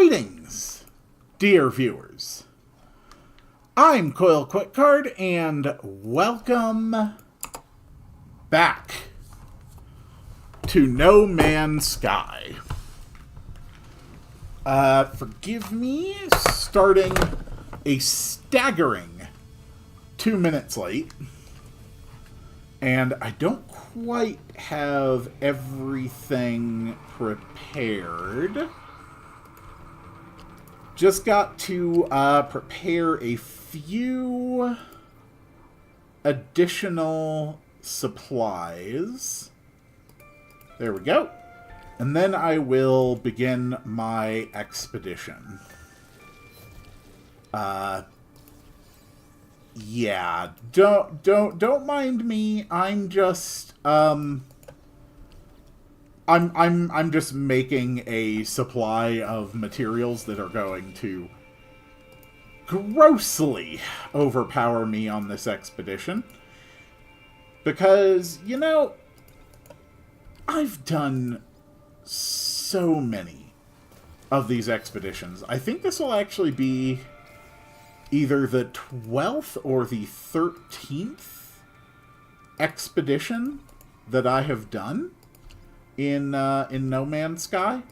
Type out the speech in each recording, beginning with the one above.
Greetings, dear viewers. I'm Coil Quickcard, and welcome back to No Man's Sky. Forgive me starting a staggering 2 minutes late, and I don't quite have everything prepared. Just got to prepare a few additional supplies. There we go. And then I will begin my expedition. Yeah, don't mind me. I'm just I'm just making a supply of materials that are going to grossly overpower me on this expedition. Because, you know, I've done so many of these expeditions. I think this will actually be either the 12th or the 13th expedition that I have done in No Man's Sky.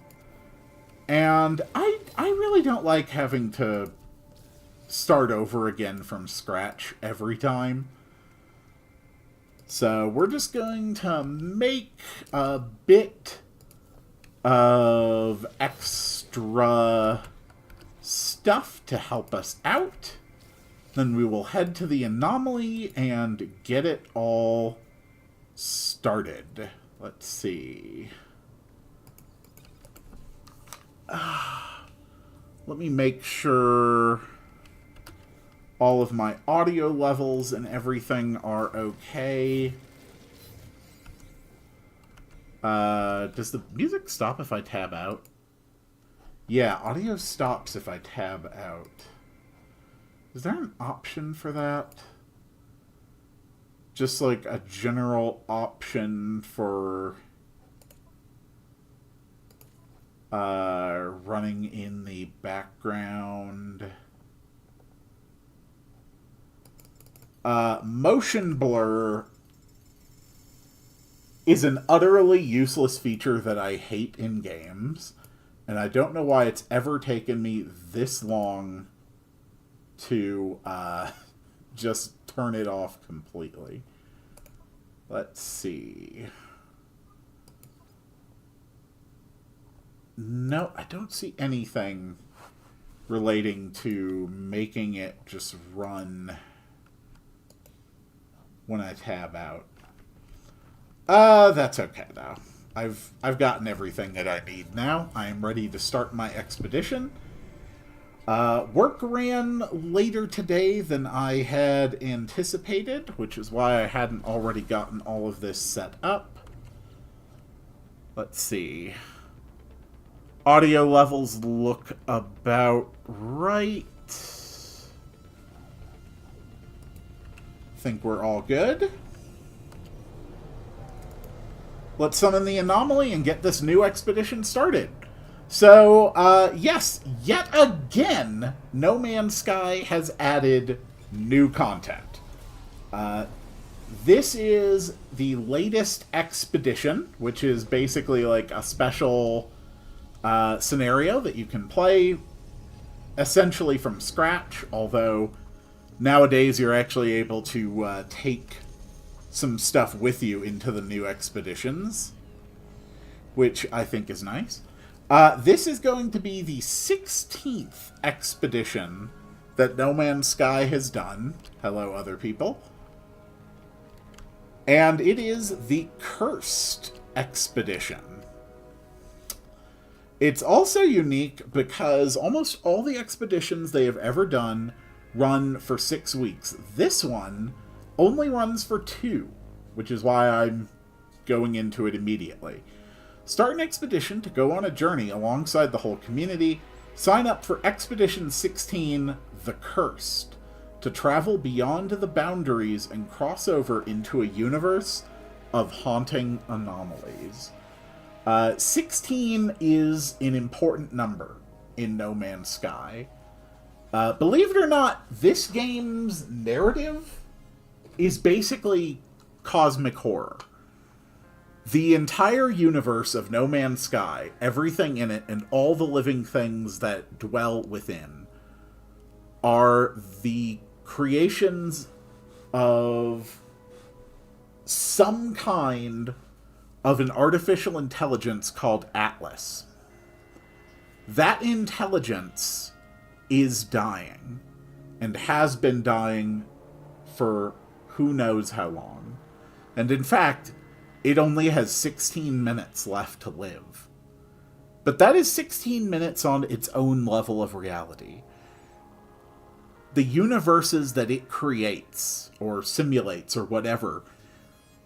And I really don't like having to start over again from scratch every time. So we're just going to make a bit of extra stuff to help us out. Then we will head to the anomaly and get it all started. Let's see. Let me make sure all of my audio levels and everything are okay. Does the music stop if I tab out? Yeah, audio stops if I tab out. Is there an option for that? Just like a general option for running in the background. Motion blur is an utterly useless feature that I hate in games, and I don't know why it's ever taken me this long to just turn it off completely. Let's see. No, I don't see anything relating to making it just run when I tab out. That's okay though. I've gotten everything that I need now. I am ready to start my expedition. Work ran later today than I had anticipated, which is why I hadn't already gotten all of this set up. Let's see. Audio levels look about right. Think we're all good. Let's summon the anomaly and get this new expedition started. So, yes, yet again, No Man's Sky has added new content. This is the latest expedition, which is basically like a special scenario that you can play essentially from scratch, although nowadays you're actually able to take some stuff with you into the new expeditions, which I think is nice. This is going to be the 16th expedition that No Man's Sky has done. Hello, other people. And it is the Cursed Expedition. It's also unique because almost all the expeditions they have ever done run for 6 weeks. This one only runs for 2, which is why I'm going into it immediately. Start an expedition to go on a journey alongside the whole community. Sign up for Expedition 16, The Cursed, to travel beyond the boundaries and cross over into a universe of haunting anomalies. 16 is an important number in No Man's Sky. Believe it or not, this game's narrative is basically cosmic horror. The entire universe of No Man's Sky, everything in it, and all the living things that dwell within are the creations of some kind of an artificial intelligence called Atlas. That intelligence is dying, and has been dying for who knows how long. And in fact, it only has 16 minutes left to live. But that is 16 minutes on its own level of reality. The universes that it creates, or simulates, or whatever,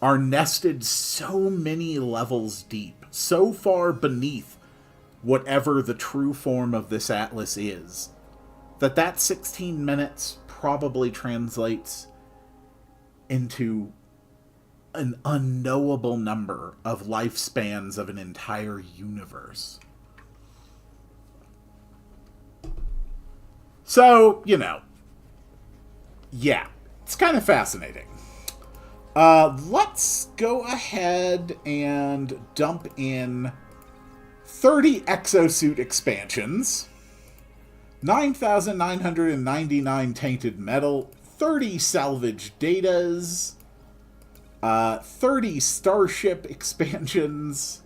are nested so many levels deep, so far beneath whatever the true form of this Atlas is, that 16 minutes probably translates into an unknowable number of lifespans of an entire universe. So, yeah, it's kind of fascinating. Let's go ahead and dump in 30 exosuit expansions, 9,999 tainted metal, 30 salvage datas, 30 starship expansions.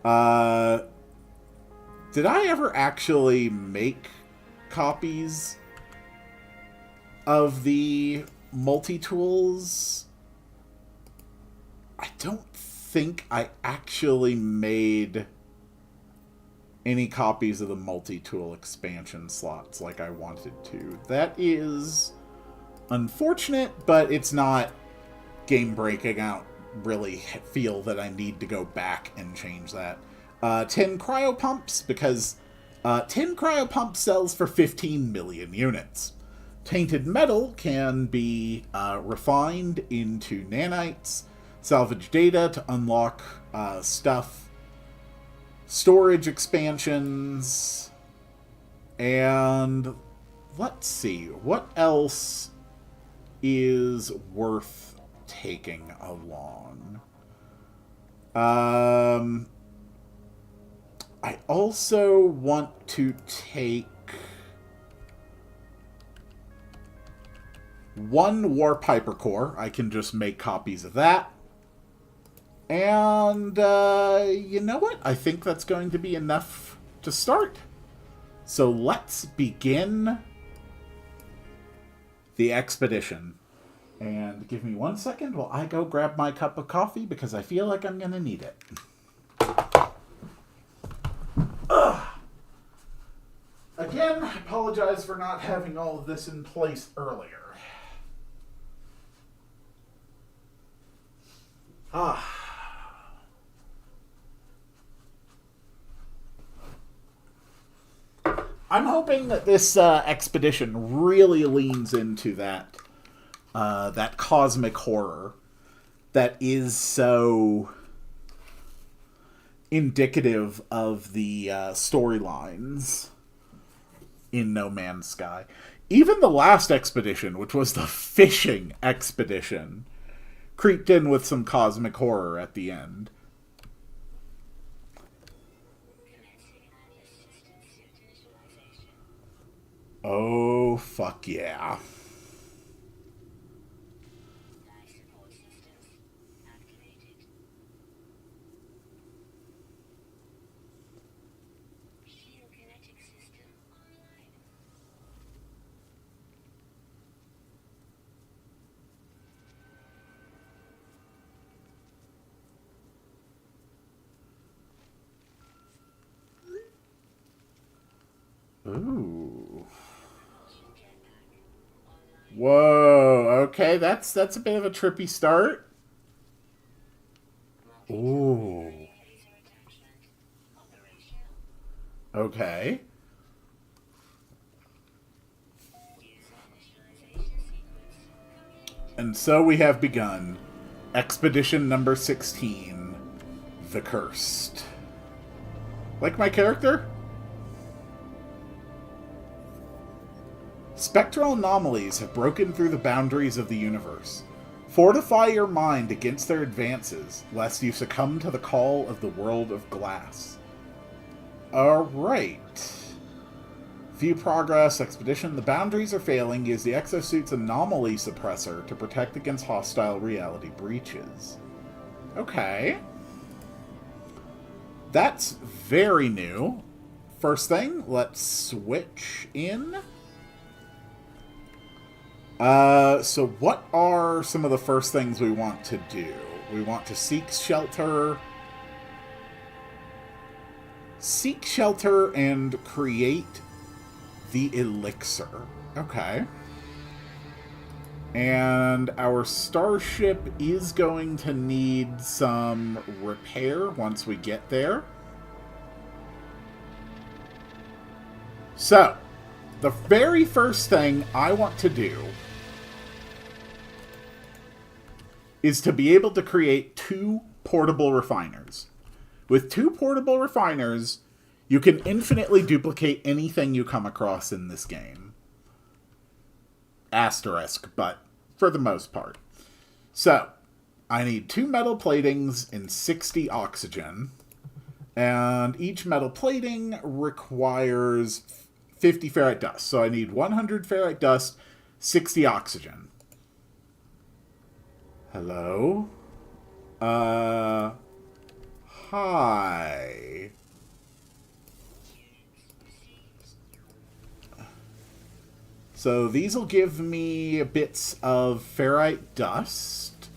Did I ever actually make copies of the multi-tools? I don't think I actually made any copies of the multi-tool expansion slots like I wanted to. That is unfortunate, but it's not game-breaking. I don't really feel that I need to go back and change that. 10 cryopumps, because 10 cryopumps sells for 15 million units. Tainted metal can be refined into nanites, salvage data to unlock stuff, storage expansions, and let's see, what else is worth taking along? I also want to take one warp hypercore. I can just make copies of that. And, you know what? I think that's going to be enough to start. So let's begin the expedition. And give me 1 second while I go grab my cup of coffee, because I feel like I'm going to need it. Ugh. Again, I apologize for not having all of this in place earlier. I'm hoping that this expedition really leans into that cosmic horror that is so indicative of the storylines in No Man's Sky. Even the last expedition, which was the fishing expedition, creeped in with some cosmic horror at the end. Oh, fuck yeah. Ooh. Whoa, okay, that's a bit of a trippy start. Ooh. Okay. And so we have begun Expedition number 16, The Cursed. Like my character? Spectral anomalies have broken through the boundaries of the universe. Fortify your mind against their advances, lest you succumb to the call of the world of glass. Alright. View progress, expedition. The boundaries are failing. Use the exosuit's anomaly suppressor to protect against hostile reality breaches. Okay. That's very new. First thing, let's switch in. So what are some of the first things we want to do? We want to seek shelter. Seek shelter and create the elixir. Okay. And our starship is going to need some repair once we get there. So, the very first thing I want to do is to be able to create 2 portable refiners. With 2 portable refiners, you can infinitely duplicate anything you come across in this game. Asterisk, but for the most part. So, I need 2 metal platings and 60 oxygen. And each metal plating requires 50 ferrite dust. So I need 100 ferrite dust, 60 oxygen. Hello? Hi. So these will give me bits of ferrite dust.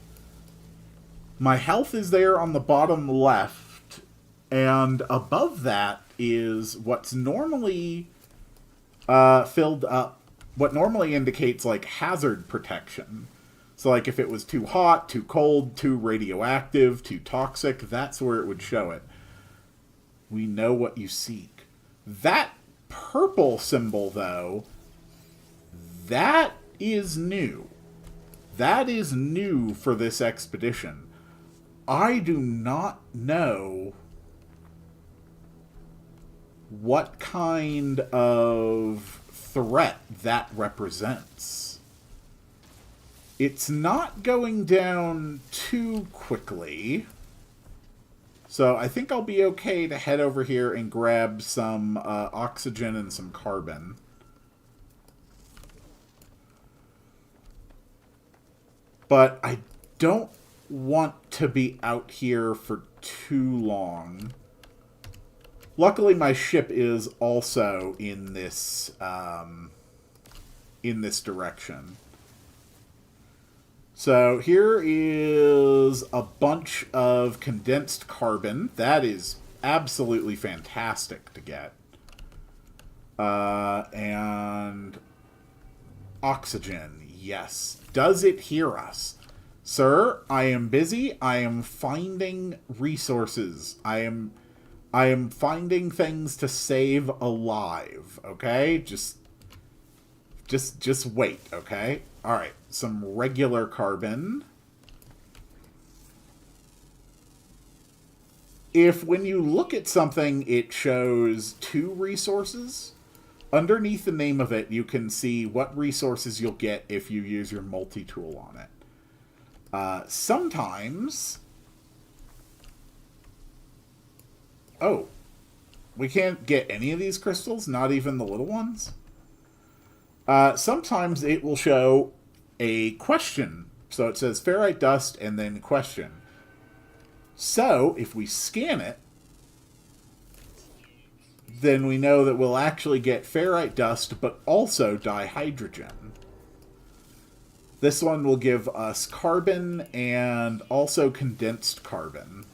My health is there on the bottom left, and above that is what's normally filled up, what normally indicates like hazard protection. So like if it was too hot, too cold, too radioactive, too toxic, that's where it would show it. We know what you seek. That purple symbol, though, that is new. That is new for this expedition. I do not know what kind of threat that represents. It's not going down too quickly. So I think I'll be okay to head over here and grab some oxygen and some carbon. But I don't want to be out here for too long. Luckily, my ship is also in this direction. So here is a bunch of condensed carbon. That is absolutely fantastic to get. And oxygen. Yes. Does it hear us? Sir, I am busy. I am finding resources. I am finding things to save alive, okay? Just wait, okay? All right, some regular carbon. If when you look at something it shows 2 resources, underneath the name of it you can see what resources you'll get if you use your multi-tool on it. Sometimes... Oh, we can't get any of these crystals, not even the little ones? Sometimes it will show a question. So it says ferrite dust and then question. So if we scan it, then we know that we'll actually get ferrite dust, but also dihydrogen. This one will give us carbon and also condensed carbon.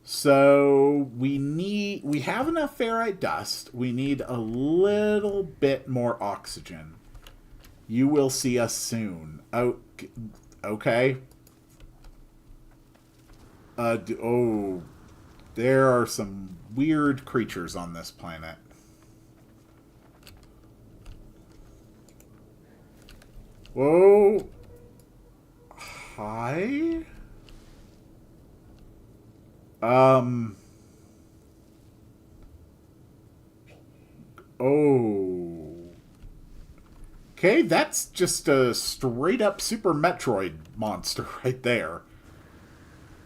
So we have enough ferrite dust. We need a little bit more oxygen. You will see us soon. Okay. Oh, there are some weird creatures on this planet. Whoa. Hi? Oh. Okay, that's just a straight up Super Metroid monster right there.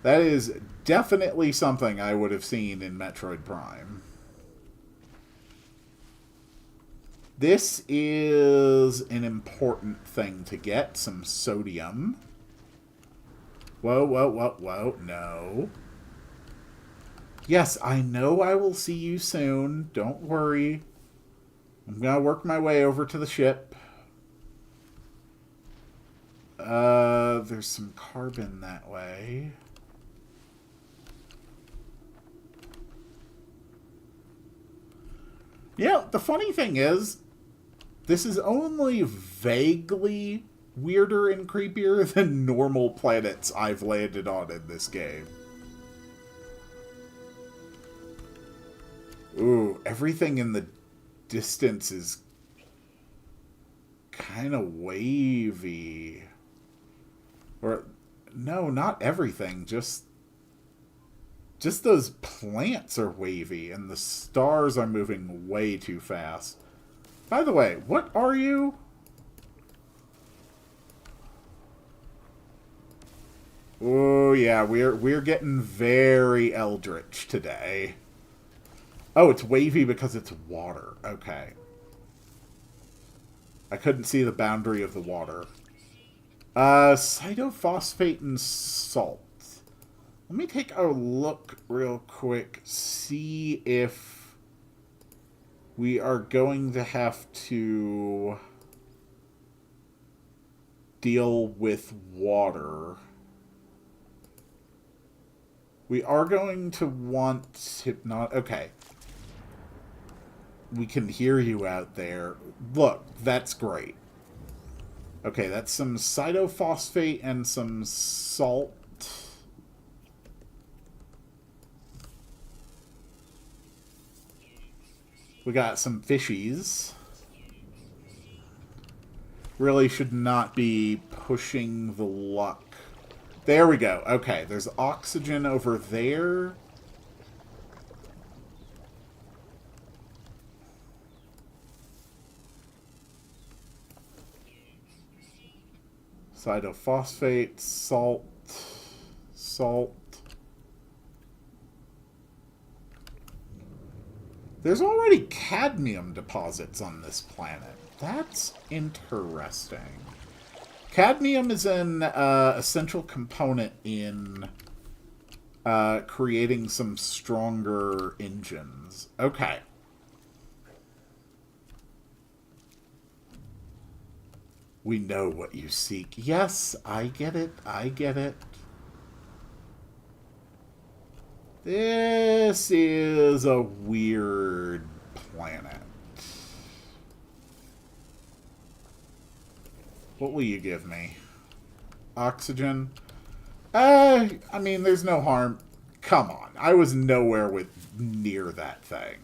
That is definitely something I would have seen in Metroid Prime. This is an important thing to get. Some sodium. Whoa, whoa, whoa, whoa. No. Yes, I know I will see you soon. Don't worry. I'm going to work my way over to the ship. There's some carbon that way. Yeah, the funny thing is, this is only vaguely weirder and creepier than normal planets I've landed on in this game. Ooh, everything in the distance is kind of wavy. Or, no, not everything, just those plants are wavy, and the stars are moving way too fast. By the way, what are you? Oh yeah, we're getting very eldritch today. Oh, it's wavy because it's water. Okay. I couldn't see the boundary of the water. Cytophosphate and salt. Let me take a look real quick, see if we are going to have to deal with water. We are going to want hypnotic. Okay. We can hear you out there. Look, that's great. Okay, that's some cytophosphate and some salt. We got some fishies. Really should not be pushing the luck. There we go. Okay, there's oxygen over there. Cytophosphate, salt, salt. There's already cadmium deposits on this planet. That's interesting. Cadmium is an essential component in creating some stronger engines. Okay. We know what you seek. Yes, I get it. I get it. This is a weird planet. What will you give me? Oxygen? I mean, there's no harm. Come on. I was nowhere near that thing.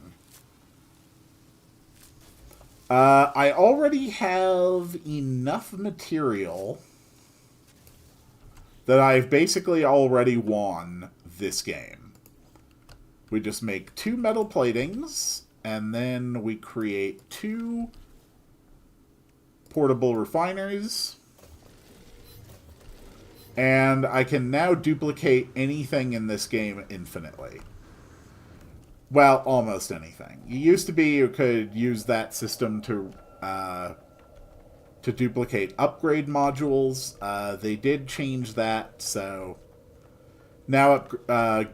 I already have enough material that I've basically already won this game. We just make 2 metal platings, and then we create 2 portable refineries. And I can now duplicate anything in this game infinitely. Well, almost anything. It used to be you could use that system to duplicate upgrade modules. They did change that, so now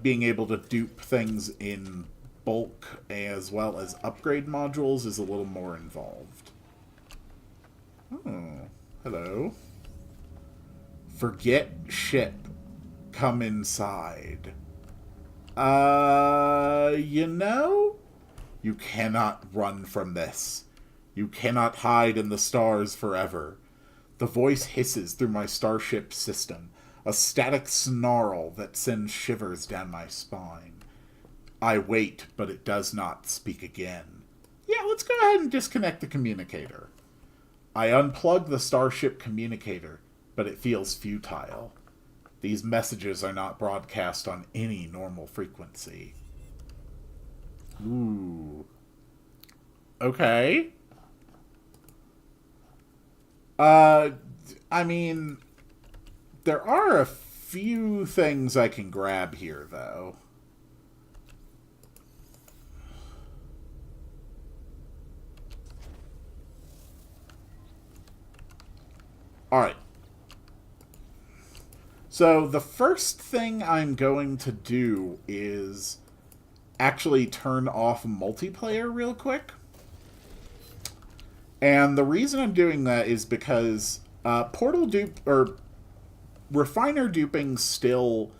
being able to dupe things in bulk as well as upgrade modules is a little more involved. Oh, hello. Forget ship. Come inside. You know? You cannot run from this. You cannot hide in the stars forever. The voice hisses through my starship system, a static snarl that sends shivers down my spine. I wait, but it does not speak again. Yeah, let's go ahead and disconnect the communicator. I unplug the starship communicator, but it feels futile. These messages are not broadcast on any normal frequency. Ooh. Okay. Uh, I mean, there are a few things I can grab here, though. Alright. So, the first thing I'm going to do is actually turn off multiplayer real quick. And the reason I'm doing that is because portal dupe or refiner duping still,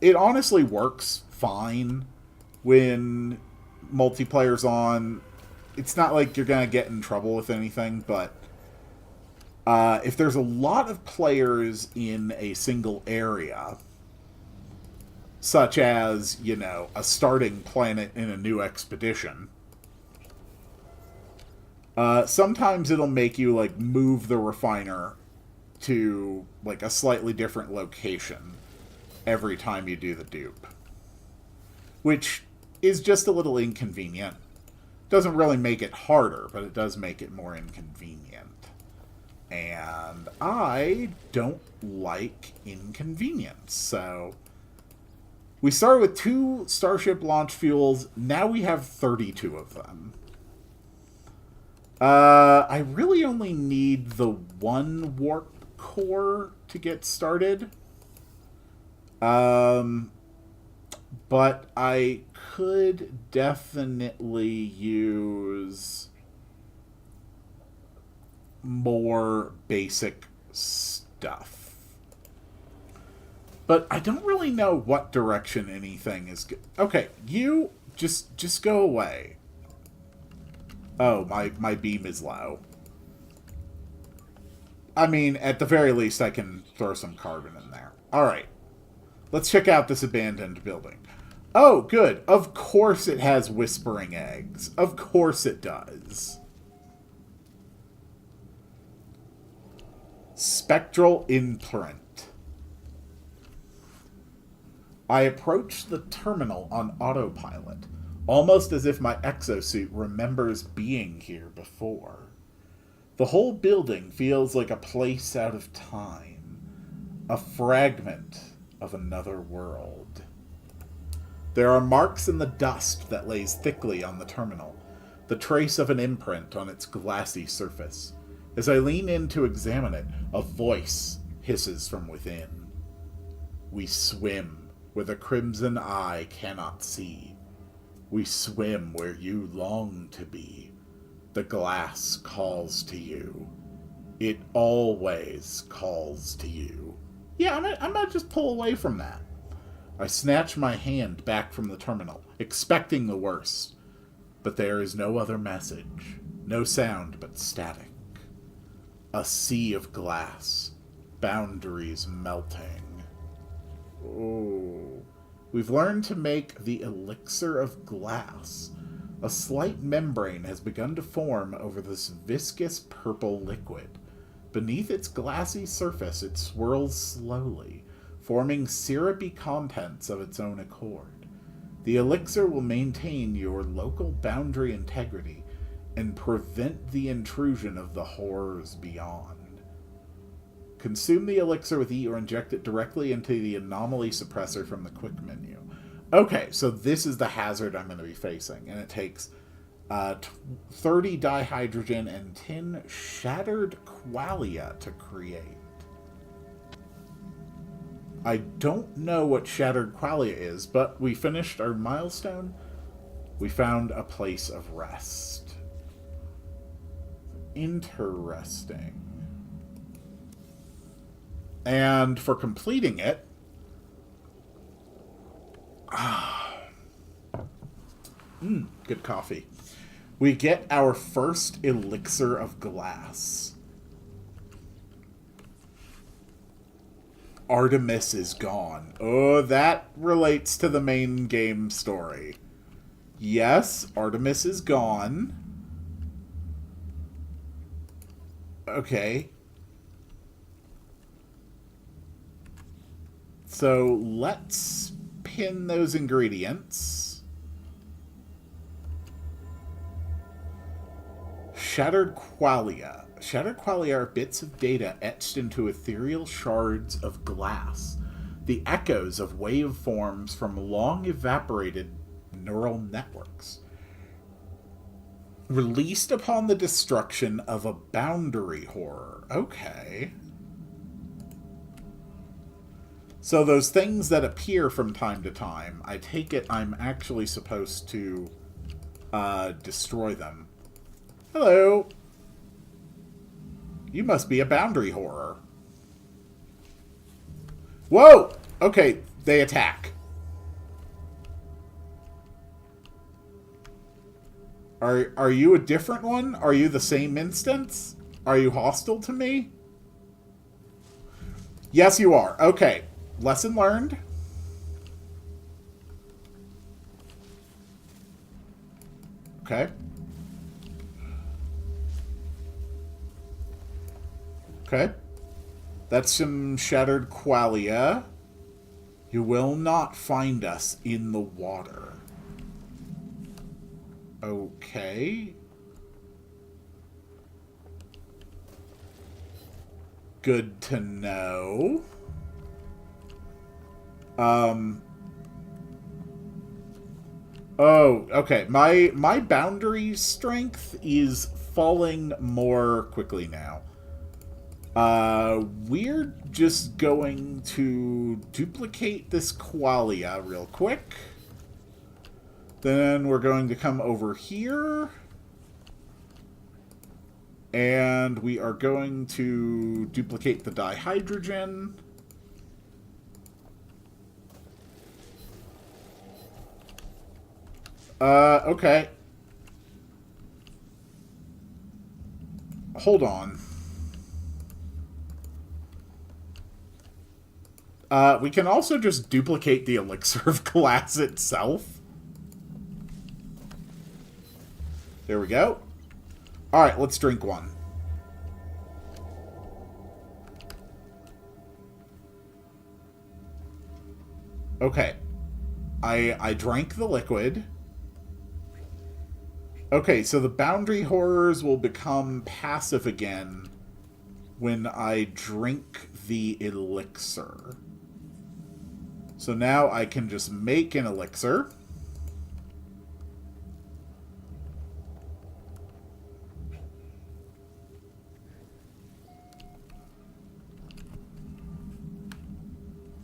it honestly works fine when multiplayer's on. It's not like you're gonna get in trouble with anything, but if there's a lot of players in a single area, such as, you know, a starting planet in a new expedition, sometimes it'll make you, like, move the refiner to, like, a slightly different location every time you do the dupe. Which is just a little inconvenient. Doesn't really make it harder, but it does make it more inconvenient. And I don't like inconvenience, so we started with 2 Starship launch fuels. Now we have 32 of them. I really only need the 1 warp core to get started. But I could definitely use more basic stuff. But I don't really know what direction anything is good. Okay, you just go away. Oh, my beam is low. I mean, at the very least, I can throw some carbon in there. Alright. Let's check out this abandoned building. Oh, good. Of course it has whispering eggs. Of course it does. Spectral imprint. I approach the terminal on autopilot, almost as if my exosuit remembers being here before. The whole building feels like a place out of time, a fragment of another world. There are marks in the dust that lays thickly on the terminal, the trace of an imprint on its glassy surface. As I lean in to examine it, a voice hisses from within. We swim where the crimson eye cannot see. We swim where you long to be. The glass calls to you. It always calls to you. Yeah, I'm gonna just pull away from that. I snatch my hand back from the terminal, expecting the worst. But there is no other message. No sound but static. A sea of glass. Boundaries melting. Oh. We've learned to make the elixir of glass. A slight membrane has begun to form over this viscous purple liquid. Beneath its glassy surface, it swirls slowly, forming syrupy contents of its own accord. The elixir will maintain your local boundary integrity and prevent the intrusion of the horrors beyond. Consume the elixir with E or inject it directly into the anomaly suppressor from the quick menu. Okay, so this is the hazard I'm going to be facing, and it takes 30 dihydrogen and 10 shattered qualia to create. I don't know what shattered qualia is, but we finished our milestone. We found a place of rest. Interesting. And for completing it, good coffee. We get our first elixir of glass. Artemis is gone. Oh, that relates to the main game story. Yes, Artemis is gone. Okay. So let's pin those ingredients. Shattered qualia. Shattered qualia are bits of data etched into ethereal shards of glass, the echoes of waveforms from long evaporated neural networks. Released upon the destruction of a boundary horror. Okay. So those things that appear from time to time, I take it I'm actually supposed to destroy them. Hello. You must be a boundary horror. Whoa! Okay, they attack. Are you a different one? Are you the same instance? Are you hostile to me? Yes, you are. Okay. Lesson learned. Okay. Okay. That's some shattered qualia. You will not find us in the water. Okay. Good to know. Oh, okay. My boundary strength is falling more quickly now. We're just going to duplicate this qualia real quick. Then we're going to come over here. And we are going to duplicate the dihydrogen. Okay. Hold on. We can also just duplicate the elixir of glass itself. There we go. Alright, let's drink one. Okay. I drank the liquid. Okay, so the boundary horrors will become passive again when I drink the elixir. So now I can just make an elixir.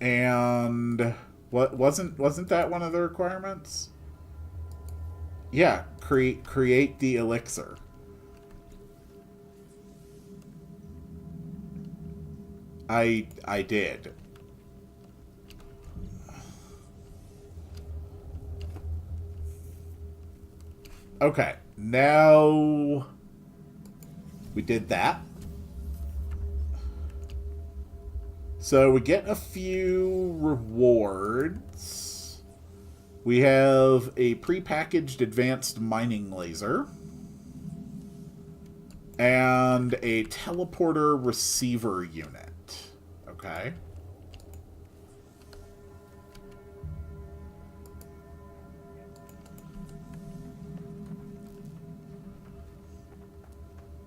And what wasn't that one of the requirements? Yeah, create the elixir. I did. Okay, now we did that. So we get a few rewards. We have a prepackaged advanced mining laser. And a teleporter receiver unit. Okay.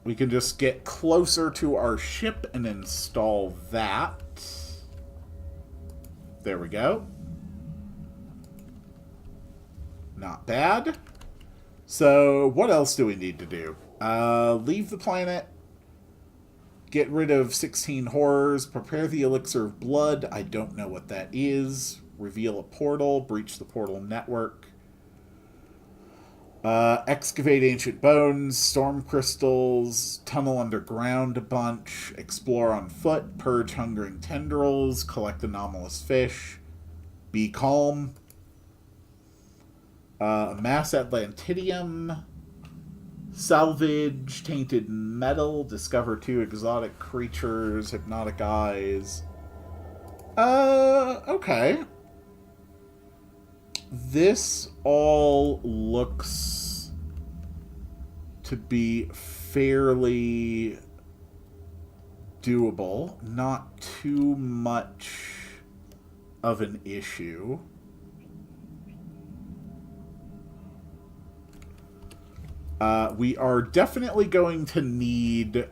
We can just get closer to our ship and install that. There we go. Not bad. So, what else do we need to do? Leave the planet. Get rid of 16 horrors. Prepare the elixir of blood. I don't know what that is. Reveal a portal. Breach the portal network. Excavate ancient bones. Storm crystals. Tunnel underground a bunch. Explore on foot. Purge hungering tendrils. Collect anomalous fish. Be calm. Amass Atlantidium. Salvage tainted metal. Discover 2 exotic creatures. Hypnotic eyes. Okay. This all looks to be fairly doable. Not too much of an issue. We are definitely going to need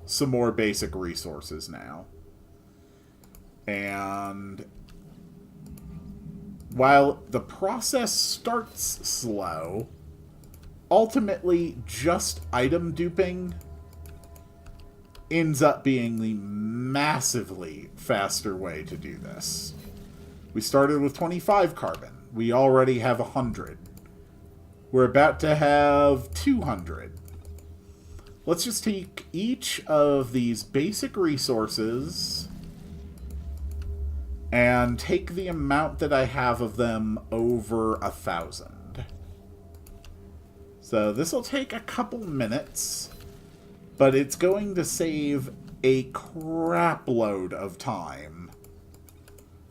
some more basic resources now. And while the process starts slow, ultimately just item duping ends up being the massively faster way to do this. We started with 25 carbon. We already have 100. We're about to have 200. Let's just take each of these basic resources and take the amount that I have of them over 1,000. So this will take a couple minutes, but it's going to save a crap load of time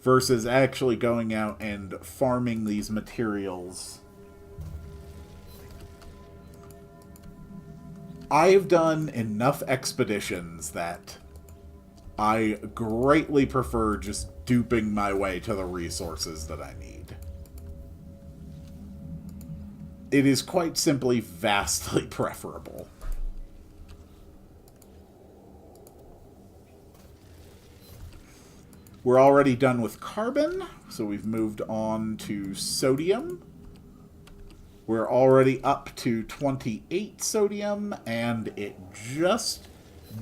versus actually going out and farming these materials. I've done enough expeditions that I greatly prefer just duping my way to the resources that I need. It is quite simply vastly preferable. We're already done with carbon, so we've moved on to sodium. We're already up to 28 sodium, and it just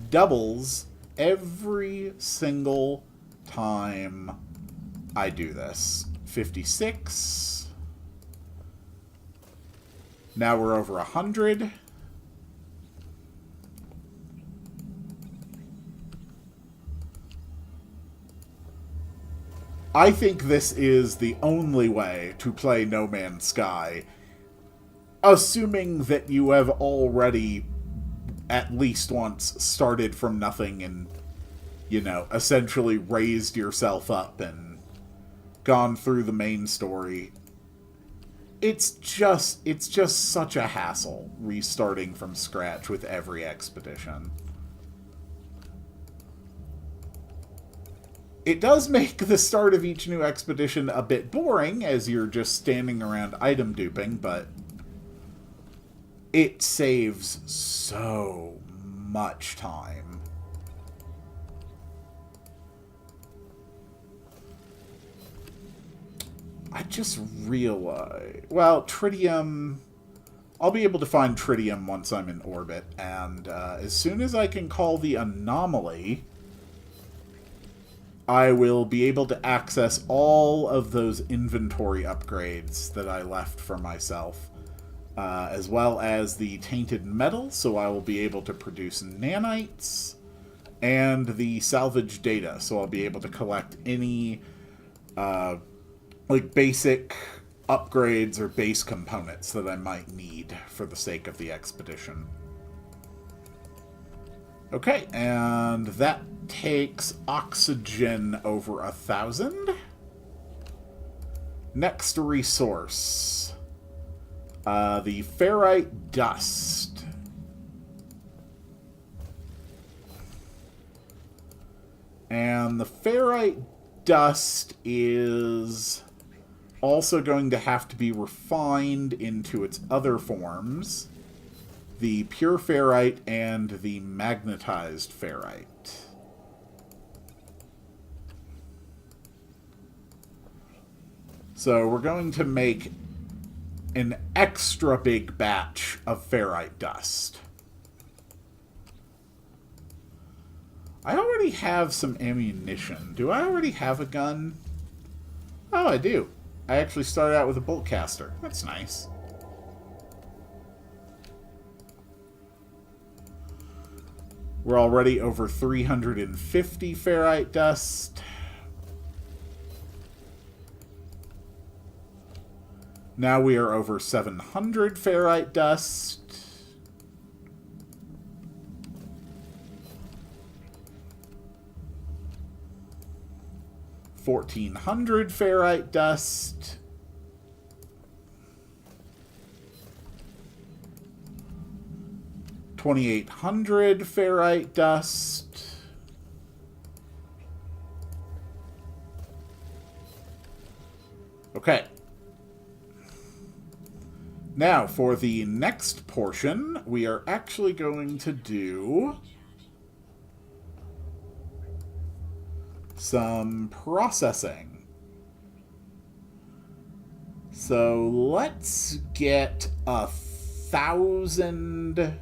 doubles every single time I do this. 56. Now we're over 100. I think this is the only way to play No Man's Sky, assuming that you have already at least once started from nothing and, you know, essentially raised yourself up and gone through the main story. It's just such a hassle restarting from scratch with every expedition. It does make the start of each new expedition a bit boring, as you're just standing around item duping, but it saves so much time. I just realized... Well, tritium... I'll be able to find tritium once I'm in orbit, and as soon as I can call the anomaly, I will be able to access all of those inventory upgrades that I left for myself, as well as the tainted metal, so I will be able to produce nanites, and the salvage data, so I'll be able to collect any like basic upgrades or base components that I might need for the sake of the expedition. Okay, and that takes oxygen over 1,000. Next resource. The ferrite dust. And the ferrite dust is also going to have to be refined into its other forms. The pure ferrite and the magnetized ferrite. So we're going to make an extra big batch of ferrite dust. I already have some ammunition. Do I already have a gun? Oh, I do. I actually started out with a bolt caster. That's nice. We're already over 350 ferrite dust. Now we are over 700 ferrite dust. $1,400 ferrite dust. $2,800 ferrite dust. Okay. Now, for the next portion, we are actually going to do some processing. So let's get 1,000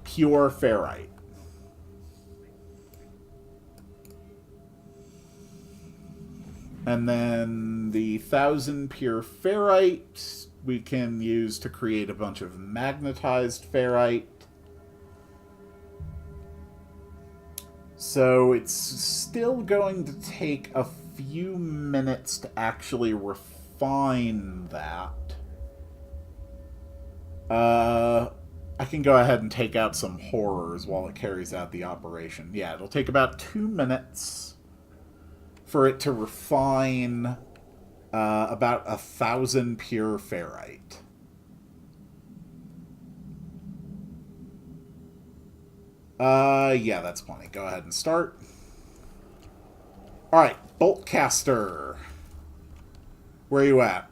pure ferrite. And then the 1,000 pure ferrite we can use to create a bunch of magnetized ferrite. So it's still going to take a few minutes to actually refine that. I can go ahead and take out some horrors while it carries out the operation. Yeah, it'll take about 2 minutes for it to refine about 1,000 pure ferrite. Yeah, that's plenty. Go ahead and start. Alright, Boltcaster. Where are you at?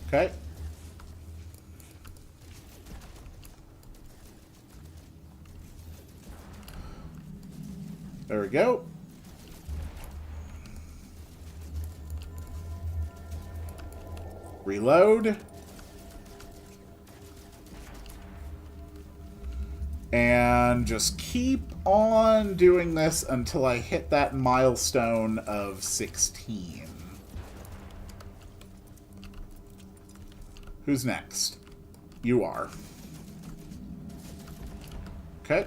Okay. There we go. Reload. And just keep on doing this until I hit that milestone of 16. Who's next? You are. Okay.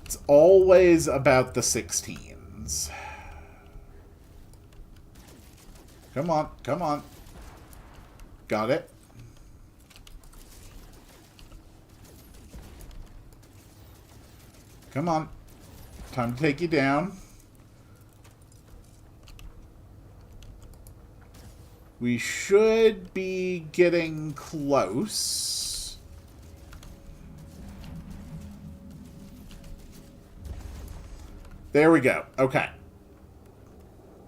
It's always about the 16s. Come on, come on. Got it. Come on. Time to take you down. We should be getting close. There we go. Okay.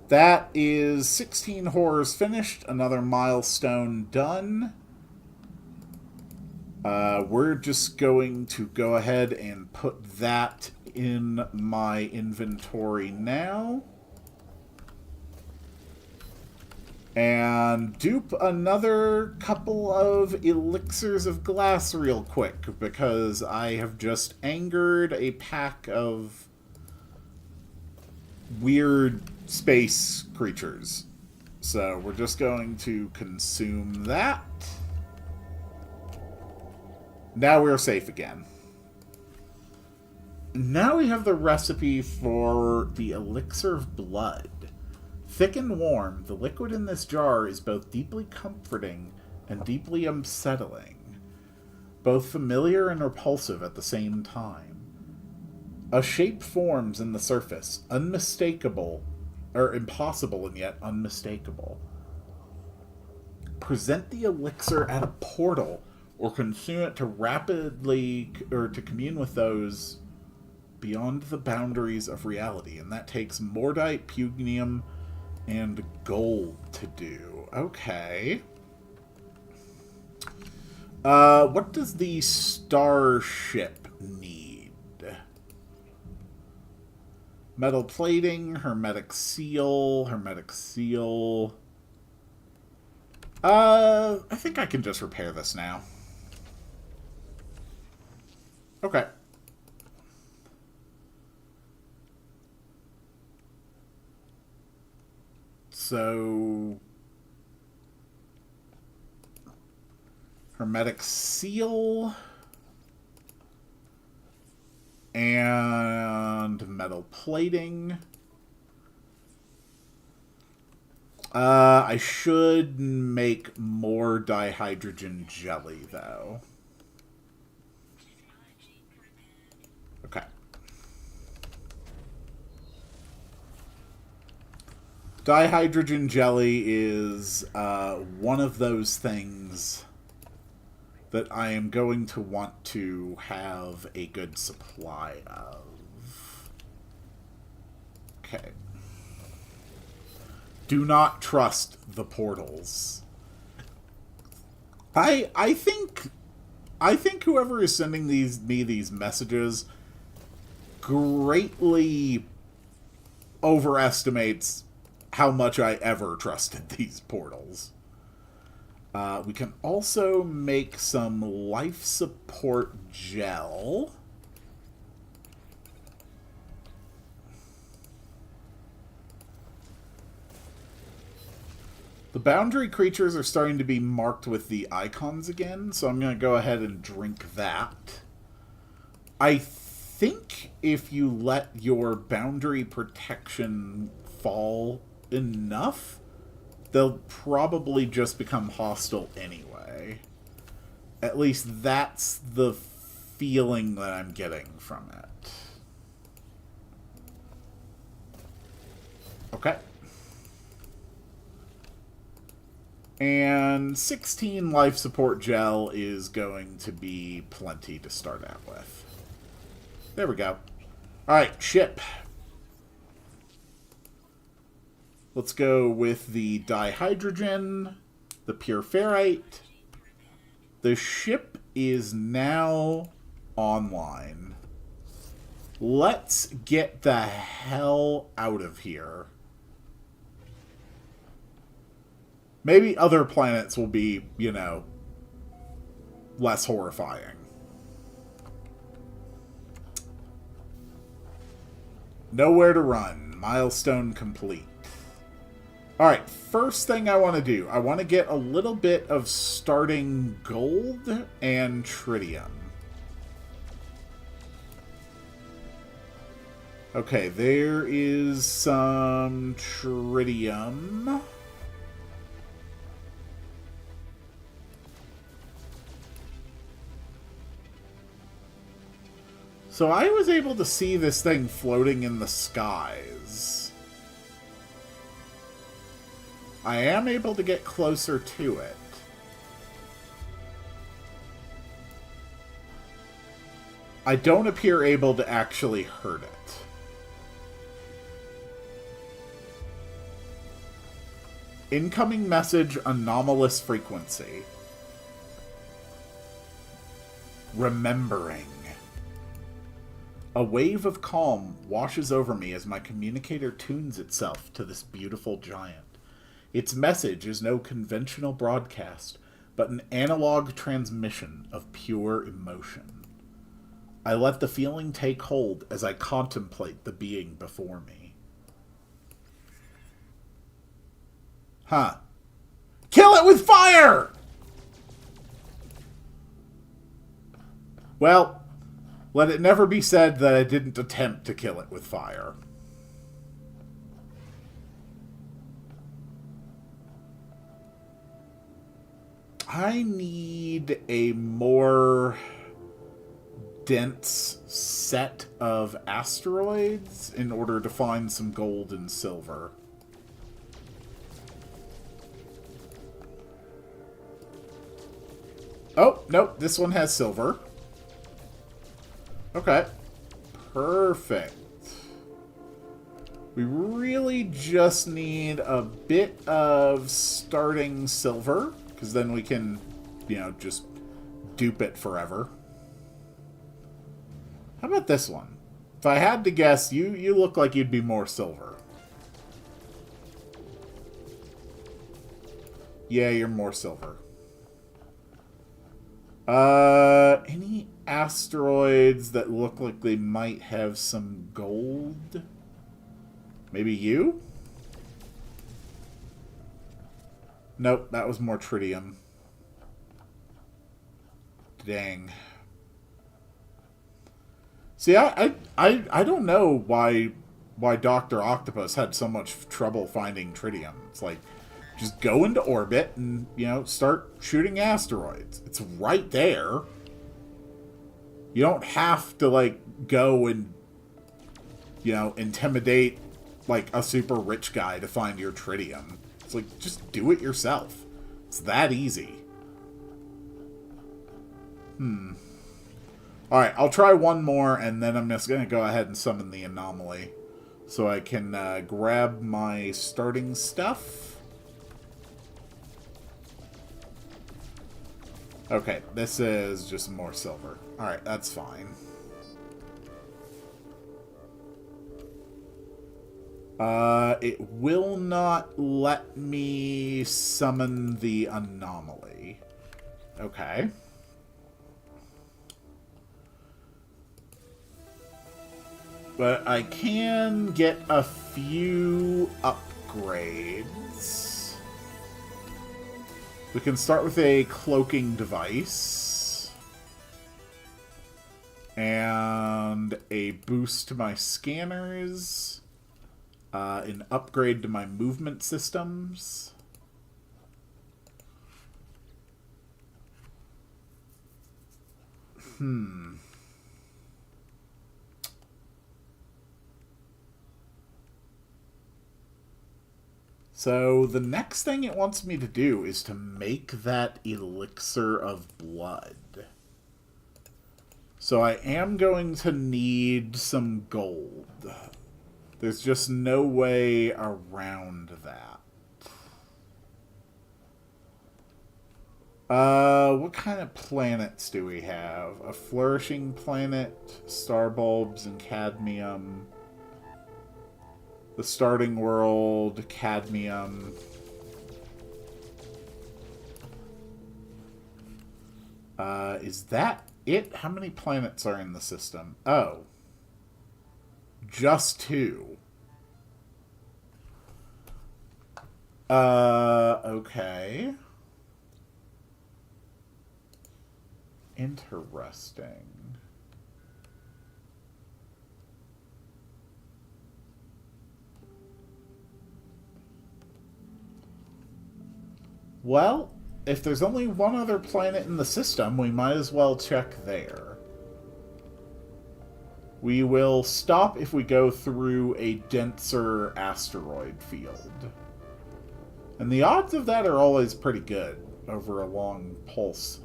That is 16 horrors finished. Another milestone done. We're just going to go ahead and put that in my inventory now. And dupe another couple of elixirs of glass real quick, because I have just angered a pack of weird space creatures. So we're just going to consume that. Now we're safe again. Now we have the recipe for the elixir of blood. Thick and warm, the liquid in this jar is both deeply comforting and deeply unsettling, both familiar and repulsive at the same time. A shape forms in the surface, unmistakable, or impossible and yet unmistakable. Present the elixir at a portal, or consume it to rapidly, or to commune with those beyond the boundaries of reality. And that takes Mordite, Pugnium, and gold to do. Okay. What does the starship need? Metal plating, hermetic seal, hermetic seal. I think I can just repair this now. Okay. So, hermetic seal and metal plating. I should make more dihydrogen jelly, though. Okay. Dihydrogen jelly is one of those things that I am going to want to have a good supply of. Okay. Do not trust the portals. I think whoever is sending me these messages greatly overestimates how much I ever trusted these portals. We can also make some life support gel. The boundary creatures are starting to be marked with the icons again, so I'm going to go ahead and drink that. I think if you let your boundary protection fall enough, they'll probably just become hostile anyway. At least that's the feeling that I'm getting from it. Okay. And 16 life support gel is going to be plenty to start out with. There we go. Alright, ship. Let's go with the dihydrogen, the pure ferrite. The ship is now online. Let's get the hell out of here. Maybe other planets will be, you know, less horrifying. Nowhere to run. Milestone complete. Alright, first thing I want to do, I want to get a little bit of starting gold and tritium. Okay, there is some tritium. So I was able to see this thing floating in the skies. I am able to get closer to it. I don't appear able to actually hurt it. Incoming message, anomalous frequency. Remembering. A wave of calm washes over me as my communicator tunes itself to this beautiful giant. Its message is no conventional broadcast, but an analog transmission of pure emotion. I let the feeling take hold as I contemplate the being before me. Huh. Kill it with fire! Well, let it never be said that I didn't attempt to kill it with fire. I need a more dense set of asteroids in order to find some gold and silver. Oh, nope, this one has silver. Okay. Perfect. We really just need a bit of starting silver, because then we can, you know, just dupe it forever. How about this one? If I had to guess, you look like you'd be more silver. Yeah, you're more silver. Any asteroids that look like they might have some gold? Maybe you? Nope, that was more tritium. Dang. See, I don't know why Dr. Octopus had so much trouble finding tritium. It's like, just go into orbit and, you know, start shooting asteroids. It's right there. You don't have to, like, go and, you know, intimidate, like, a super rich guy to find your tritium. It's like, just do it yourself. It's that easy. Alright, I'll try one more, and then I'm just going to go ahead and summon the anomaly. So I can grab my starting stuff. Okay, this is just more silver. Alright, that's fine. It will not let me summon the anomaly. Okay. But I can get a few upgrades. We can start with a cloaking device. And a boost to my scanners. An upgrade to my movement systems. So the next thing it wants me to do is to make that elixir of blood. So I am going to need some gold. There's just no way around that. What kind of planets do we have? A flourishing planet, star bulbs, and cadmium. The starting world, cadmium. Is that it? How many planets are in the system? Oh. Just 2. Okay. Interesting. Well, if there's only one other planet in the system, we might as well check there. We will stop if we go through a denser asteroid field. And the odds of that are always pretty good over a long pulse.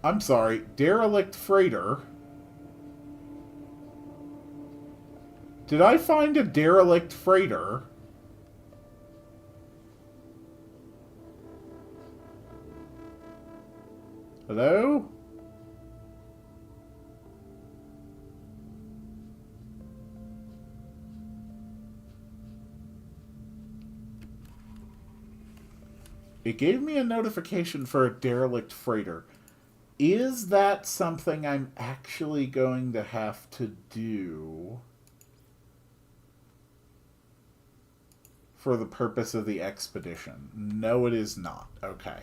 I'm sorry, derelict freighter. Did I find a derelict freighter? Hello? It gave me a notification for a derelict freighter. Is that something I'm actually going to have to do for the purpose of the expedition? No, it is not. Okay.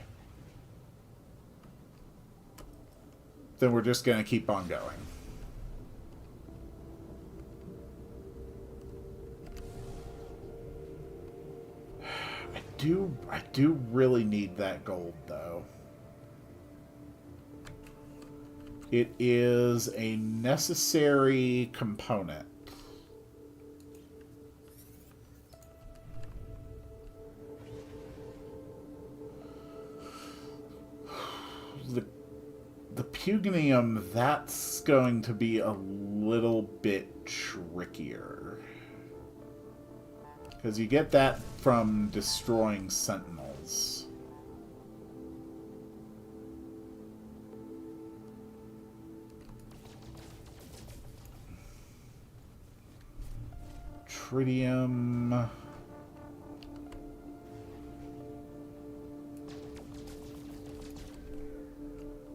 Then we're just going to keep on going. I do really need that gold, though. It is a necessary component. The Pugnium, that's going to be a little bit trickier. Because you get that from destroying sentinels. Tritium.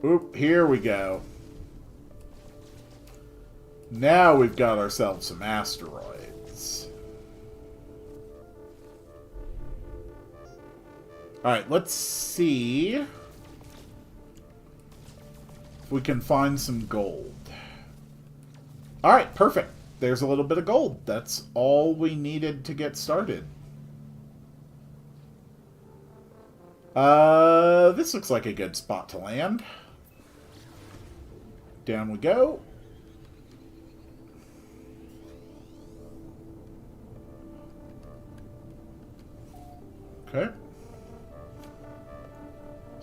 Oop, here we go. Now we've got ourselves some asteroids. Alright, let's see if we can find some gold. Alright, perfect. There's a little bit of gold. That's all we needed to get started. This looks like a good spot to land. Down we go. Okay.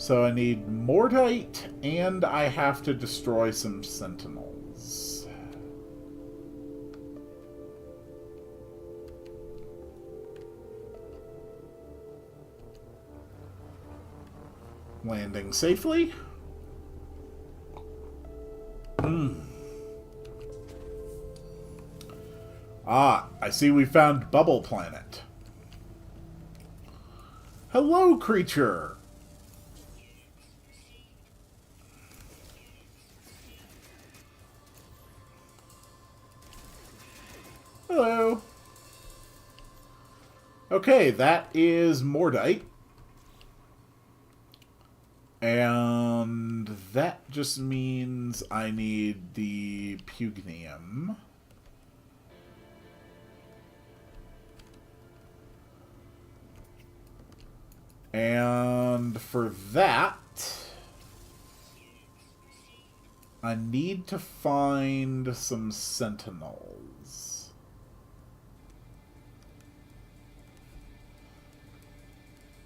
So I need Mordite, and I have to destroy some Sentinels. Landing safely. Ah, I see we found Bubble Planet. Hello, creature! Hello. Okay, that is Mordite. And that just means I need the Pugnium. And for that, I need to find some Sentinels.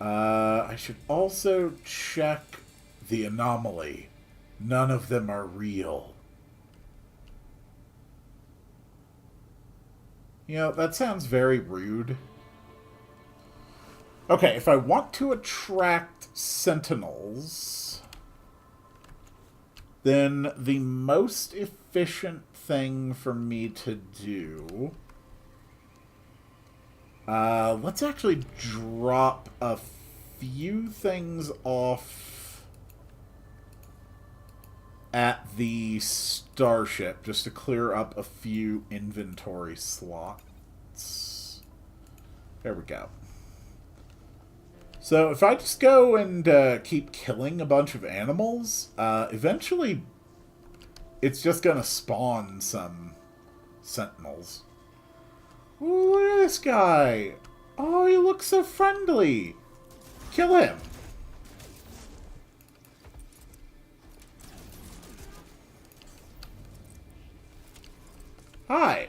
I should also check the anomaly. None of them are real. You know, that sounds very rude. Okay, if I want to attract Sentinels, then the most efficient thing for me to do... let's actually drop a few things off at the starship just to clear up a few inventory slots. There we go. So if I just go and keep killing a bunch of animals, eventually it's just going to spawn some Sentinels. Ooh, look at this guy. Oh, he looks so friendly. Kill him. Hi.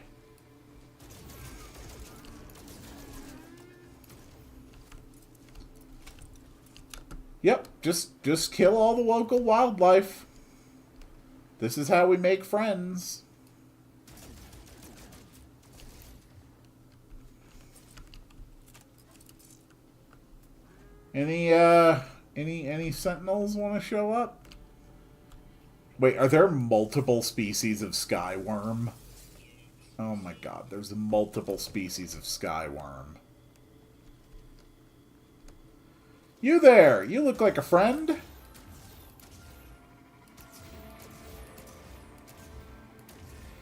Yep, just kill all the local wildlife. This is how we make friends. Any Sentinels want to show up? Wait, are there multiple species of Skyworm? Oh my god, there's multiple species of Skyworm. You there! You look like a friend.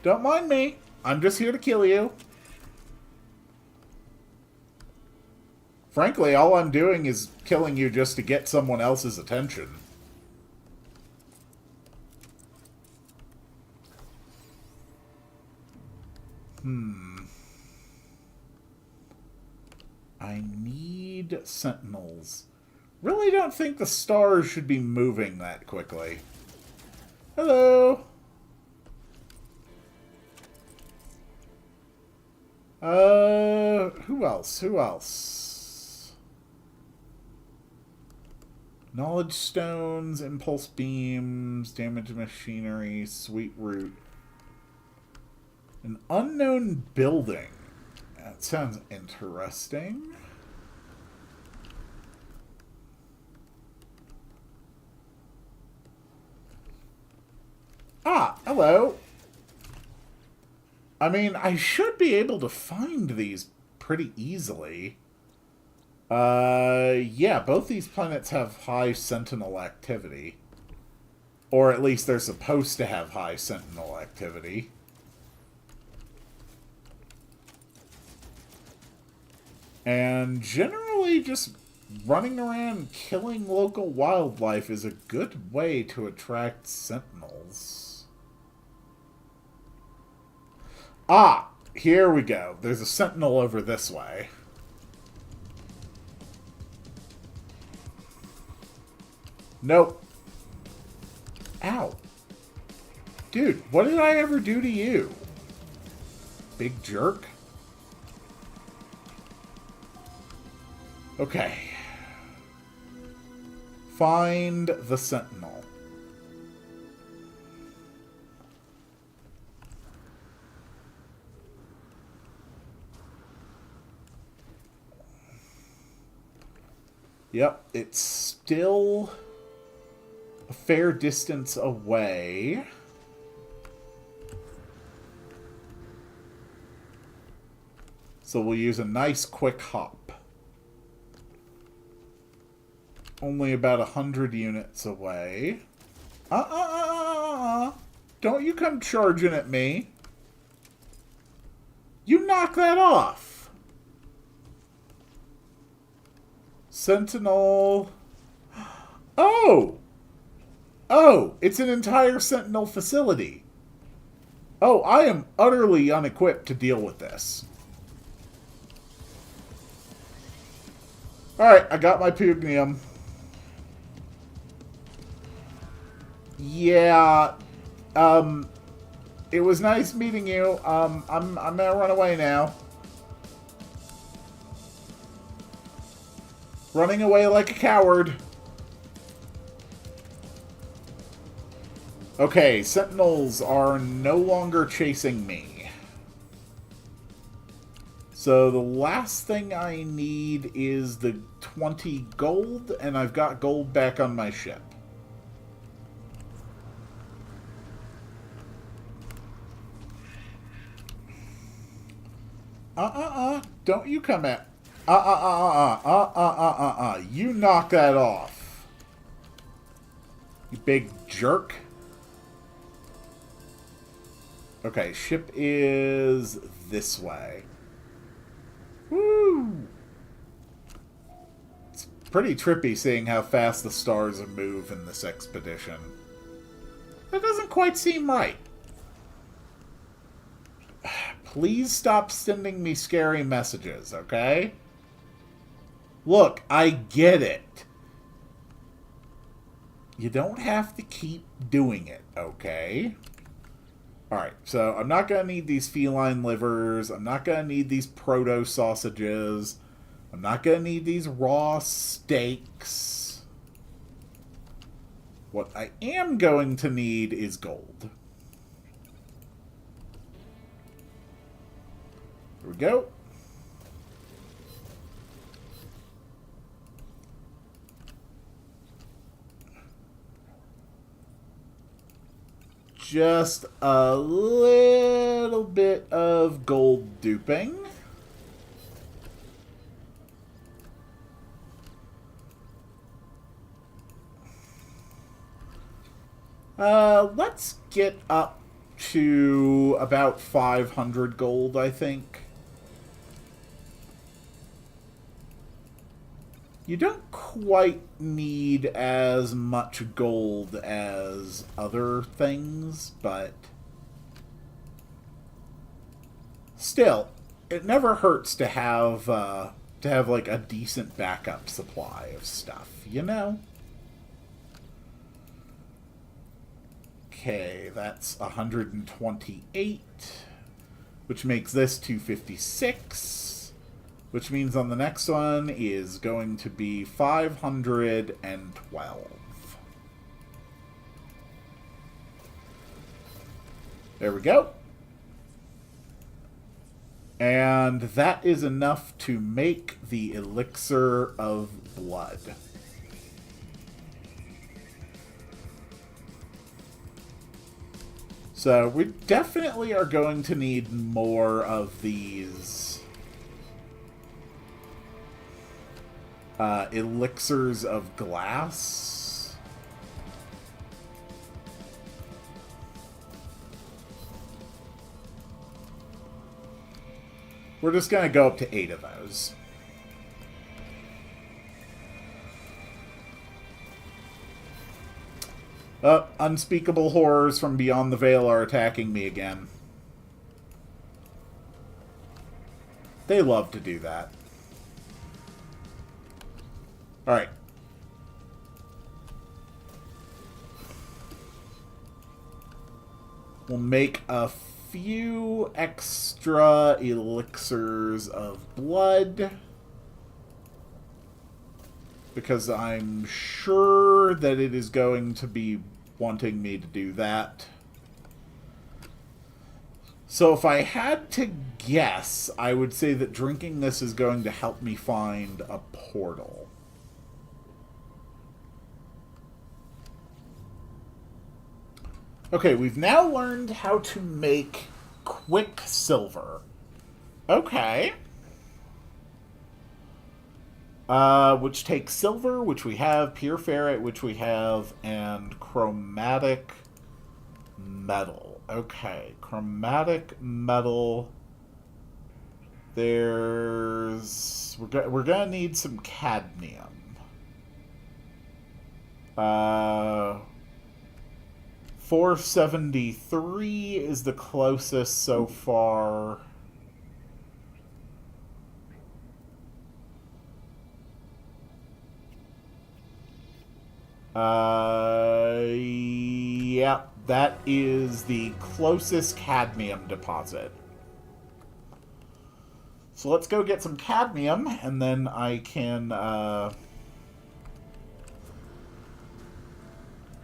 Don't mind me. I'm just here to kill you. Frankly, all I'm doing is killing you just to get someone else's attention. I need Sentinels. Really don't think the stars should be moving that quickly. Hello. Who else? Who else? Knowledge stones, impulse beams, damage machinery, sweet root. An unknown building. That sounds interesting. Ah, hello. I mean, I should be able to find these pretty easily. Yeah, both these planets have high Sentinel activity. Or at least they're supposed to have high Sentinel activity. And generally just running around killing local wildlife is a good way to attract Sentinels. Ah, here we go. There's a Sentinel over this way. Nope. Ow. Dude, what did I ever do to you? Big jerk? Okay. Find the Sentinel. Yep, it's still a fair distance away. So we'll use a nice quick hop. Only about 100 units away. Don't you come charging at me. You knock that off. Sentinel. Oh! Oh, it's an entire Sentinel facility. Oh, I am utterly unequipped to deal with this. Alright, I got my Pugnium. Yeah, it was nice meeting you. I'm gonna run away now. Running away like a coward. Okay, Sentinels are no longer chasing me. So the last thing I need is the 20 gold, and I've got gold back on my ship. Don't you come at... You knock that off. You big jerk. Okay, ship is this way. Woo! It's pretty trippy seeing how fast the stars move in this expedition. That doesn't quite seem right. Please stop sending me scary messages, okay? Look, I get it. You don't have to keep doing it, okay? Alright, so I'm not going to need these feline livers. I'm not going to need these proto-sausages. I'm not going to need these raw steaks. What I am going to need is gold. Here we go. Just a little bit of gold duping. Let's get up to about 500 gold, I think. You don't quite need as much gold as other things, but still, it never hurts to have like a decent backup supply of stuff, you know? Okay, that's 128, which makes this 256, which means on the next one is going to be 512. There we go. And that is enough to make the Elixir of Blood. So we definitely are going to need more of these elixirs of glass. We're just going to go up to 8 of those. Unspeakable horrors from beyond the veil are attacking me again. They love to do that. Alright. We'll make a few extra elixirs of blood. because I'm sure that it is going to be wanting me to do that. So if I had to guess, I would say that drinking this is going to help me find a portal. Okay, we've now learned how to make quicksilver. Okay. Which takes silver, which we have, pure ferrite, which we have, and chromatic metal. Okay, chromatic metal. We're gonna need some cadmium. 473 is the closest so far. Yep, that is the closest cadmium deposit. So let's go get some cadmium, and then I can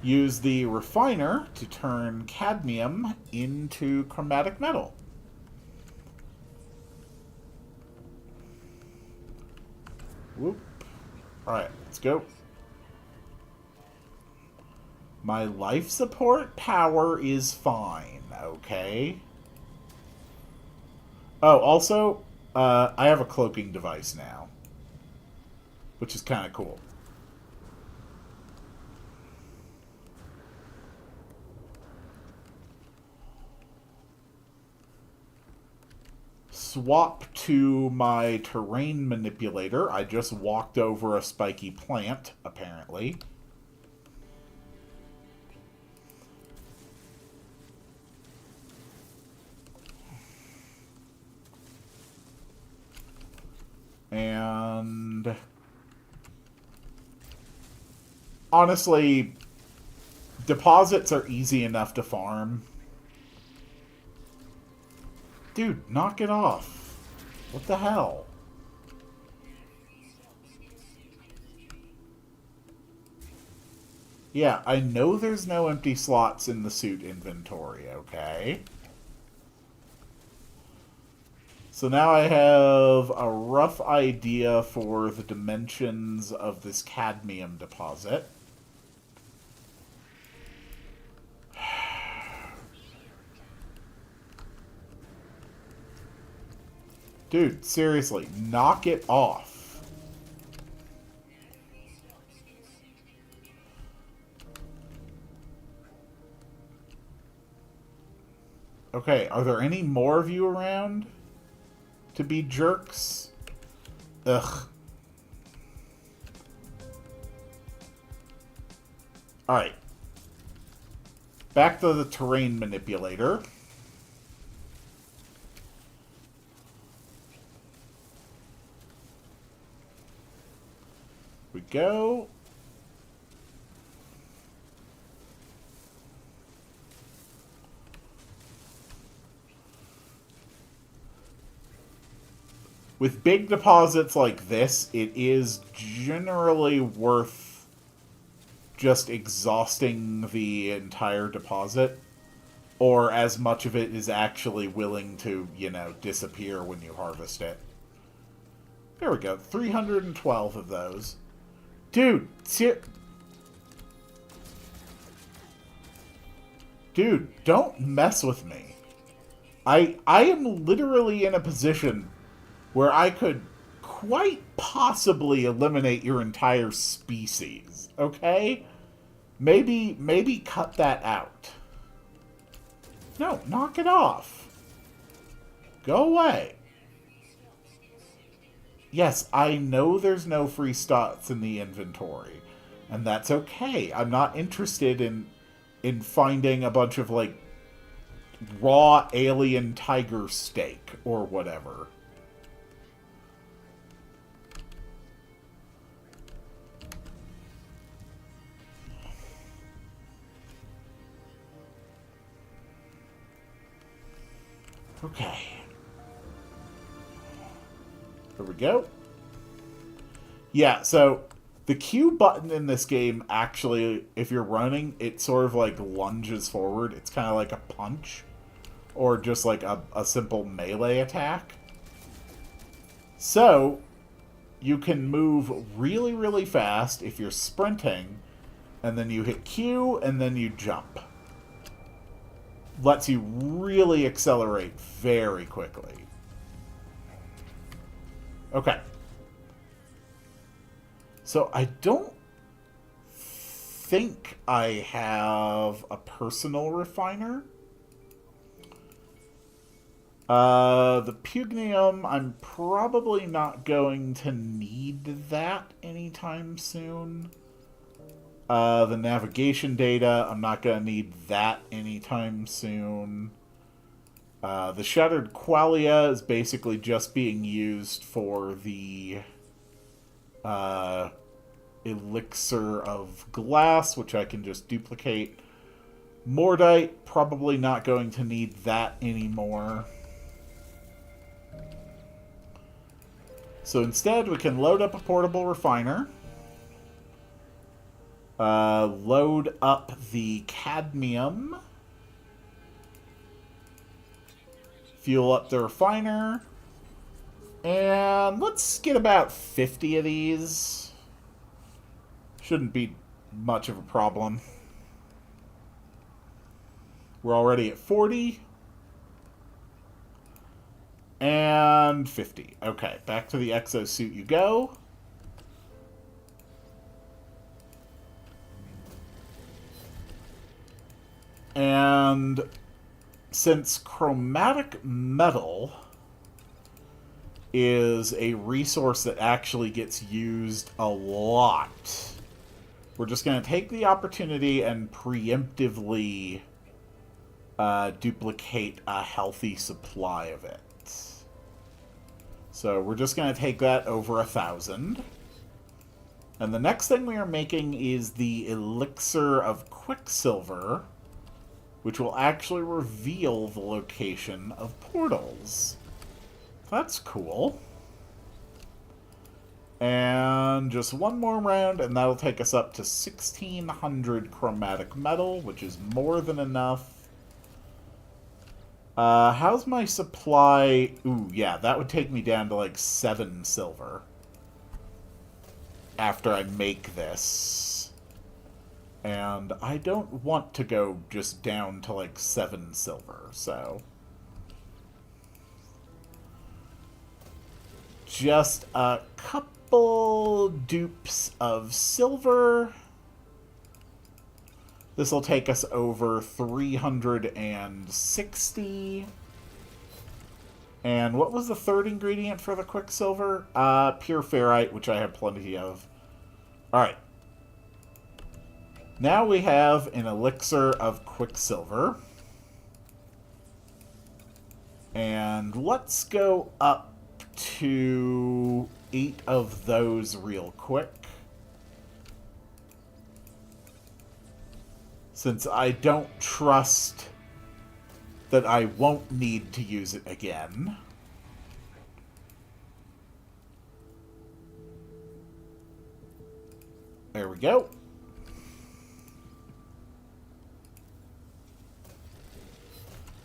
use the refiner to turn cadmium into chromatic metal. Whoop. Alright, let's go. My life support power is fine, okay? Oh, also, I have a cloaking device now, which is kind of cool. Swap to my terrain manipulator. I just walked over a spiky plant, apparently. And honestly, deposits are easy enough to farm. Dude, knock it off. What the hell? Yeah, I know there's no empty slots in the suit inventory, okay? So now I have a rough idea for the dimensions of this cadmium deposit. Dude, seriously, knock it off. Okay, are there any more of you around to be jerks? Ugh. Alright. Back to the terrain manipulator. We go. With big deposits like this, it is generally worth just exhausting the entire deposit, or as much of it is actually willing to, disappear when you harvest it. There we go. 312 of those. Dude, dude, don't mess with me. I am literally in a position where I could quite possibly eliminate your entire species, okay? Maybe cut that out. No, knock it off. Go away. Yes, I know there's no free slots in the inventory, and that's okay. I'm not interested in finding a bunch of, raw alien tiger steak or whatever. Okay. There we go. Yeah, so The Q button in this game actually, if you're running, it sort of like lunges forward. It's kind of like a punch. Or just like a simple melee attack. So, you can move really, really fast if you're sprinting, and then you hit Q, and then you jump. Lets you really accelerate very quickly. Okay. So I don't think I have a personal refiner. The Pugnium, I'm probably not going to need that anytime soon. The navigation data, I'm not going to need that anytime soon. The Shattered Qualia is basically just being used for the Elixir of Glass, which I can just duplicate. Mordite, probably not going to need that anymore. So instead, we can load up a portable refiner. Load up the cadmium. Fuel up the refiner. And let's get about 50 of these. Shouldn't be much of a problem. We're already at 40. And 50. Okay, back to the exosuit you go. And since chromatic metal is a resource that actually gets used a lot, we're just going to take the opportunity and preemptively duplicate a healthy supply of it. So we're just going to take that over 1,000. And the next thing we are making is the Elixir of Quicksilver, which will actually reveal the location of portals. That's cool. And just one more round, and that'll take us up to 1,600 chromatic metal, which is more than enough. How's my supply? Ooh, yeah, that would take me down to like 7 silver. After I make this. And I don't want to go just down to like 7 silver, so. Just a couple dupes of silver. This will take us over 360. And what was the third ingredient for the Quicksilver? Pure ferrite, which I have plenty of. Alright. Now we have an Elixir of Quicksilver. And let's go up to 8 of those real quick. Since I don't trust that I won't need to use it again. There we go.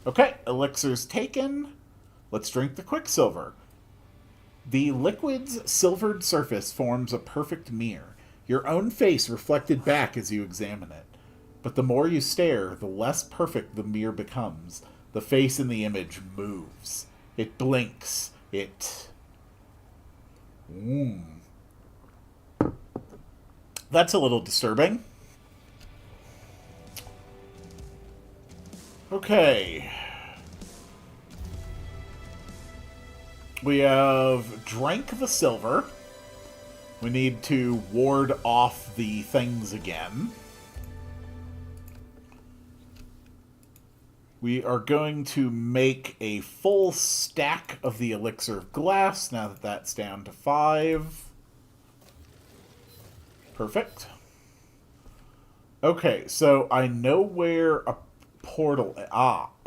Okay, elixir's taken. Let's drink the Quicksilver. The liquid's silvered surface forms a perfect mirror, your own face reflected back as you examine it. But the more you stare, the less perfect the mirror becomes. The face in the image moves. It blinks. That's a little disturbing. Okay. We have drank the silver. We need to ward off the things again. We are going to make a full stack of the Elixir of Glass, now that that's down to 5. Perfect. Okay, so I know where a portal...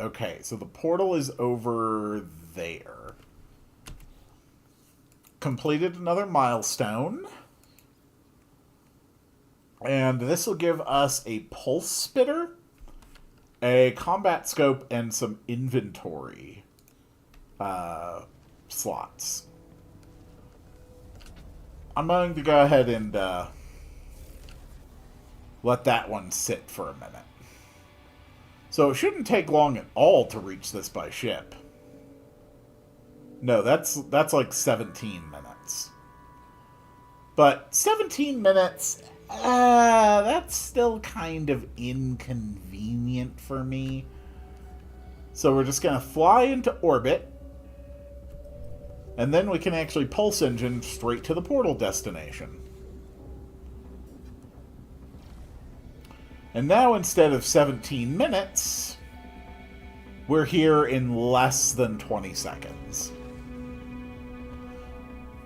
okay, so the portal is over there. Completed another milestone. And this will give us a pulse spitter, a combat scope, and some inventory slots. I'm going to go ahead and let that one sit for a minute. So it shouldn't take long at all to reach this by ship. No, that's like 17 minutes. But 17 minutes, that's still kind of inconvenient for me. So we're just going to fly into orbit. And then we can actually pulse engine straight to the portal destination. And now instead of 17 minutes, we're here in less than 20 seconds.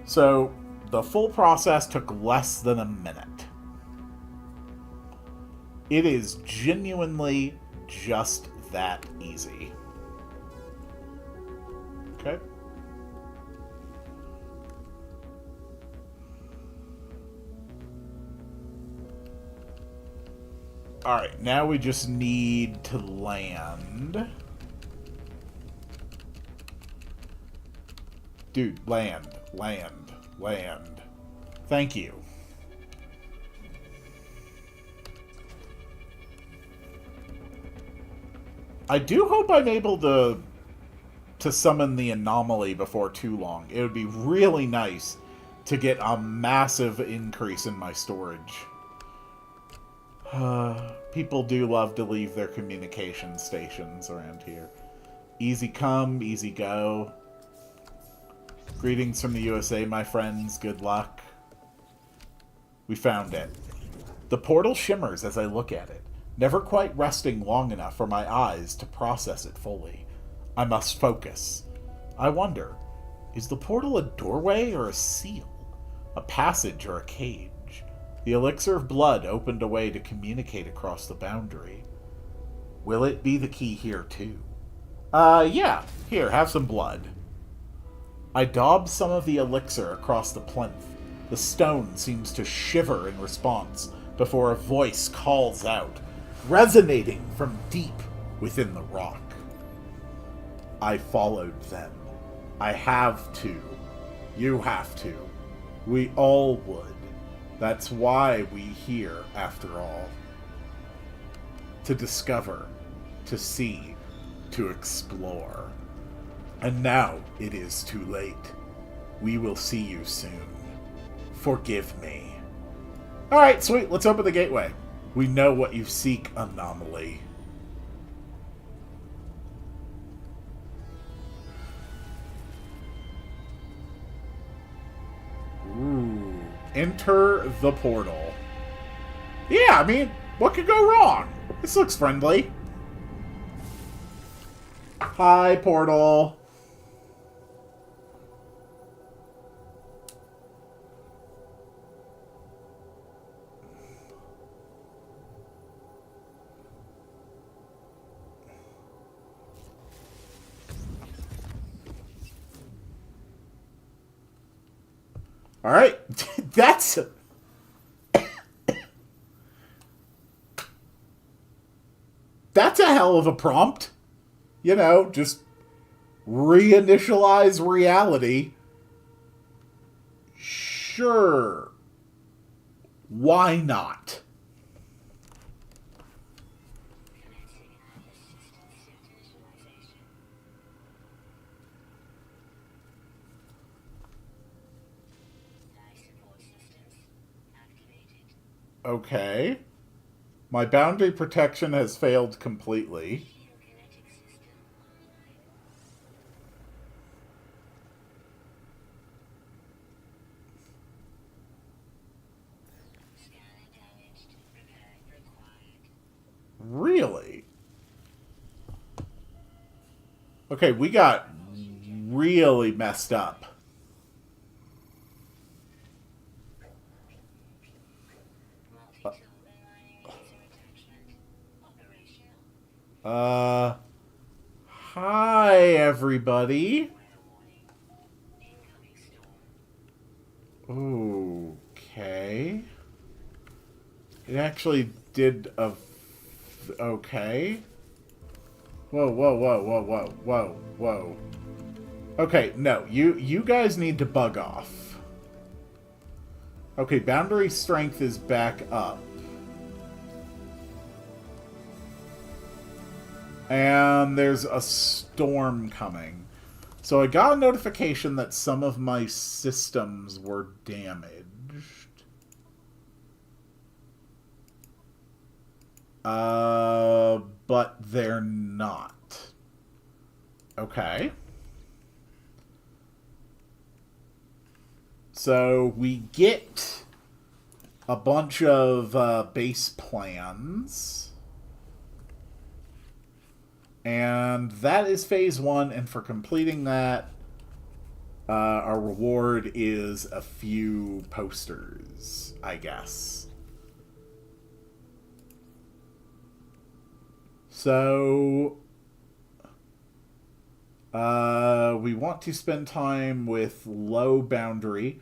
So the full process took less than a minute. It is genuinely just that easy. Okay. Alright, now we just need to land. Dude, land. Thank you. I do hope I'm able to summon the anomaly before too long. It would be really nice to get a massive increase in my storage. People do love to leave their communication stations around here. Easy come, easy go. Greetings from the USA, my friends. Good luck. We found it. The portal shimmers as I look at it, never quite resting long enough for my eyes to process it fully. I must focus. I wonder, is the portal a doorway or a seal? A passage or a cage? The elixir of blood opened a way to communicate across the boundary. Will it be the key here, too? Yeah. Here, have some blood. I daub some of the elixir across the plinth. The stone seems to shiver in response before a voice calls out, resonating from deep within the rock. I followed them. I have to. You have to. We all would. That's why we here, after all. To discover, to see, to explore. And now it is too late. We will see you soon. Forgive me. Alright, sweet. Let's open the gateway. We know what you seek, anomaly. Ooh. Enter the portal. Yeah, I mean, what could go wrong? This looks friendly. Hi, portal. All right, that's a hell of a prompt. You know, just reinitialize reality. Sure. Why not? Okay. My boundary protection has failed completely. Really? Okay, we got really messed up. Hi, everybody. Okay. It actually did a... Okay. Whoa, whoa, whoa, whoa, whoa, whoa, whoa. Okay, no. You guys need to bug off. Okay, boundary strength is back up. And there's a storm coming. So I got a notification that some of my systems were damaged. But they're not. Okay. So we get a bunch of base plans. And that is phase 1, and for completing that, our reward is a few posters, I guess. So, we want to spend time with low boundary.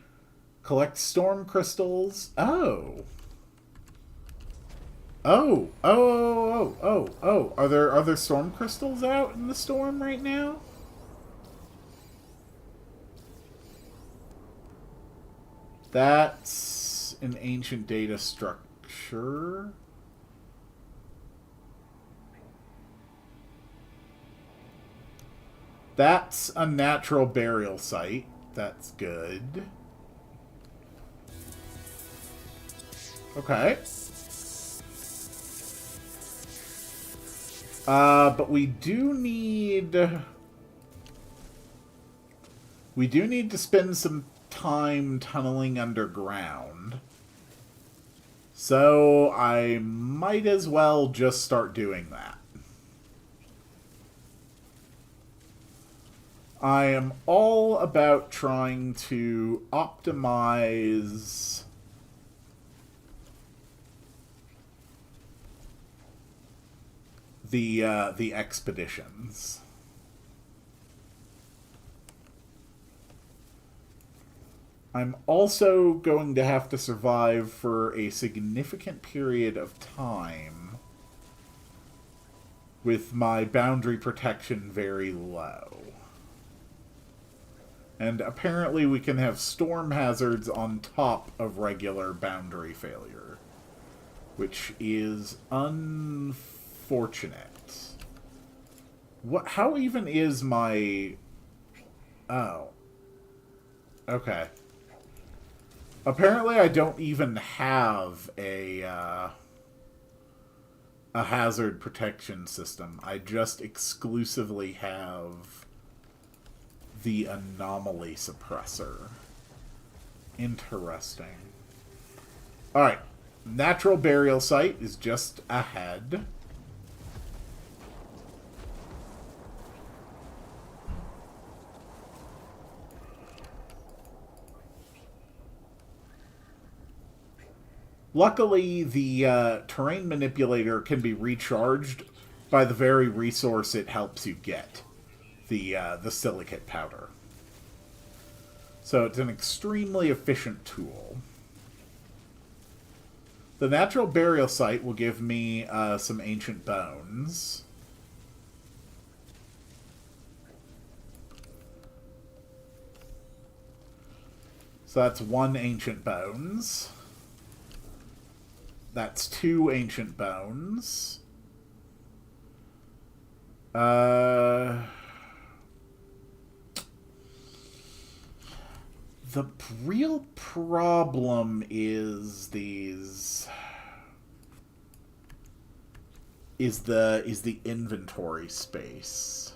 Collect storm crystals. Oh. Oh. Oh. Are there storm crystals out in the storm right now? That's an ancient data structure. That's a natural burial site. That's good. Okay. But we do need to spend some time tunneling underground. So I might as well just start doing that. I am all about trying to optimize the expeditions. I'm also going to have to survive for a significant period of time with my boundary protection very low. And apparently we can have storm hazards on top of regular boundary failure, which is unfortunate. What? How even is my... Oh. Okay. Apparently I don't even have a hazard protection system. I just exclusively have the anomaly suppressor. Interesting. Alright. Natural burial site is just ahead. Luckily, the terrain manipulator can be recharged by the very resource it helps you get, the silicate powder. So it's an extremely efficient tool. The natural burial site will give me some ancient bones. So that's 1 ancient bones. That's 2 ancient bones. The real problem is these... Is the inventory space.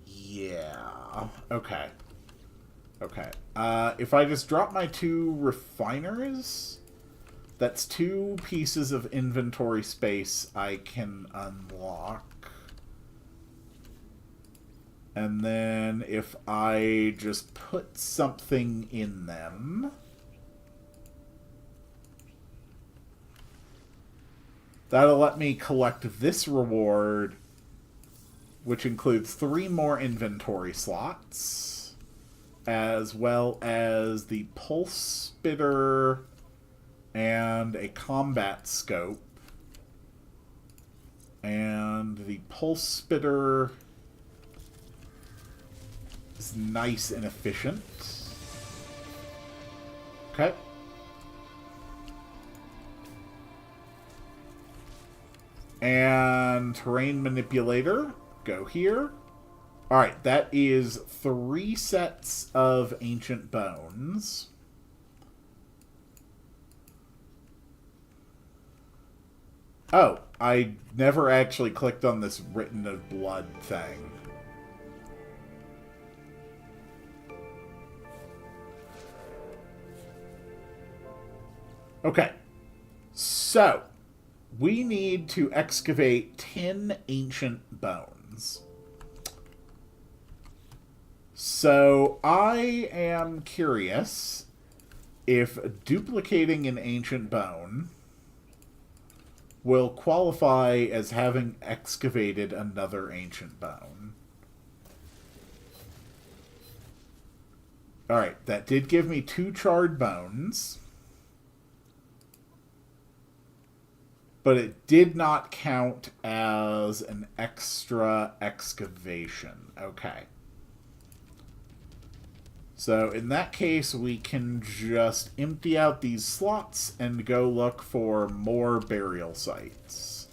Yeah. Okay. Okay. If I just drop my 2 refiners, that's 2 pieces of inventory space I can unlock. And then if I just put something in them, that'll let me collect this reward, which includes 3 more inventory slots. as well as the pulse spitter and a combat scope. And the pulse spitter is nice and efficient. Okay. And terrain manipulator, go here. Alright, that is 3 sets of ancient bones. Oh, I never actually clicked on this written of blood thing. Okay. So, we need to excavate 10 ancient bones. So, I am curious if duplicating an ancient bone will qualify as having excavated another ancient bone. Alright, that did give me 2 charred bones. But it did not count as an extra excavation. Okay. So in that case, we can just empty out these slots and go look for more burial sites.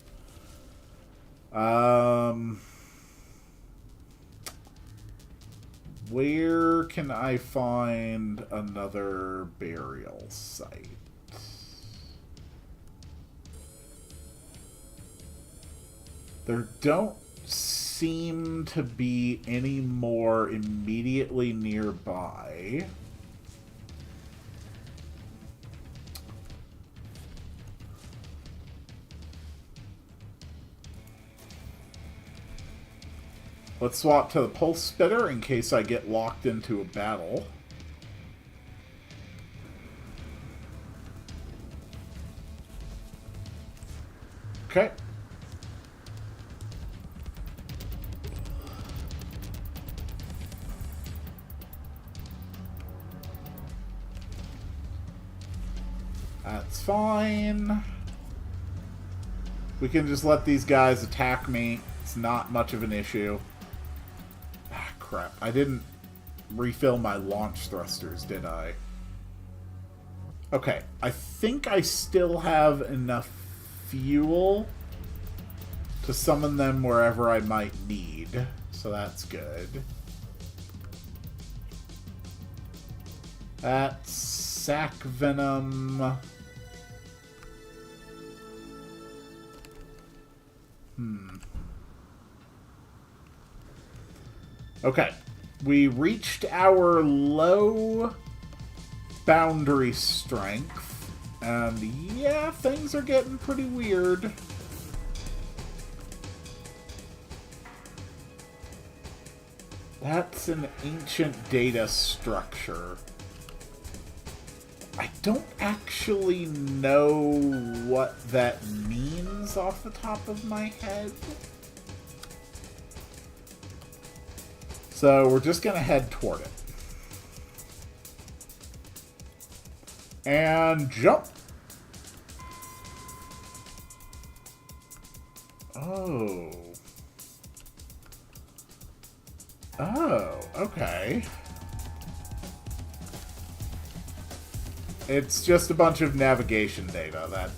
Where can I find another burial site? There don't seem to be any more immediately nearby. Let's swap to the pulse spitter in case I get locked into a battle. Okay. That's fine. We can just let these guys attack me. It's not much of an issue. Ah, crap. I didn't refill my launch thrusters, did I? Okay. I think I still have enough fuel to summon them wherever I might need. So that's good. That's sac venom. Okay. We reached our low boundary strength. And yeah, things are getting pretty weird. That's an ancient data structure. I don't actually know what that means off the top of my head. So we're just going to head toward it. And jump. Oh. Oh, okay. It's just a bunch of navigation data.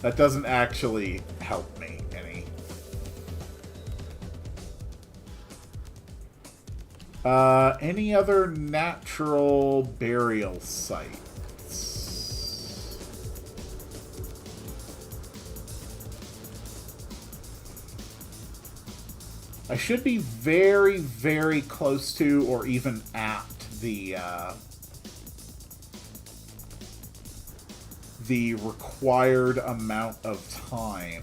That doesn't actually help me any. Any other natural burial sites? I should be very, very close to or even at the required amount of time.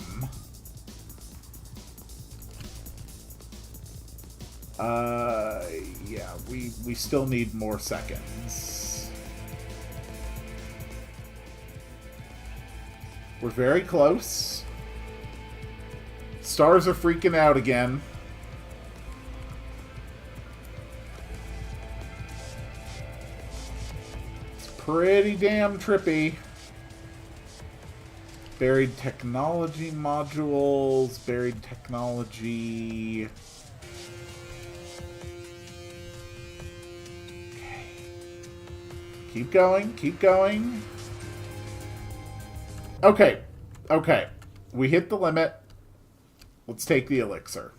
Yeah, we still need more seconds. We're very close. Stars are freaking out again. pretty damn trippy. Buried technology modules, buried technology. Okay. Keep going, keep going. Okay, okay. We hit the limit. Let's take the elixir.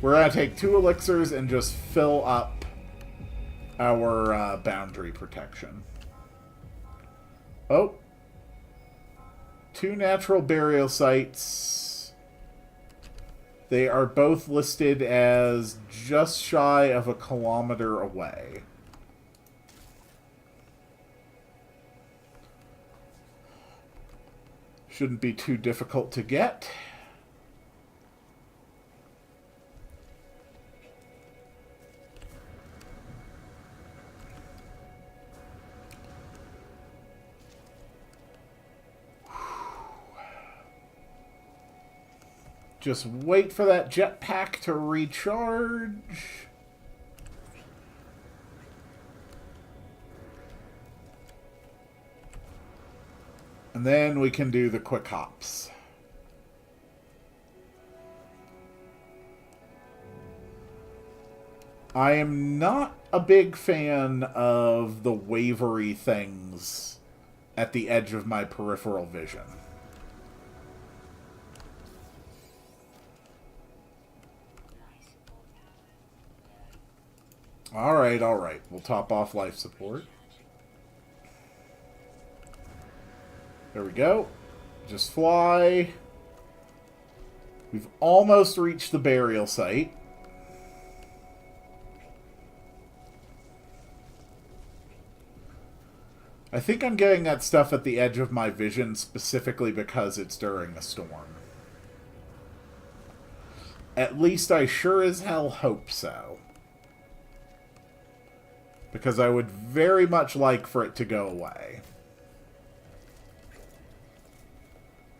We're going to take 2 elixirs and just fill up our boundary protection. Oh. 2 natural burial sites. They are both listed as just shy of 1 kilometer away. Shouldn't be too difficult to get. Just wait for that jetpack to recharge. And then we can do the quick hops. I am not a big fan of the wavery things at the edge of my peripheral vision. Alright, alright. We'll top off life support. There we go. Just fly. We've almost reached the burial site. I think I'm getting that stuff at the edge of my vision specifically because it's during a storm. At least I sure as hell hope so. Because I would very much like for it to go away.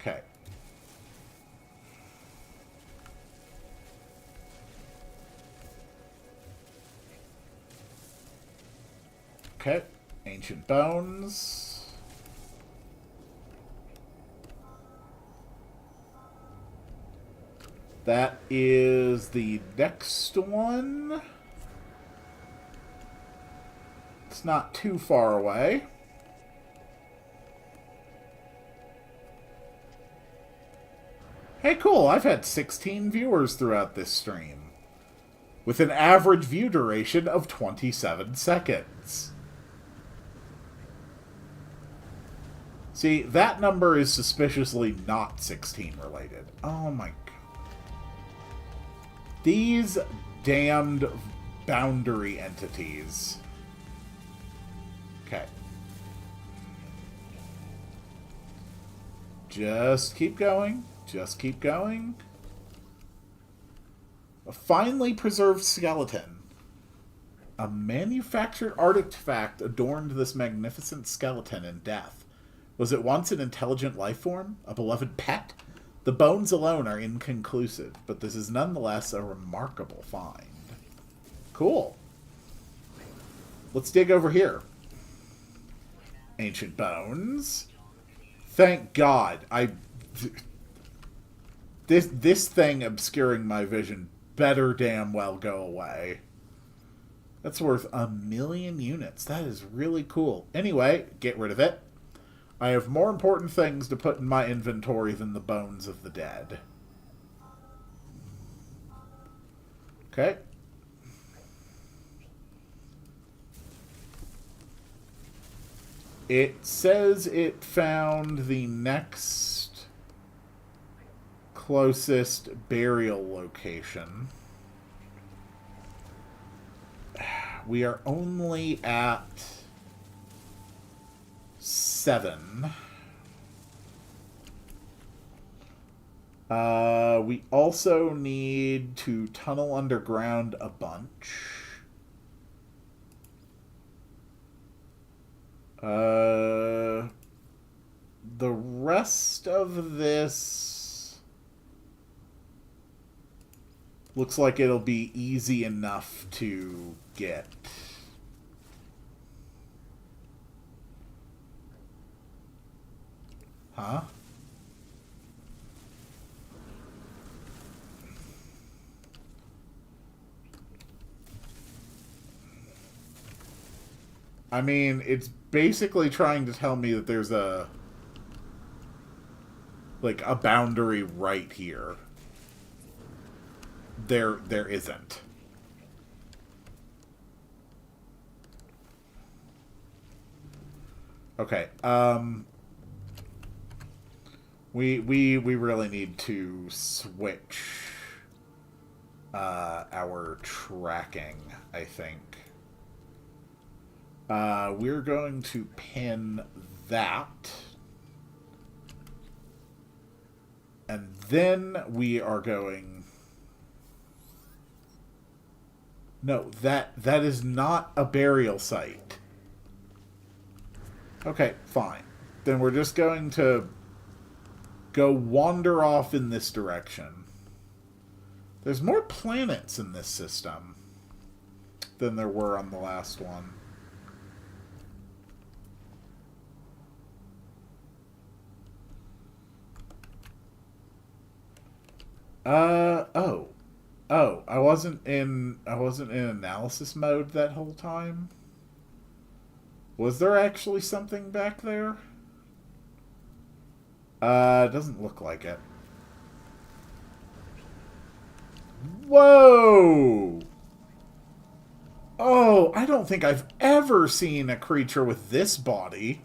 Okay. Okay. Ancient bones. That is the next one. It's not too far away. Hey, cool. I've had 16 viewers throughout this stream, with an average view duration of 27 seconds. See, that number is suspiciously not 16 related. Oh my god. These damned boundary entities. Okay. Just keep going. Just keep going. A finely preserved skeleton. A manufactured artifact adorned this magnificent skeleton in death. Was it once an intelligent life form? A beloved pet? The bones alone are inconclusive, but this is nonetheless a remarkable find. Cool. Let's dig over here. Ancient bones. Thank God. This thing obscuring my vision better damn well go away. That's worth 1,000,000 units. That is really cool. Anyway, get rid of it. I have more important things to put in my inventory than the bones of the dead. Okay. It says it found the next closest burial location. We are only at 7. We also need to tunnel underground a bunch. The rest of this looks like it'll be easy enough to get. Huh? I mean, it's basically trying to tell me that there's a like a boundary right here. There isn't. Okay. We really need to switch our tracking, I think. We're going to pin that. And then we are going... No, that is not a burial site. Okay, fine. Then we're just going to go wander off in this direction. There's more planets in this system than there were on the last one. Oh. Oh, I wasn't in analysis mode that whole time? Was there actually something back there? It doesn't look like it. Whoa! Oh, I don't think I've ever seen a creature with this body.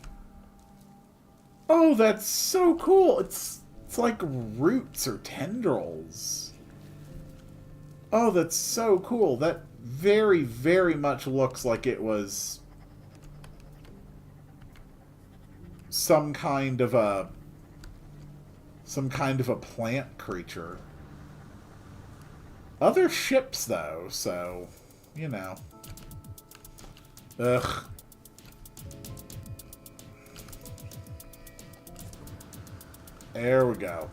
Oh, that's so cool. It's like roots or tendrils. Oh, that's so cool. That very, very much looks like it was some kind of a plant creature. Other ships, though, so, you know. Ugh. There we go.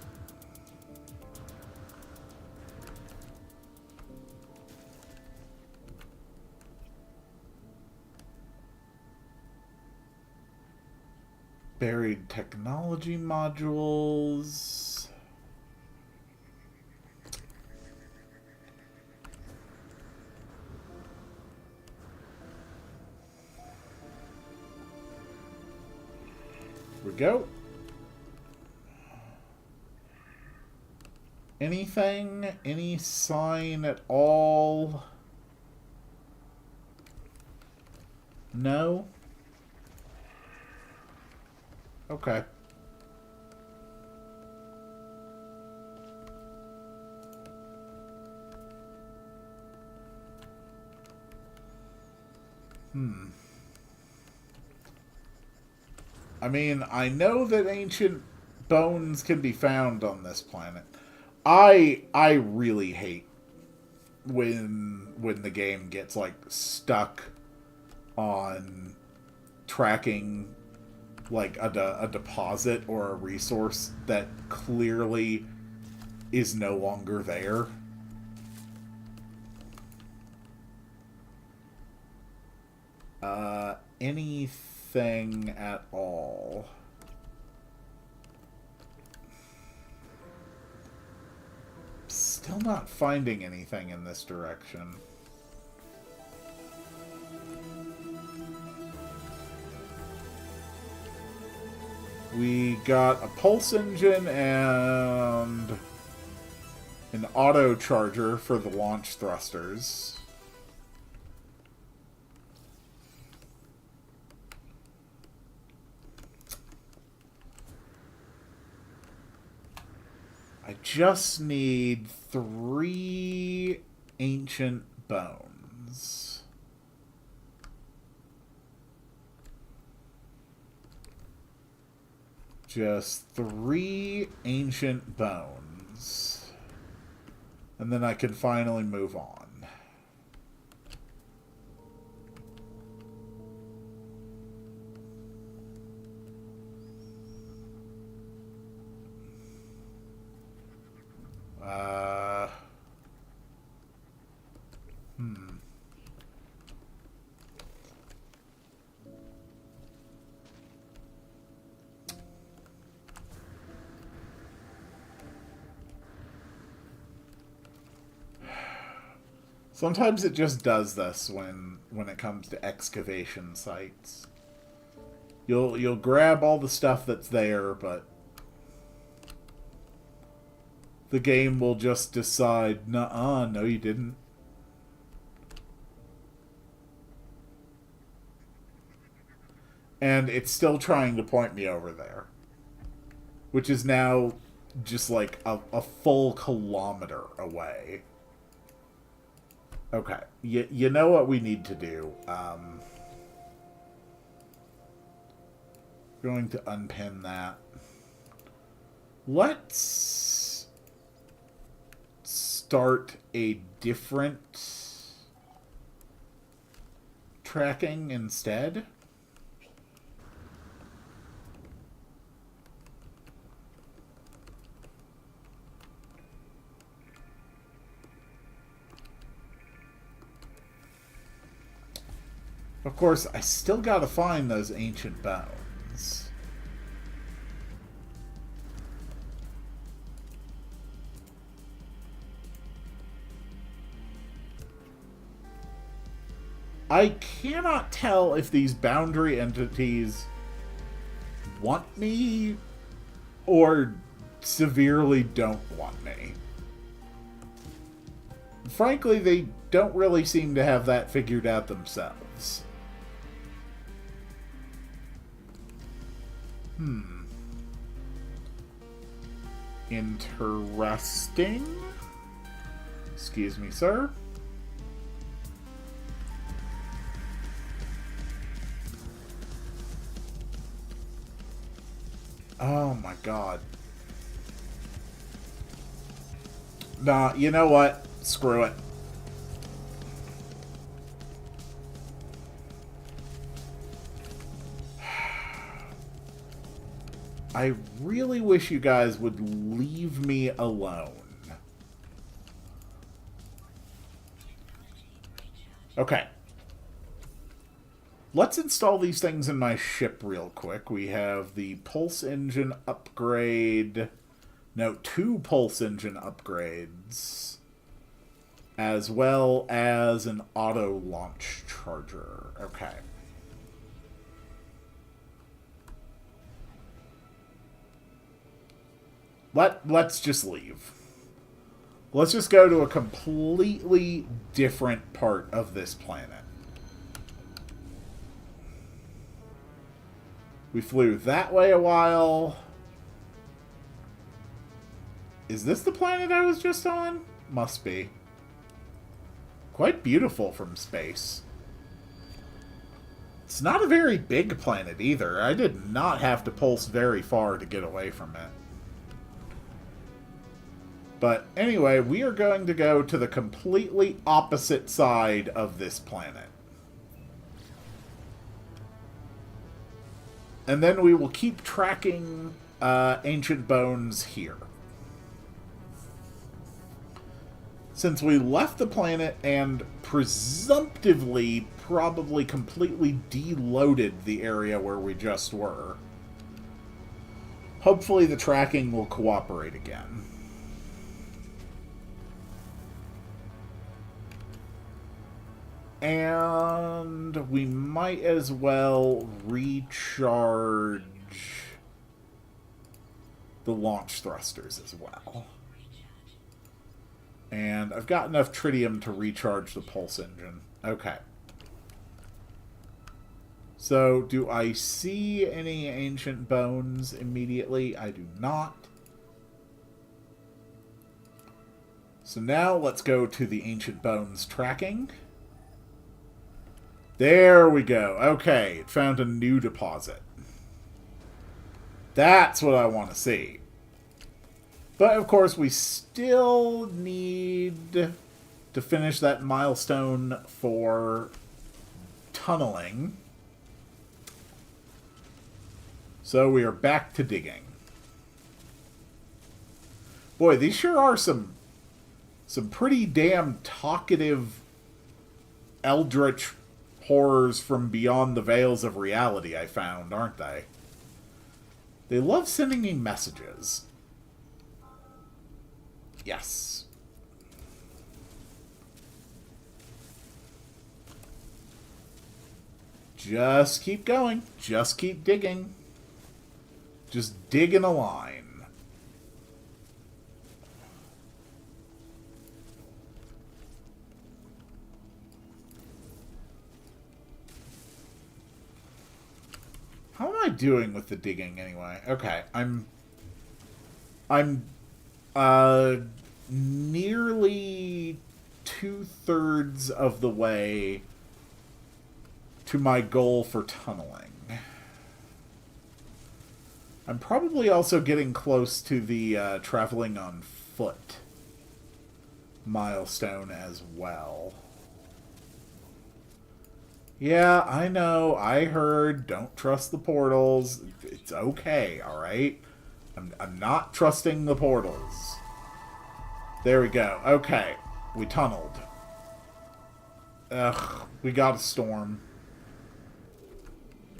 Buried technology modules. Here we go. Anything? Any sign at all? No? Okay. I mean, I know that ancient bones can be found on this planet. I really hate when the game gets like stuck on tracking like a deposit or a resource that clearly is no longer there. Anything at all? Still not finding anything in this direction. We got a pulse engine and an auto charger for the launch thrusters. I just need 3 ancient bones. Just 3 ancient bones. And then I can finally move on. Sometimes it just does this when it comes to excavation sites. You'll grab all the stuff that's there, but the game will just decide, nuh-uh, no you didn't. And it's still trying to point me over there. Which is now just like a full kilometer away. Okay, you know what we need to do. Going to unpin that. Let's start a different tracking instead. Of course, I still gotta find those ancient bones. I cannot tell if these boundary entities want me or severely don't want me. Frankly, they don't really seem to have that figured out themselves. Interesting. Excuse me, sir. Oh my god. Nah, you know what? Screw it. I really wish you guys would leave me alone. Okay. Let's install these things in my ship real quick. We have the pulse engine upgrade. No, 2 pulse engine upgrades. As well as an auto launch charger. Okay. Let's just leave. Let's just go to a completely different part of this planet. We flew that way a while. Is this the planet I was just on? Must be. Quite beautiful from space. It's not a very big planet either. I did not have to pulse very far to get away from it. But anyway, we are going to go to the completely opposite side of this planet. And then we will keep tracking ancient bones here. Since we left the planet and presumptively probably completely deloaded the area where we just were, hopefully the tracking will cooperate again. And we might as well recharge the launch thrusters as well. And I've got enough tritium to recharge the pulse engine. Okay. So, do I see any ancient bones immediately? I do not. So now let's go to the ancient bones tracking. There we go. Okay, it found a new deposit. That's what I want to see. But, of course, we still need to finish that milestone for tunneling. So we are back to digging. Boy, these sure are some pretty damn talkative eldritch horrors from beyond the veils of reality, I found, aren't they? They love sending me messages. Yes. Just keep going. Just keep digging. Just dig in a line. How am I doing with the digging anyway? Okay, I'm nearly 2/3 of the way to my goal for tunneling. I'm probably also getting close to the traveling on foot milestone as well. Yeah, I know. I heard. Don't trust the portals. It's okay, alright? I'm not trusting the portals. There we go. Okay. We tunneled. Ugh. We got a storm.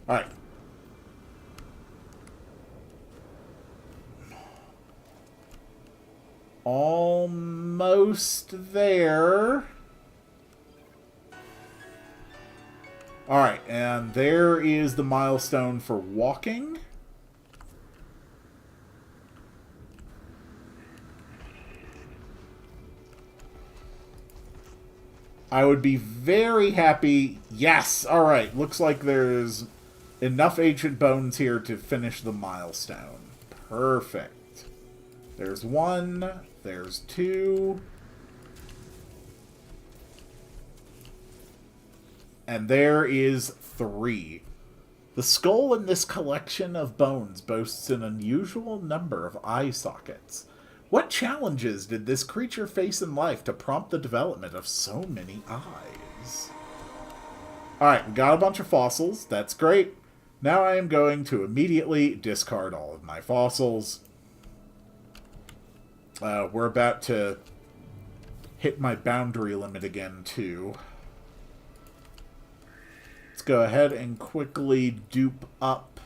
Alright. Almost there. Alright, and there is the milestone for walking. I would be very happy. Yes! Alright, looks like there's enough ancient bones here to finish the milestone. Perfect. There's 1. There's 2. And there is 3. The skull in this collection of bones boasts an unusual number of eye sockets. What challenges did this creature face in life to prompt the development of so many eyes? Alright, we got a bunch of fossils. That's great. Now I am going to immediately discard all of my fossils. We're about to hit my boundary limit again, too. Let's go ahead and quickly dupe up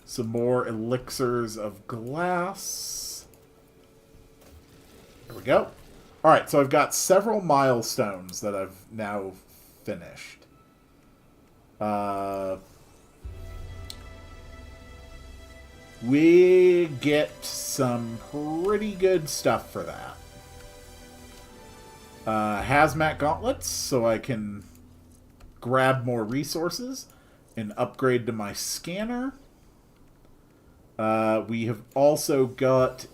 some more elixirs of glass. There we go. Alright, so I've got several milestones that I've now finished. We get some pretty good stuff for that. Hazmat gauntlets, so I can grab more resources and upgrade to my scanner. We have also got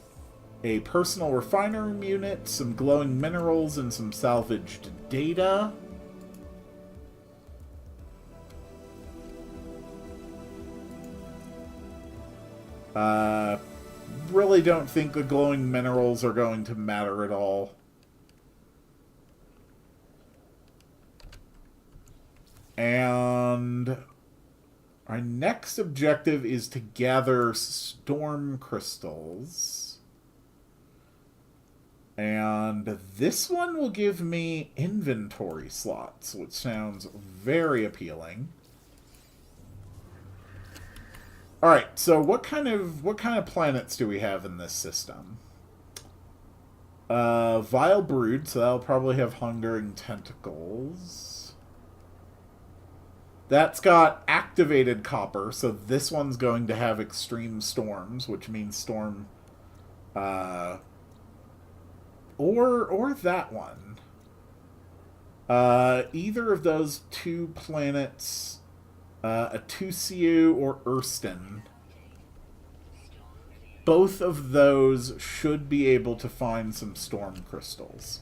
a personal refinery unit, some glowing minerals, and some salvaged data. Really don't think the glowing minerals are going to matter at all. And our next objective is to gather storm crystals. And this one will give me inventory slots, which sounds very appealing. Alright, so what kind of planets do we have in this system? Vile Brood, so that'll probably have hungering tentacles. That's got activated copper, so this one's going to have extreme storms, which means storm... or that one. Either of those 2 planets... Atusiu or Urston. Both of those should be able to find some storm crystals.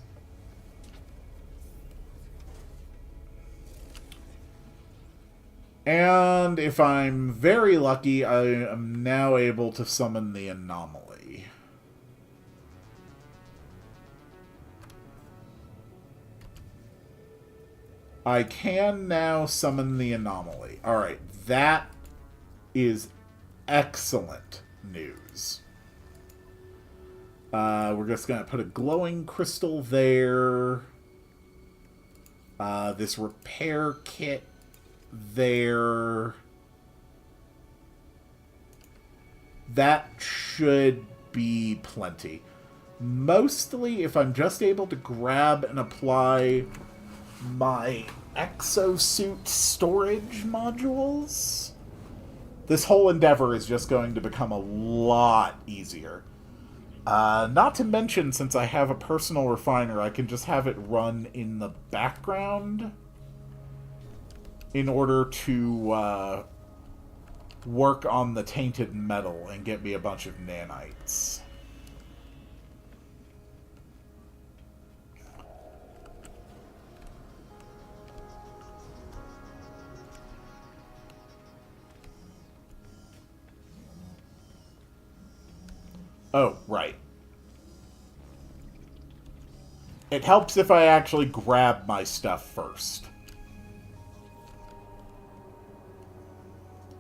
And if I'm very lucky, I am now able to summon the anomaly. I can now summon the anomaly. Alright, that is excellent news. We're just going to put a glowing crystal there. This repair kit there. That should be plenty. Mostly, if I'm just able to grab and apply my exosuit storage modules, this whole endeavor is just going to become a lot easier. Not to mention, since I have a personal refiner, I can just have it run in the background in order to work on the tainted metal and get me a bunch of nanites. Oh, right. It helps if I actually grab my stuff first.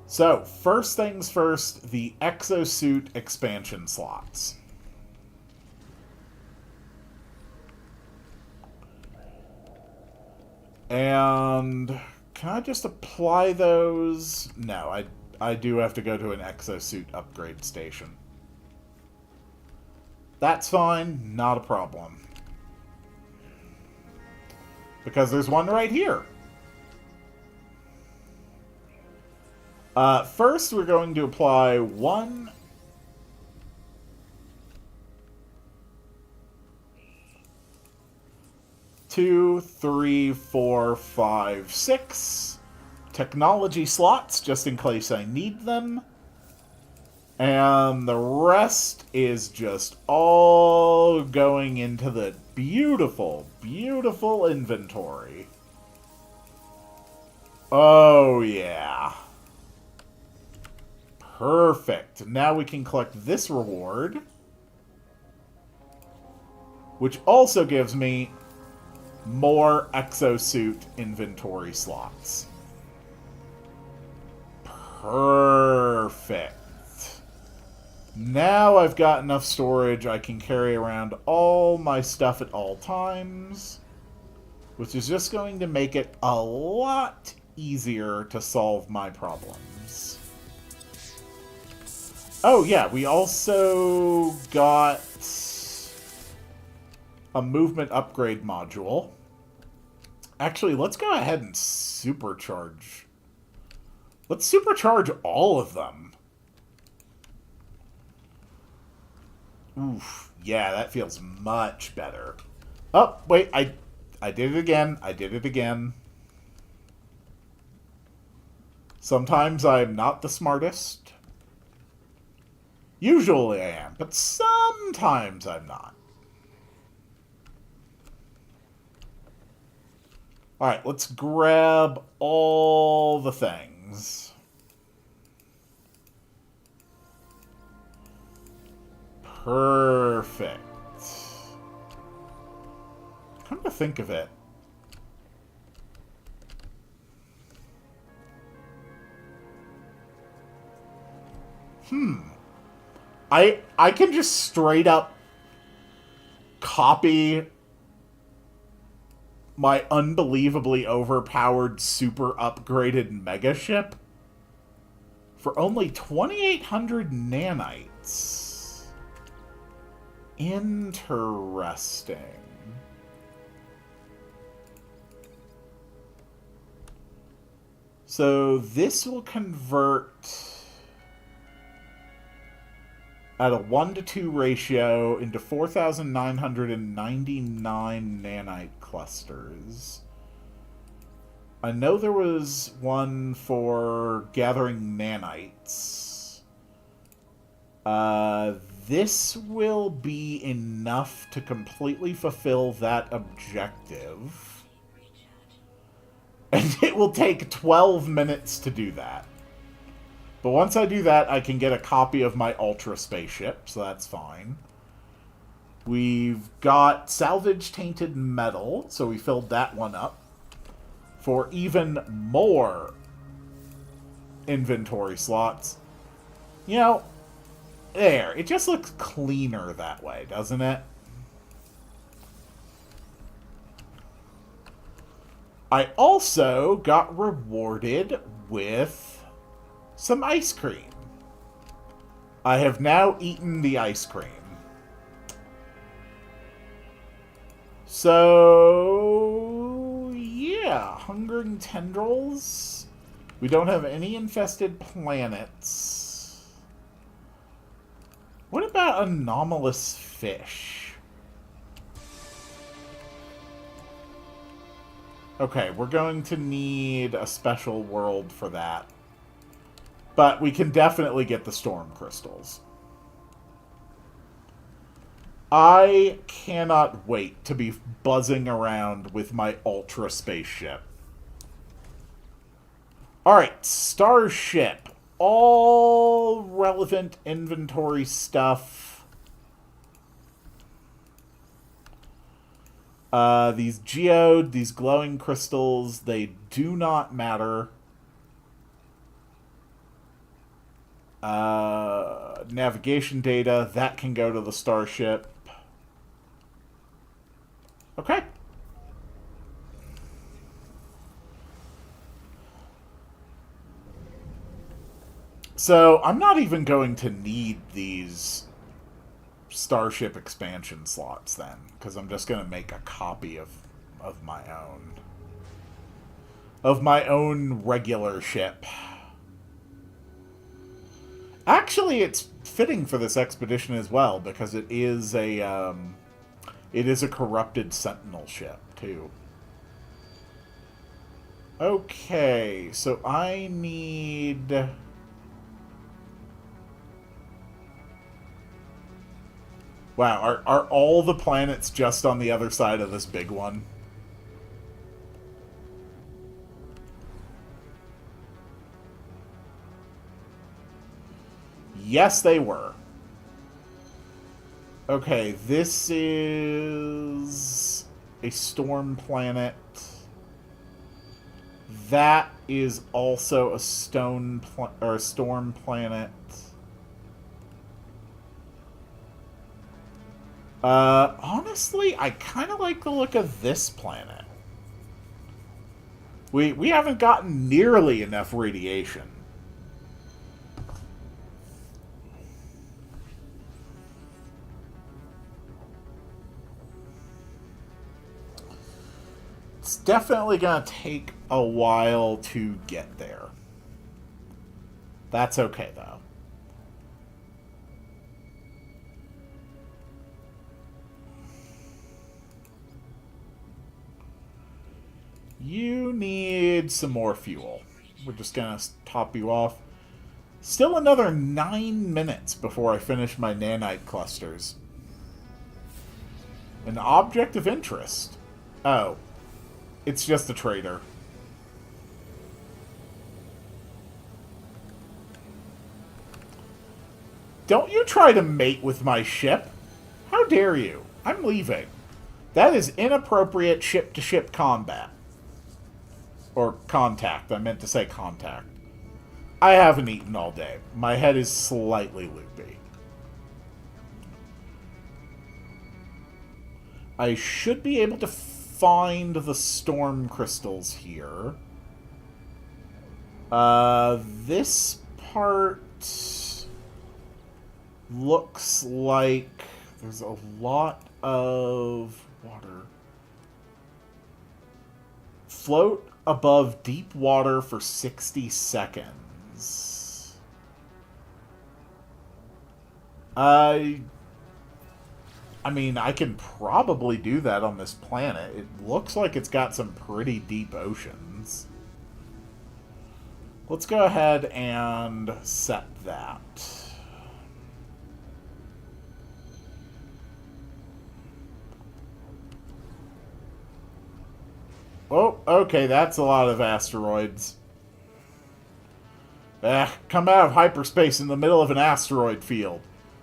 So, first things first, the exosuit expansion slots. And can I just apply those? No, I do have to go to an exosuit upgrade station. That's fine, not a problem. Because there's one right here. First, we're going to apply 1, 2, 3, 4, 5, 6 technology slots, just in case I need them. And the rest is just all going into the beautiful, beautiful inventory. Oh, yeah. Perfect. Now we can collect this reward, which also gives me more exosuit inventory slots. Perfect. Now I've got enough storage, I can carry around all my stuff at all times, which is just going to make it a lot easier to solve my problems. Oh yeah, we also got a movement upgrade module. Actually, let's go ahead and supercharge. Let's supercharge all of them. Oof, yeah, that feels much better. Oh, wait, I did it again. I did it again. Sometimes I'm not the smartest. Usually I am, but sometimes I'm not. Alright, let's grab all the things. Perfect. Come to think of it. I can just straight up copy my unbelievably overpowered, super upgraded mega ship for only 2,800 nanites. Interesting. So this will convert at a 1-to-2 ratio into 4,999 nanite clusters. I know there was one for gathering nanites. This will be enough to completely fulfill that objective. And it will take 12 minutes to do that. But once I do that, I can get a copy of my Ultra spaceship, so that's fine. We've got salvage tainted metal, so we filled that one up for even more inventory slots. You know, there. It just looks cleaner that way, doesn't it? I also got rewarded with some ice cream. I have now eaten the ice cream. So, yeah. yeah, hungering tendrils. We don't have any infested planets. What about anomalous fish? Okay, we're going to need a special world for that. But we can definitely get the storm crystals. I cannot wait to be buzzing around with my Ultra spaceship. Alright, Starship. All relevant inventory stuff. These geode, these glowing crystals, they do not matter. Navigation data, that can go to the Starship. Okay. So, I'm not even going to need these Starship expansion slots then, because I'm just going to make a copy of my own. Of my own regular ship. Actually, it's fitting for this expedition as well, because it is a corrupted Sentinel ship, too. Okay, so I need... Wow, are all the planets just on the other side of this big one? Yes, they were. Okay, this is a storm planet. That is also a storm planet. Honestly, I kind of like the look of this planet. We haven't gotten nearly enough radiation. It's definitely gonna take a while to get there. That's okay, though. You need some more fuel. We're just gonna top you off. Still another 9 minutes before I finish my nanite clusters. An object of interest. Oh. It's just a trader. Don't you try to mate with my ship. How dare you? I'm leaving. That is inappropriate ship-to-ship combat. Or contact. I meant to say contact. I haven't eaten all day. My head is slightly loopy. I should be able to find the storm crystals here. This part looks like there's a lot of water. Float above deep water for 60 seconds. I mean, I can probably do that on this planet. It looks like it's got some pretty deep oceans. Let's go ahead and set that. Oh, okay, that's a lot of asteroids. Come out of hyperspace in the middle of an asteroid field.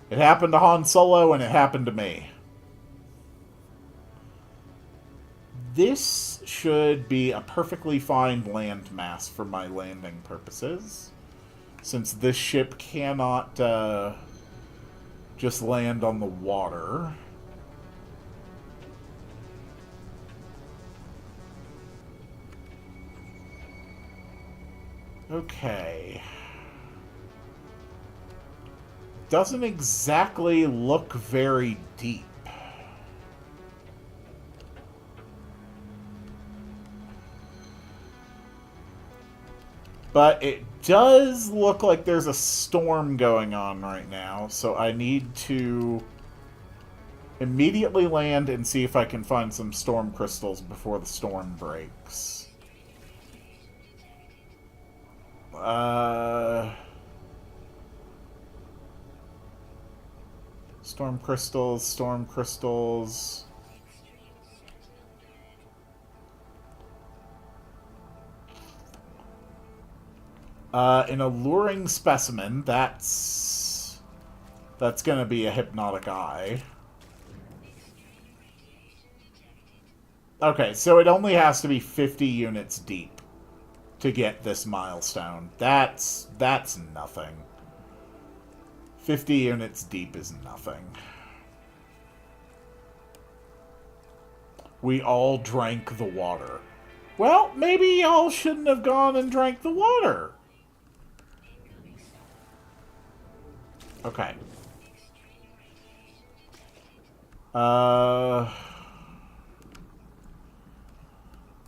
It happened to Han Solo, and it happened to me. This should be a perfectly fine landmass for my landing purposes, since this ship cannot just land on the water. Okay. Doesn't exactly look very deep. But it does look like there's a storm going on right now, so I need to immediately land and see if I can find some storm crystals before the storm breaks. Storm crystals, storm crystals. An alluring specimen, that's gonna be a hypnotic eye. Okay, so it only has to be 50 units deep to get this milestone. That's nothing. 50 units deep is nothing. We all drank the water. Well, maybe y'all shouldn't have gone and drank the water. Okay.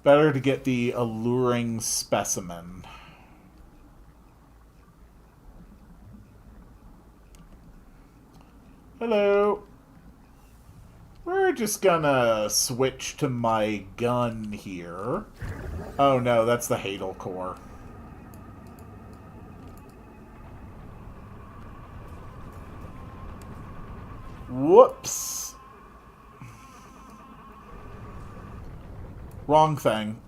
Better to get the alluring specimen. Hello. We're just gonna switch to my gun here. Oh no, that's the Hadal Core. Whoops. Wrong thing.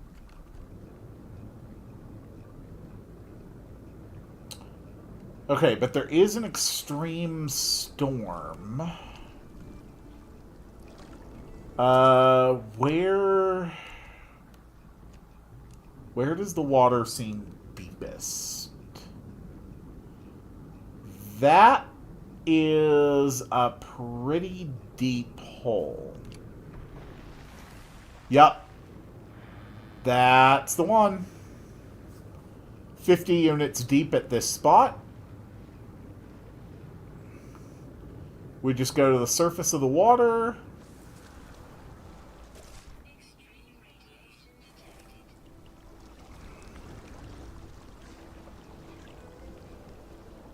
Okay, but there is an extreme storm. Where does the water seem deepest? That is a pretty deep hole. Yup. That's the one. 50 units deep at this spot. We just go to the surface of the water.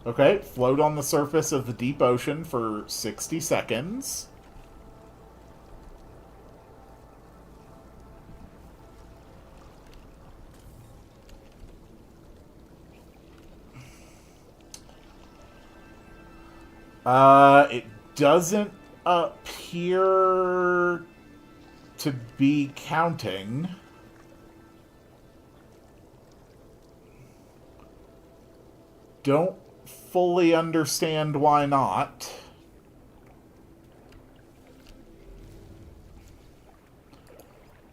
Okay, float on the surface of the deep ocean for 60 seconds. It doesn't appear to be counting. Don't fully understand why not.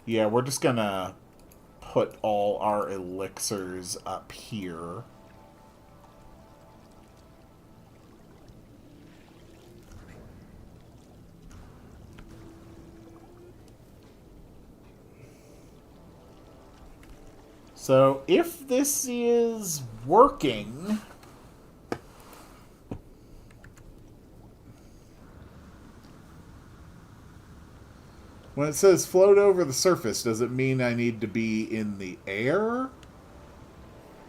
Yeah, we're just gonna put all our elixirs up here. So, if this is working... When it says float over the surface, does it mean I need to be in the air?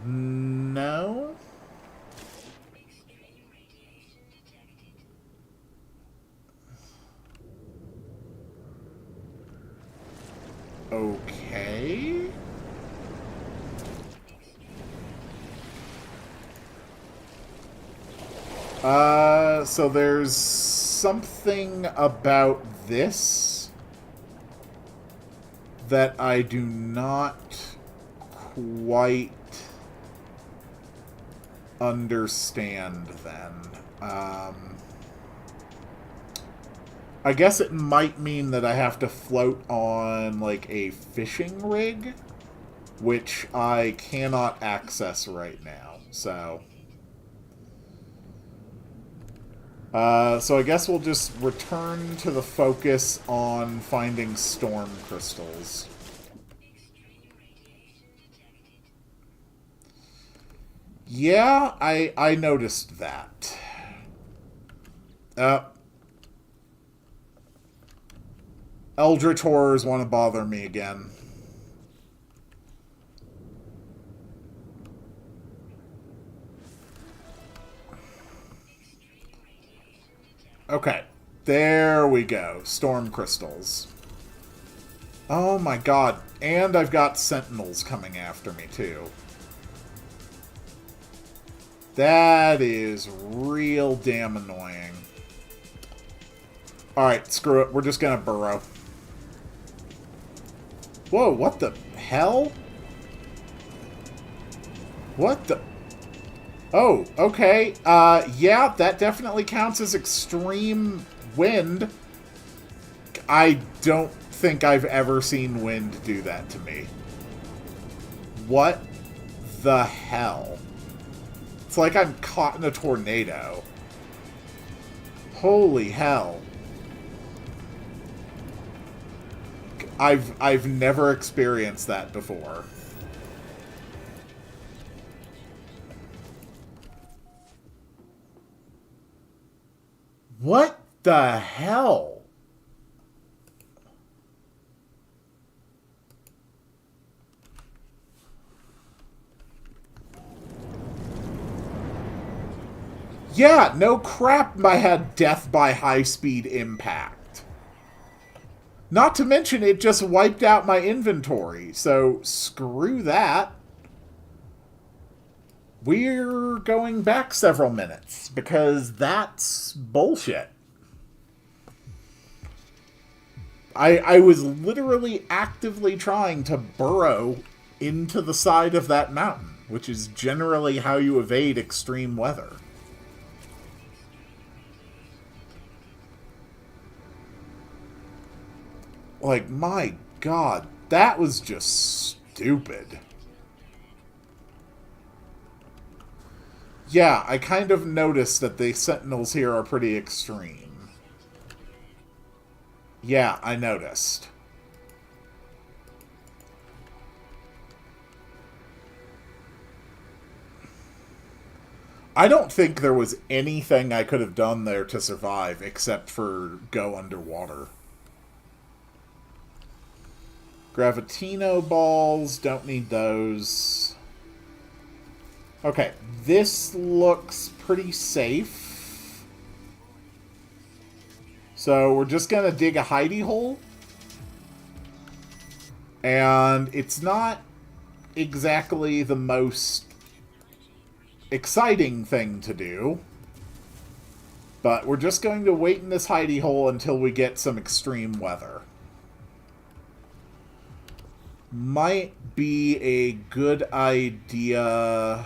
No. Okay. So there's something about this that I do not quite understand then. I guess it might mean that I have to float on, like, a fishing rig, which I cannot access right now, so... So I guess we'll just return to the focus on finding storm crystals. Yeah, I noticed that. Eldritch horrors want to bother me again. Okay. There we go. Storm crystals. Oh my god. And I've got sentinels coming after me, too. That is real damn annoying. Alright, screw it. We're just gonna burrow. Whoa, what the hell? What the... Oh, okay. Yeah, that definitely counts as extreme wind. I don't think I've ever seen wind do that to me. What the hell? It's like I'm caught in a tornado. Holy hell. I've never experienced that before. What the hell? Yeah, no crap I had death by high-speed impact. Not to mention it just wiped out my inventory, so screw that. We're going back several minutes, because that's bullshit. I was literally actively trying to burrow into the side of that mountain, which is generally how you evade extreme weather. Like, my god, that was just stupid. Yeah, I kind of noticed that the sentinels here are pretty extreme. Yeah, I noticed. I don't think there was anything I could have done there to survive except for go underwater. Gravitino balls, don't need those. Okay, this looks pretty safe. So we're just gonna dig a hidey hole. And it's not exactly the most exciting thing to do. But we're just going to wait in this hidey hole until we get some extreme weather. Might be a good idea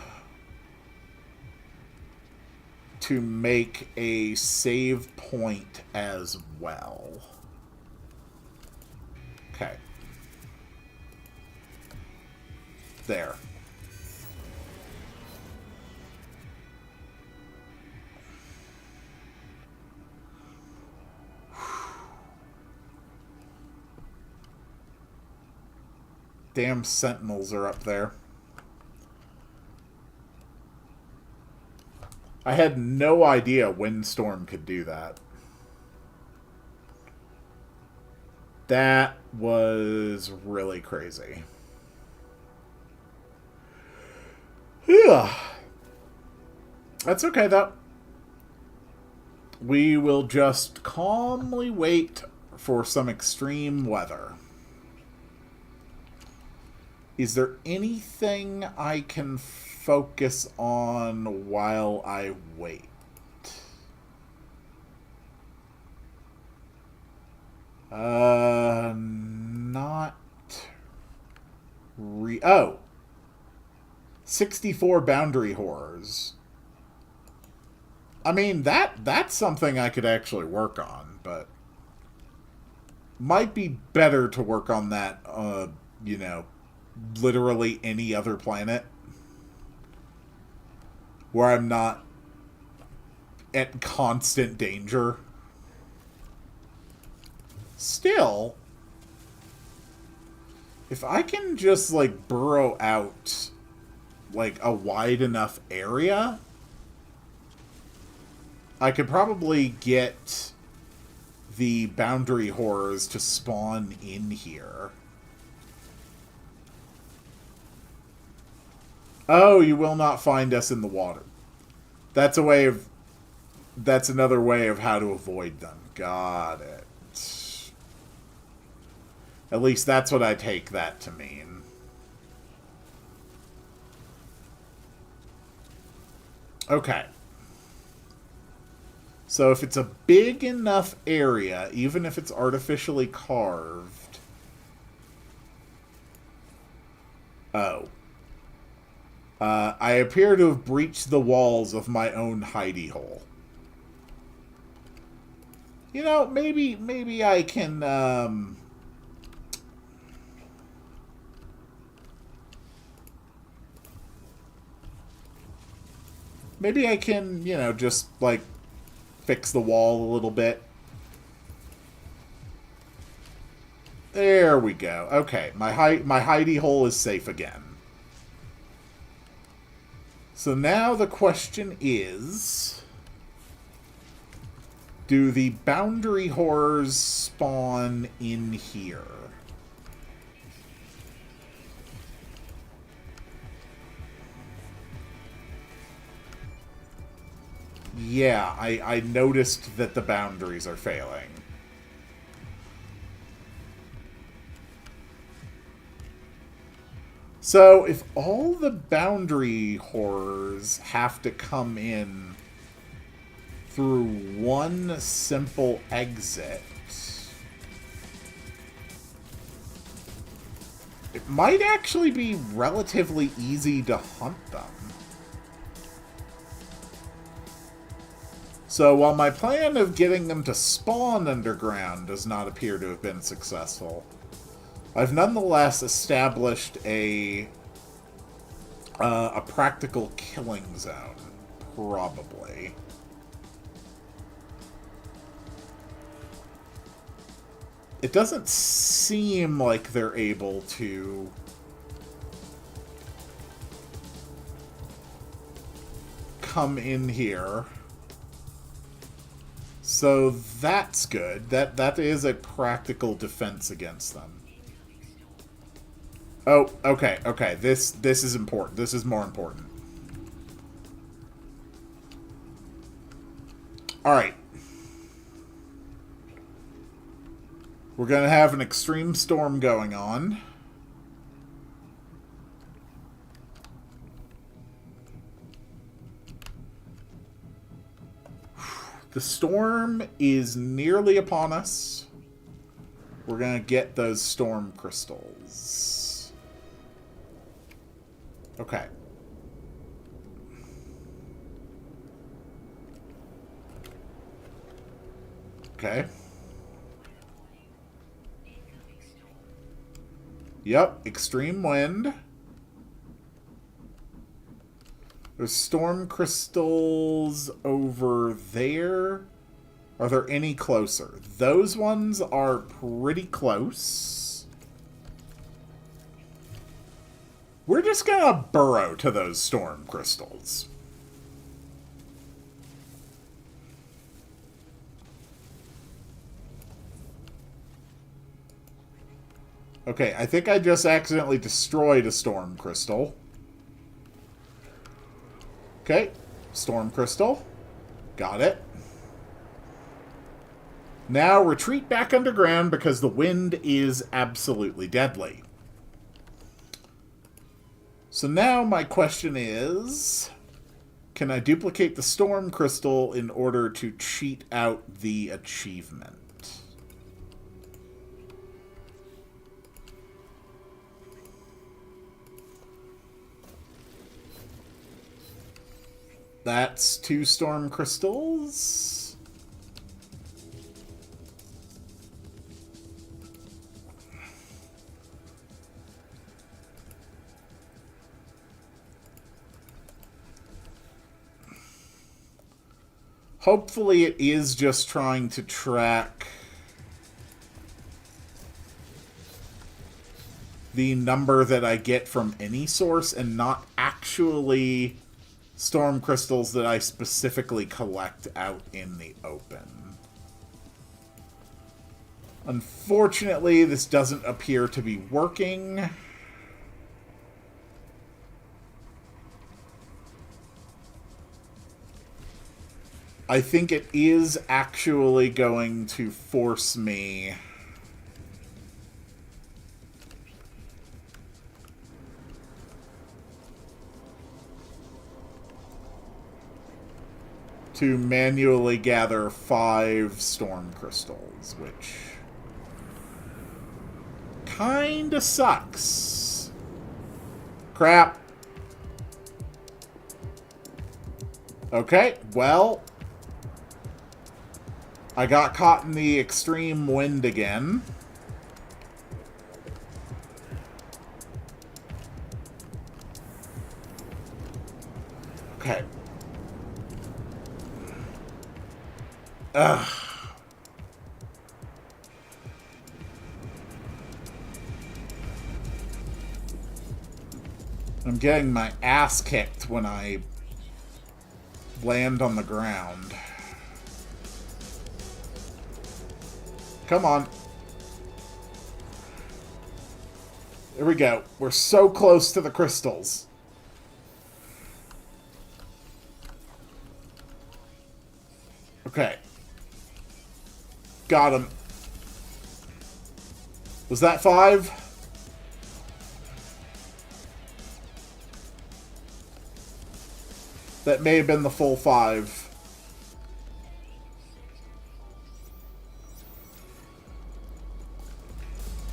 to make a save point as well. Okay. There. Damn sentinels are up there. I had no idea Windstorm could do that. That was really crazy. Yeah. That's okay, though. We will just calmly wait for some extreme weather. Is there anything I can focus on while I wait? Not... Oh! 64 boundary horrors. I mean, that's something I could actually work on, but... Might be better to work on that, you know, literally any other planet. Where I'm not at constant danger. Still, if I can just, like, burrow out, like, a wide enough area, I could probably get the boundary horrors to spawn in here. Oh, you will not find us in the water. That's a way of That's another way of how to avoid them. Got it. At least that's what I take that to mean. Okay. So if it's a big enough area, even if it's artificially carved... Oh. I appear to have breached the walls of my own hidey hole. You know, maybe I can, maybe I can, you know, just, like, fix the wall a little bit. There we go. Okay, my hidey hole is safe again. So now the question is... do the boundary horrors spawn in here? Yeah, I noticed that the boundaries are failing. So, if all the boundary horrors have to come in through one simple exit, it might actually be relatively easy to hunt them. So while my plan of getting them to spawn underground does not appear to have been successful, I've nonetheless established a practical killing zone, probably. It doesn't seem like they're able to come in here. So that's good. That is a practical defense against them. Oh, okay, okay. This is important. This is more important. Alright. We're going to have an extreme storm going on. The storm is nearly upon us. We're going to get those storm crystals. Okay. Okay. Yep, extreme wind. There's storm crystals over there. Are there any closer? Those ones are pretty close. We're just gonna burrow to those storm crystals. Okay, I think I just accidentally destroyed a storm crystal. Okay, storm crystal. Got it. Now retreat back underground because the wind is absolutely deadly. So now my question is, can I duplicate the storm crystal in order to cheat out the achievement? That's 2 storm crystals. Hopefully it is just trying to track the number that I get from any source and not actually storm crystals that I specifically collect out in the open. Unfortunately, this doesn't appear to be working. I think it is actually going to force me to manually gather 5 storm crystals, which kinda sucks. Crap. Okay, well, I got caught in the extreme wind again. Okay. Ugh. I'm getting my ass kicked when I land on the ground. Come on. There we go. We're so close to the crystals. Okay. Got him. Was that 5? That may have been the full 5.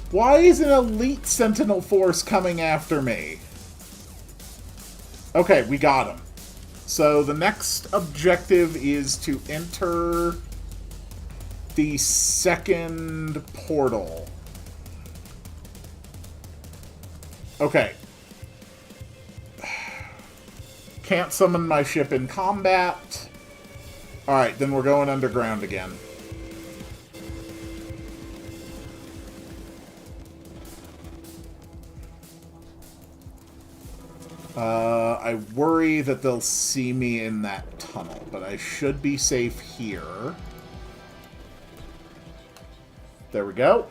Why is an elite Sentinel force coming after me? Okay, we got him. So the next objective is to enter the second portal. Okay. Can't summon my ship in combat. Alright, then we're going underground again. I worry that they'll see me in that tunnel, but I should be safe here. There we go.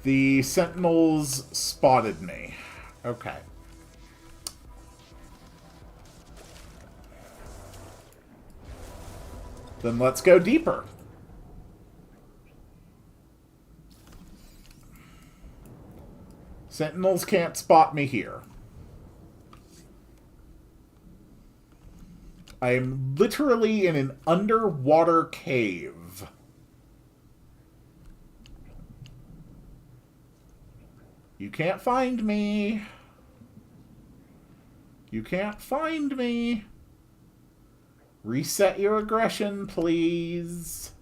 The Sentinels spotted me. Okay. Then let's go deeper. Sentinels can't spot me here. I am literally in an underwater cave. You can't find me. You can't find me. Reset your aggression, please.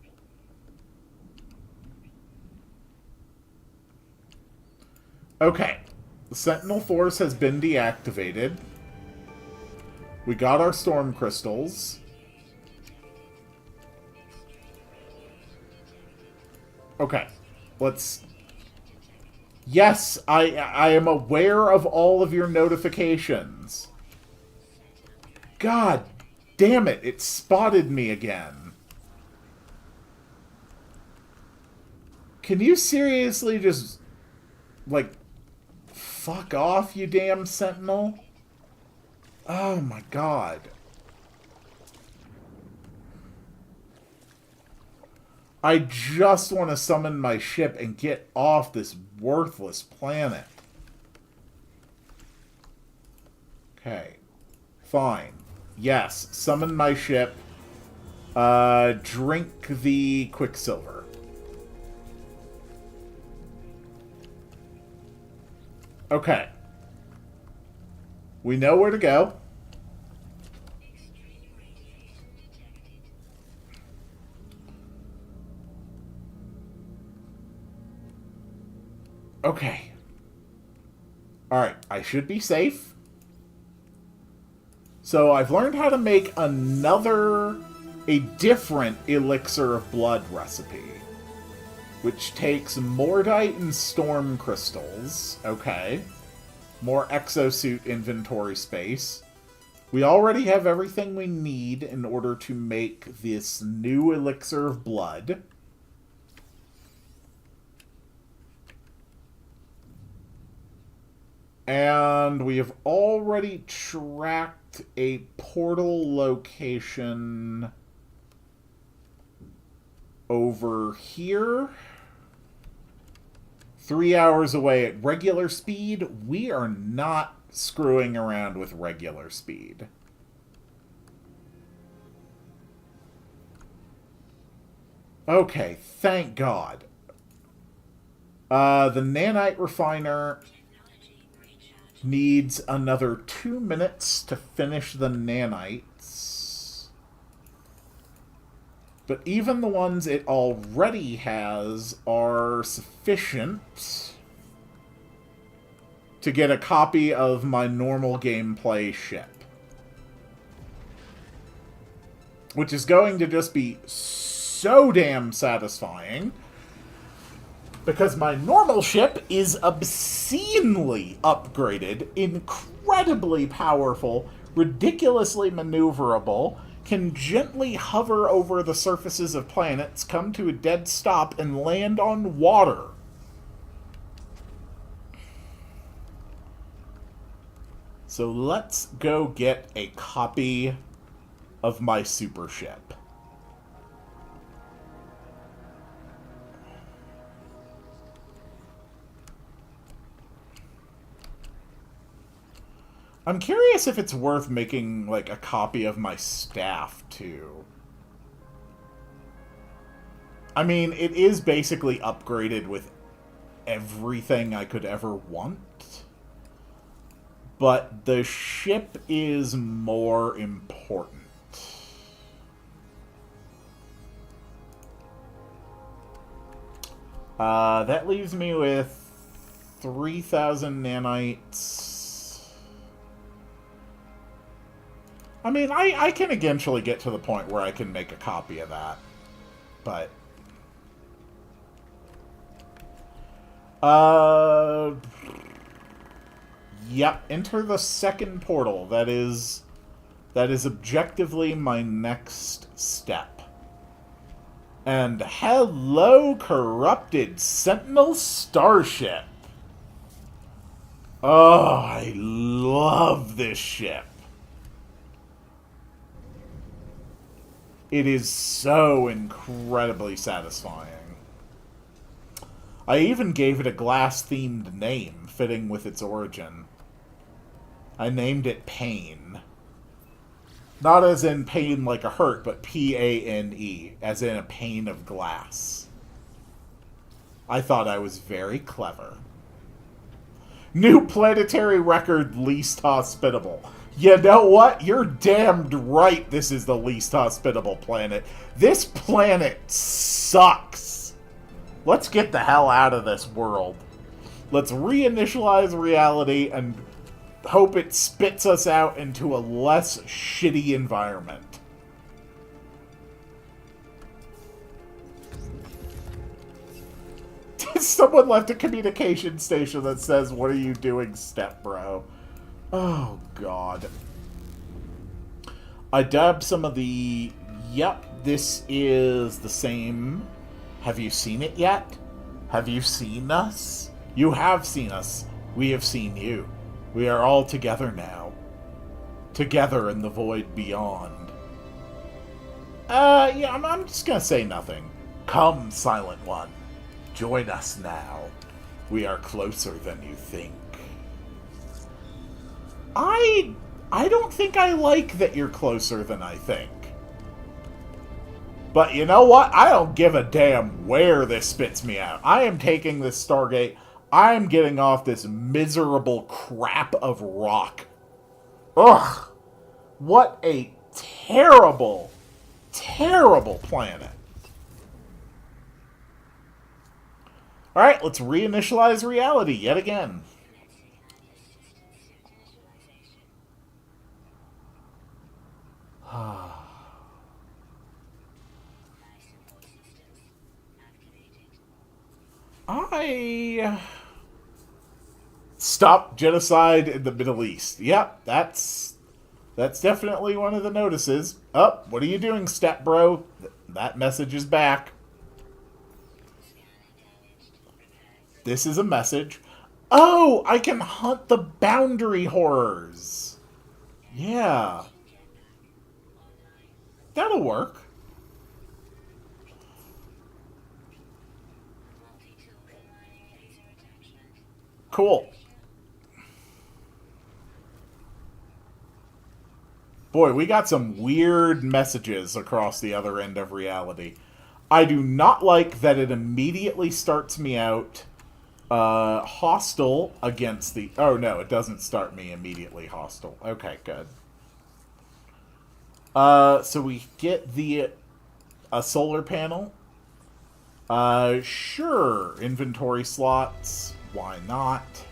Okay. The Sentinel Force has been deactivated. We got our storm crystals. Okay. Let's... Yes, I am aware of all of your notifications. God damn it, it spotted me again. Can you seriously just, like, fuck off, you damn Sentinel? Oh my god. I just want to summon my ship and get off this worthless planet. Okay. Fine. Yes, summon my ship. Drink the Quicksilver. Okay. We know where to go. Okay. Alright, I should be safe. So I've learned how to make a different Elixir of Blood recipe. Which takes Mordite and Storm Crystals. Okay. More exosuit inventory space. We already have everything we need in order to make this new Elixir of Blood. And we have already tracked a portal location over here. 3 hours away at regular speed. We are not screwing around with regular speed. Okay, thank God. The nanite refiner needs another 2 minutes to finish the nanites. But even the ones it already has are sufficient to get a copy of my normal gameplay ship. Which is going to just be so damn satisfying. Because my normal ship is obscenely upgraded, incredibly powerful, ridiculously maneuverable, can gently hover over the surfaces of planets, come to a dead stop, and land on water. So let's go get a copy of my super ship. I'm curious if it's worth making, like, a copy of my staff, too. I mean, it is basically upgraded with everything I could ever want. But the ship is more important. That leaves me with 3,000 nanites. I mean, I can eventually get to the point where I can make a copy of that. But... Yep, enter the second portal. That is objectively my next step. And hello, corrupted Sentinel starship. Oh, I love this ship. It is so incredibly satisfying. I even gave it a glass-themed name, fitting with its origin. I named it Pain. Not as in pain like a hurt, but P-A-N-E, as in a pane of glass. I thought I was very clever. New planetary record, least hospitable. You know what? You're damned right this is the least hospitable planet. This planet sucks. Let's get the hell out of this world. Let's reinitialize reality and hope it spits us out into a less shitty environment. Someone left a communication station that says, "What are you doing, step bro?" Oh, God. I dubbed some of the... Yep, this is the same. Have you seen it yet? Have you seen us? You have seen us. We have seen you. We are all together now. Together in the void beyond. Yeah, I'm just gonna say nothing. Come, Silent One. Join us now. We are closer than you think. I don't think I like that you're closer than I think. But you know what? I don't give a damn where this spits me out. I am taking this Stargate. I am getting off this miserable crap of rock. Ugh. What a terrible, terrible planet. Alright, let's reinitialize reality yet again. Stop genocide in the Middle East. Yep, that's definitely one of the notices. Oh, what are you doing, step bro? That message is back. This is a message. Oh, I can hunt the boundary horrors. Yeah. That'll work. Cool. Boy, we got some weird messages across the other end of reality. I do not like that it immediately starts me out hostile against the... Oh, no, it doesn't start me immediately hostile. Okay, good. So we get the a solar panel. Sure. Inventory slots. Why not?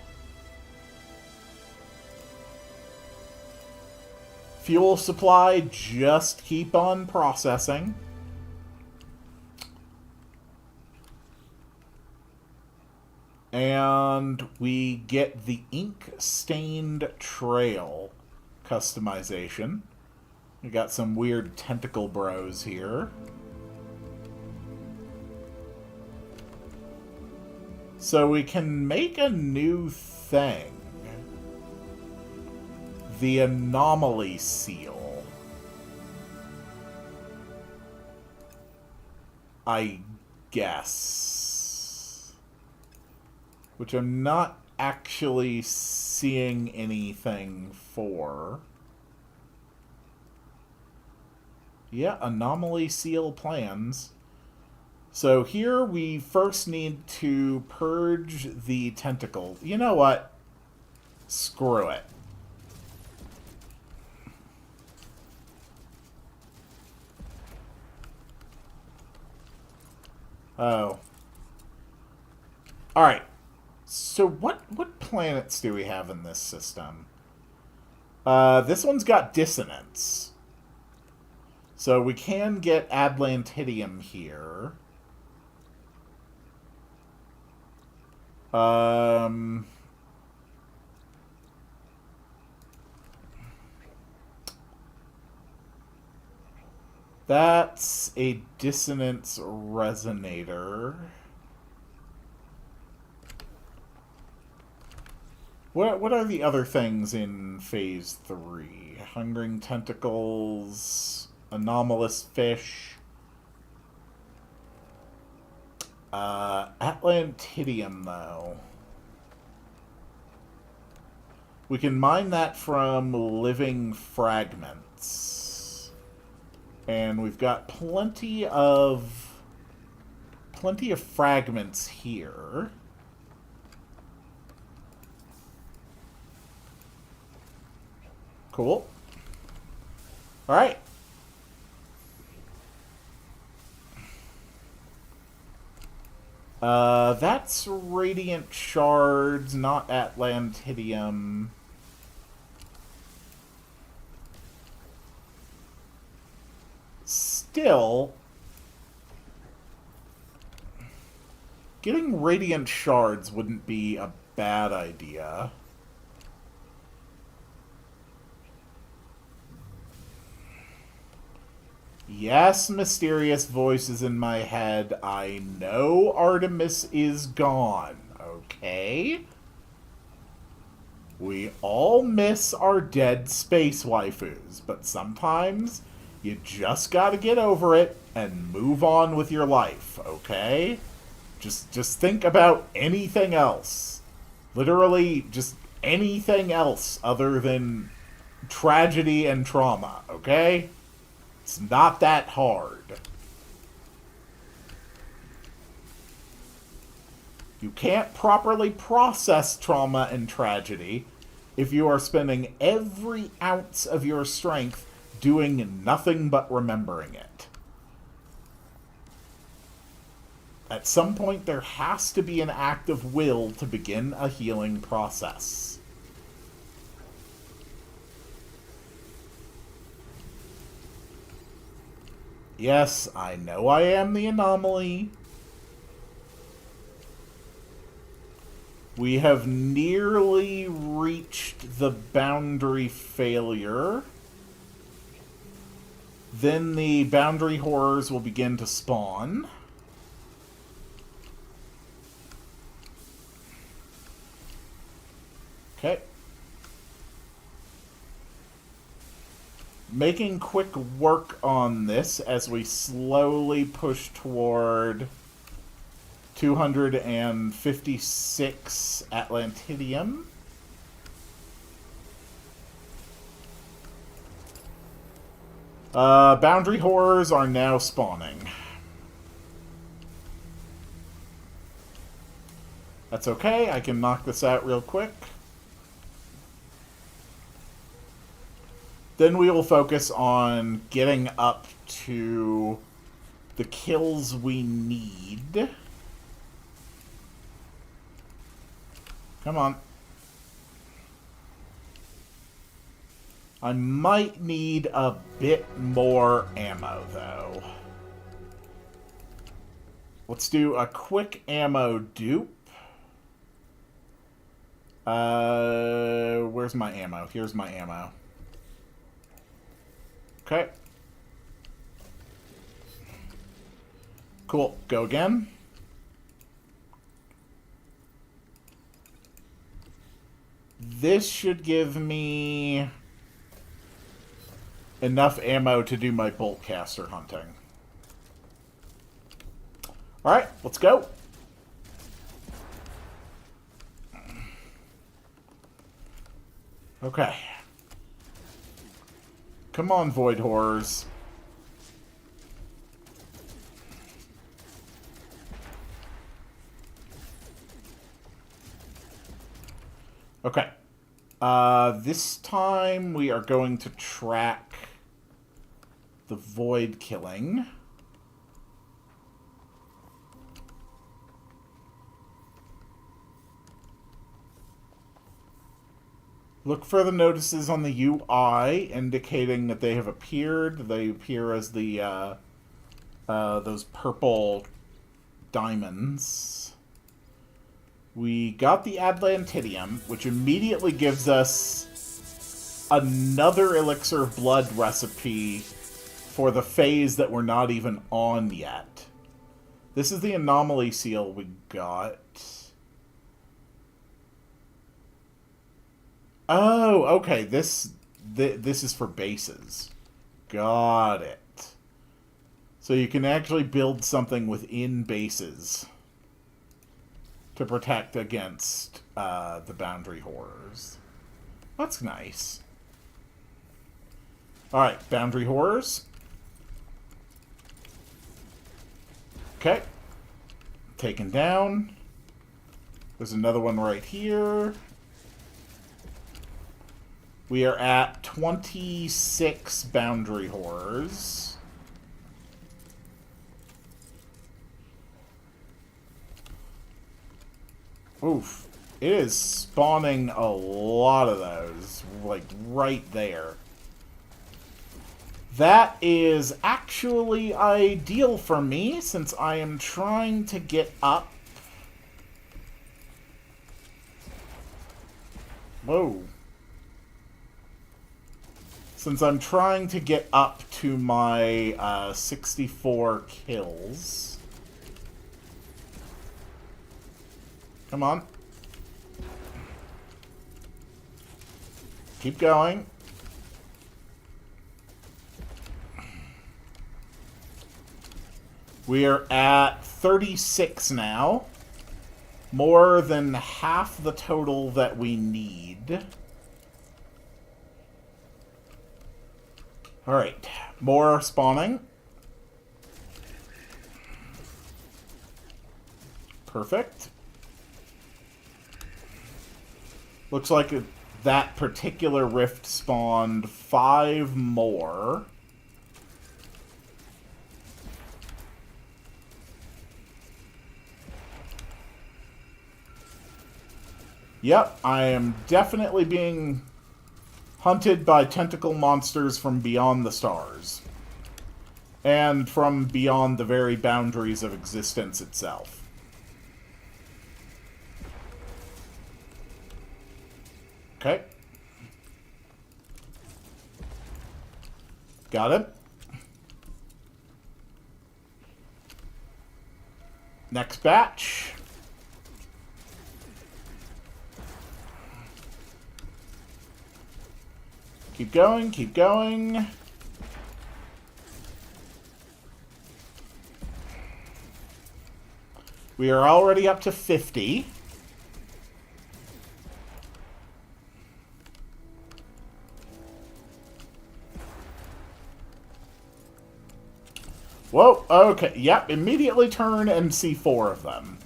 Fuel supply, just keep on processing. And we get the ink-stained trail customization. We got some weird tentacle bros here. So we can make a new thing. The anomaly seal. I guess. Which I'm not actually seeing anything for. Yeah, anomaly seal plans. So here we first need to purge the tentacle. You know what? Screw it. Oh. Alright. So what planets do we have in this system? This one's got dissonance. So we can get Atlantidium here. That's a dissonance resonator. What are the other things in Phase 3? Hungering tentacles, anomalous fish, Atlantidium, though. We can mine that from living fragments. And we've got plenty of fragments here. Cool. All right. That's radiant shards, not Atlantidium. Still, getting radiant shards wouldn't be a bad idea. Yes, mysterious voices in my head. I know Artemis is gone, okay? We all miss our dead space waifus, but sometimes you just gotta get over it and move on with your life, okay? Just think about anything else. Literally, just anything else other than tragedy and trauma, okay? It's not that hard. You can't properly process trauma and tragedy if you are spending every ounce of your strength doing nothing but remembering it. At some point, there has to be an act of will to begin a healing process. Yes, I know I am the anomaly. We have nearly reached the boundary failure. Then the boundary horrors will begin to spawn. Okay. making quick work on this as we slowly push toward 256 Atlantidium. Boundary horrors are now spawning. That's okay, I can knock this out real quick. Then we will focus on getting up to the kills we need. Come on. I might need a bit more ammo, though. Let's do a quick ammo dupe. Where's my ammo? Here's my ammo. Okay. Cool. Go again. This should give me enough ammo to do my bolt caster hunting. Alright, let's go. Okay. Come on, Void Horrors. Okay. This time we are going to track the Void killing. Look for the notices on the UI indicating that they have appeared. They appear as the those purple diamonds. We got the Atlantidium, which immediately gives us another Elixir of Blood recipe for the phase that we're not even on yet. This is the anomaly seal we got. Oh, okay. This is for bases. Got it. So you can actually build something within bases to protect against the boundary horrors. That's nice. Alright, boundary horrors. Okay. Taken down. There's another one right here. We are at 26 boundary horrors. Oof. It is spawning a lot of those, like, right there. That is actually ideal for me, since I am trying to get up. Whoa. Since I'm trying to get up to my 64 kills. Come on. Keep going. We are at 36 now. More than half the total that we need. Alright, more spawning. Perfect. Looks like that particular rift spawned 5 more. Yep, I am definitely being hunted by tentacle monsters from beyond the stars. And from beyond the very boundaries of existence itself. Okay. Got it. Next batch. Keep going, keep going. We are already up to 50. Whoa, okay, yep, immediately turn and see 4 of them.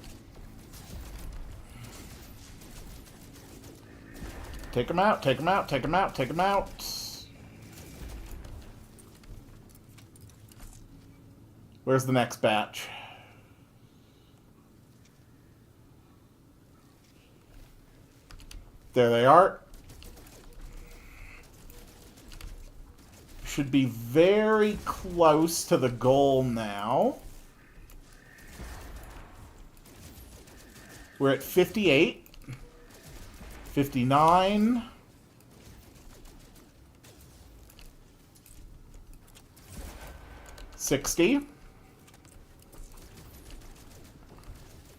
Take them out, take them out, take them out, take them out. Where's the next batch? There they are. Should be very close to the goal now. We're at 58. 59. 60.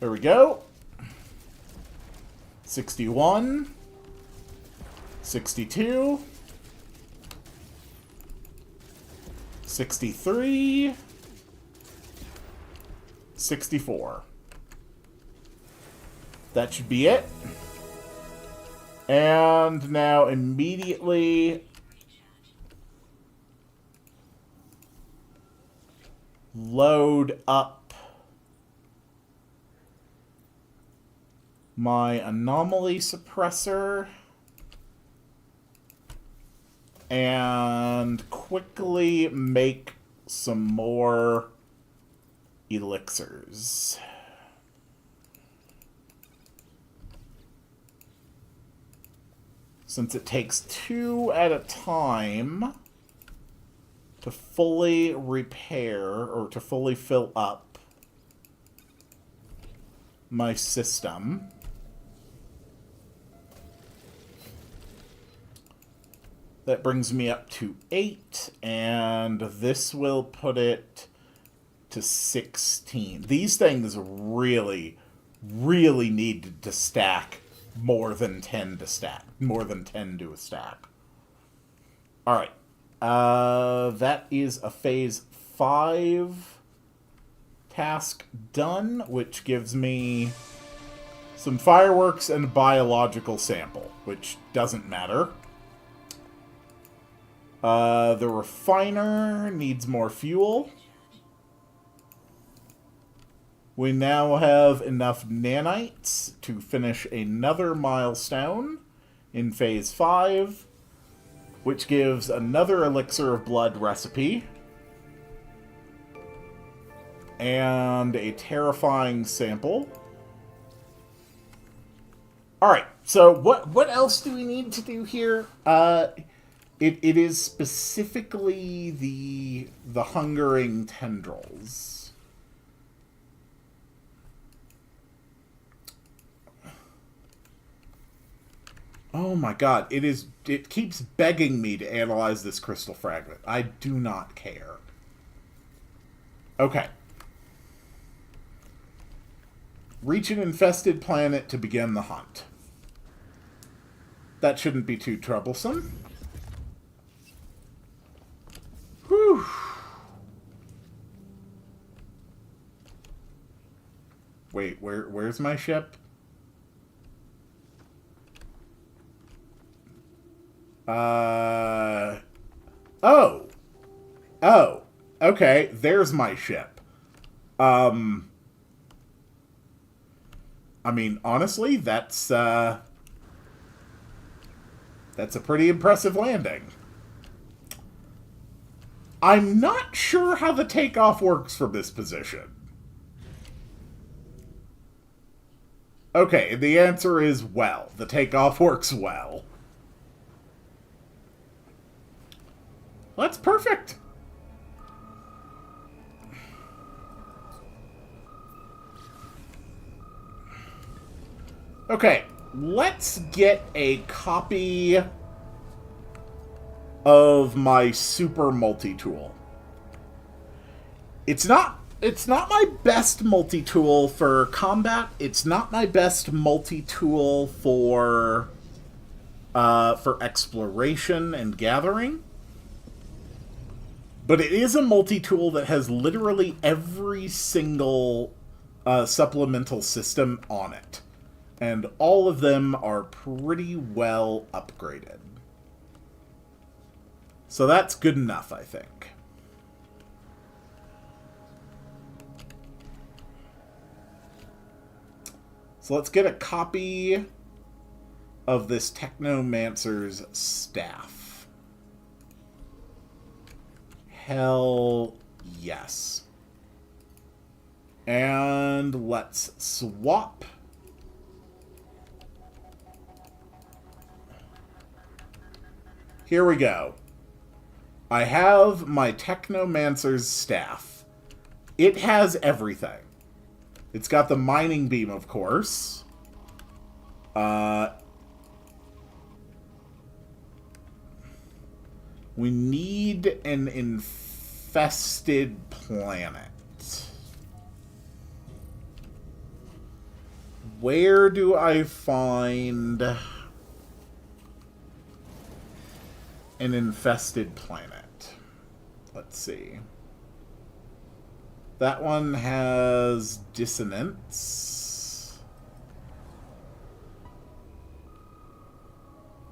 There we go. 61. 62. 63. 64. That should be it. And now immediately load up my anomaly suppressor and quickly make some more elixirs. Since it takes 2 at a time to fully repair or to fully fill up my system. That brings me up to 8, and this will put it to 16. These things really, really need to stack more than 10 to stack. More than 10 to a stack. Alright. That is a phase 5 task done, which gives me some fireworks and a biological sample, which doesn't matter. The refiner needs more fuel. We now have enough nanites to finish another milestone in phase 5, which gives another elixir of blood recipe and a terrifying sample. Alright, so what else do we need to do here? It is specifically the hungering tendrils. Oh my god, it keeps begging me to analyze this crystal fragment. I do not care. Okay. Reach an infested planet to begin the hunt. That shouldn't be too troublesome. Whew. Wait, where's my ship? Oh, okay, there's my ship. I mean, honestly, that's a pretty impressive landing. I'm not sure how the takeoff works from this position. Okay, the answer is well. The takeoff works well. That's perfect. Okay, let's get a copy of my super multi-tool. It's not my best multi-tool for combat. It's not my best multi-tool for exploration and gathering. But it is a multi-tool that has literally every single supplemental system on it. And all of them are pretty well upgraded. So that's good enough, I think. So let's get a copy of this Technomancer's staff. Hell yes. And let's swap. Here we go. I have my Technomancer's staff. It has everything. It's got the mining beam, of course. We need an infested planet. Where do I find an infested planet? Let's see. That one has dissonance.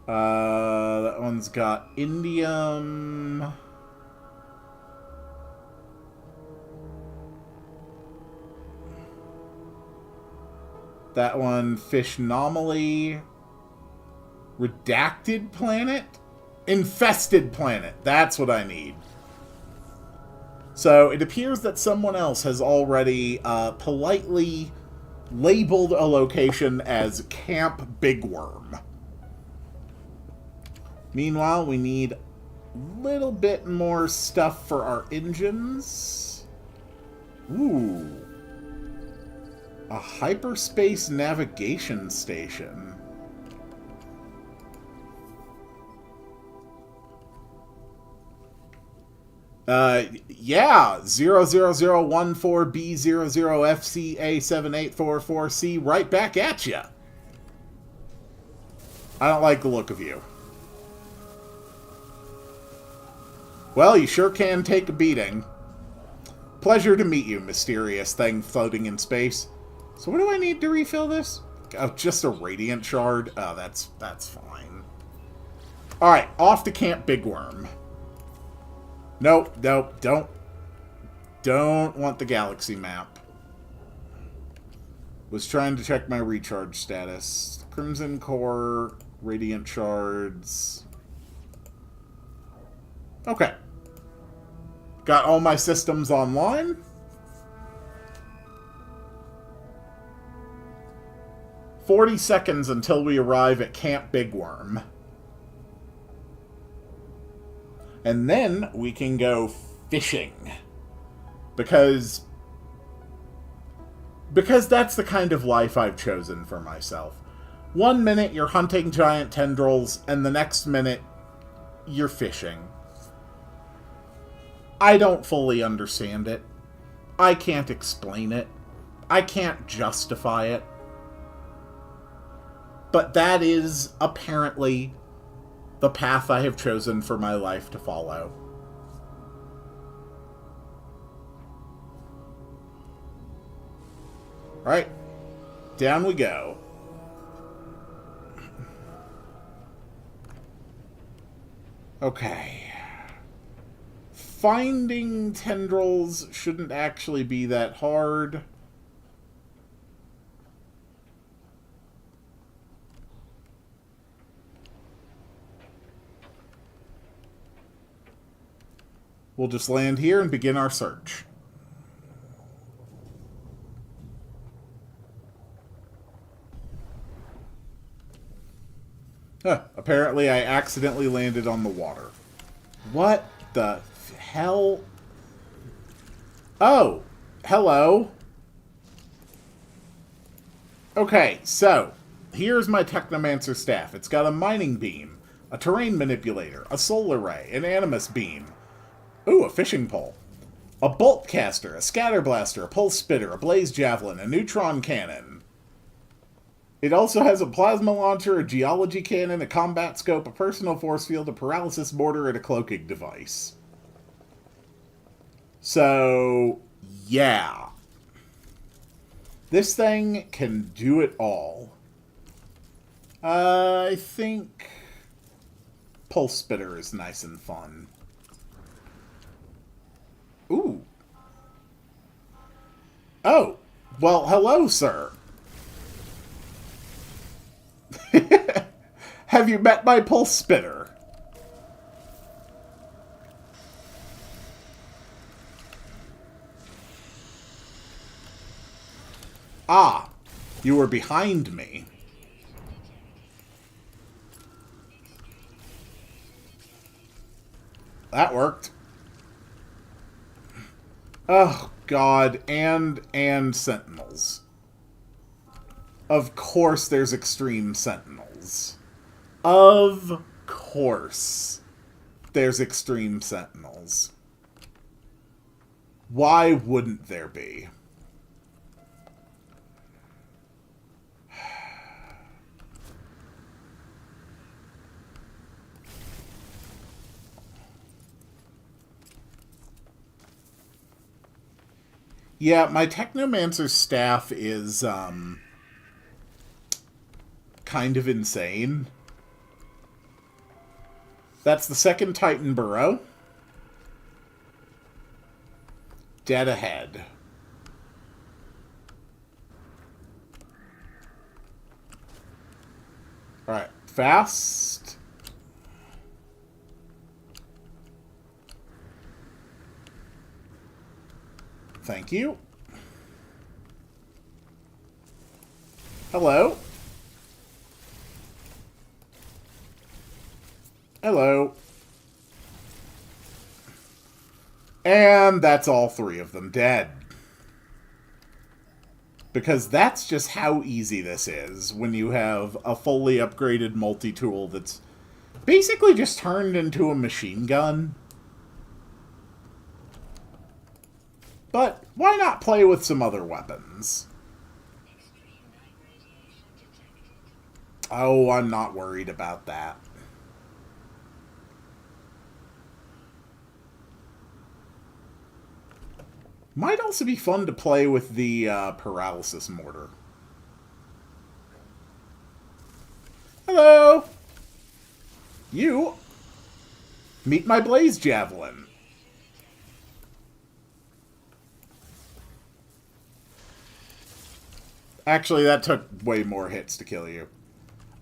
That one's got indium. That one, fish anomaly. Redacted planet? Infested planet. That's what I need. So it appears that someone else has already politely labeled a location as Camp Bigworm. Meanwhile, we need a little bit more stuff for our engines. Ooh. A hyperspace navigation station. Yeah, 00014B00FCA7844C, right back at ya. I don't like the look of you. Well, you sure can take a beating. Pleasure to meet you, mysterious thing floating in space. So what do I need to refill this? Oh, just a radiant shard? Oh, that's fine. Alright, off to Camp Bigworm. Nope, don't want the galaxy map. Was trying to check my recharge status. Crimson Core, Radiant Shards. Okay. Got all my systems online. "40 seconds until we arrive at Camp Bigworm. And then we can go fishing. Because that's the kind of life I've chosen for myself. 1 minute you're hunting giant tendrils, and the next minute you're fishing. I don't fully understand it. I can't explain it. I can't justify it. But that is apparently the path I have chosen for my life to follow. Alright, down we go. Okay. Finding tendrils shouldn't actually be that hard. We'll just land here and begin our search. Huh, apparently I accidentally landed on the water. What the hell? Oh, hello. Okay, so here's my Technomancer staff. It's got a mining beam, a terrain manipulator, a solar ray, an animus beam. Ooh, a fishing pole. A bolt caster, a scatter blaster, a pulse spitter, a blaze javelin, a neutron cannon. It also has a plasma launcher, a geology cannon, a combat scope, a personal force field, a paralysis mortar, and a cloaking device. So, yeah. This thing can do it all. I think Pulse Spitter is nice and fun. Ooh. Oh. Well, hello, sir. Have you met my Pulse Spitter? Ah, you were behind me. That worked. Oh, God. And Sentinels. Of course there's Extreme Sentinels. Of course there's Extreme Sentinels. Why wouldn't there be? Yeah, my Technomancer's staff is, kind of insane. That's the second Titan Burrow. Dead ahead. Alright, fast. Thank you. Hello. Hello. And that's all three of them dead. Because that's just how easy this is when you have a fully upgraded multi-tool that's basically just turned into a machine gun. But why not play with some other weapons? Oh, I'm not worried about that. Might also be fun to play with the Paralysis Mortar. Hello! You! Meet my Blaze Javelin. Actually, that took way more hits to kill you.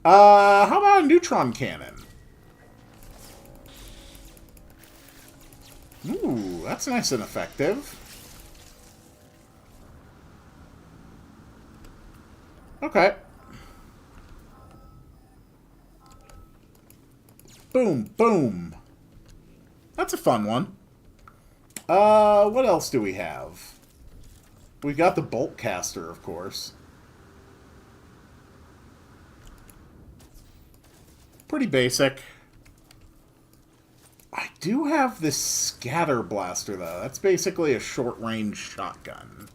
How about a Neutron Cannon? Ooh, that's nice and effective. Okay. Boom, boom. That's a fun one. What else do we have? We got the Bolt Caster, of course. Pretty basic. I do have this Scatter Blaster, though. That's basically a short-range shotgun.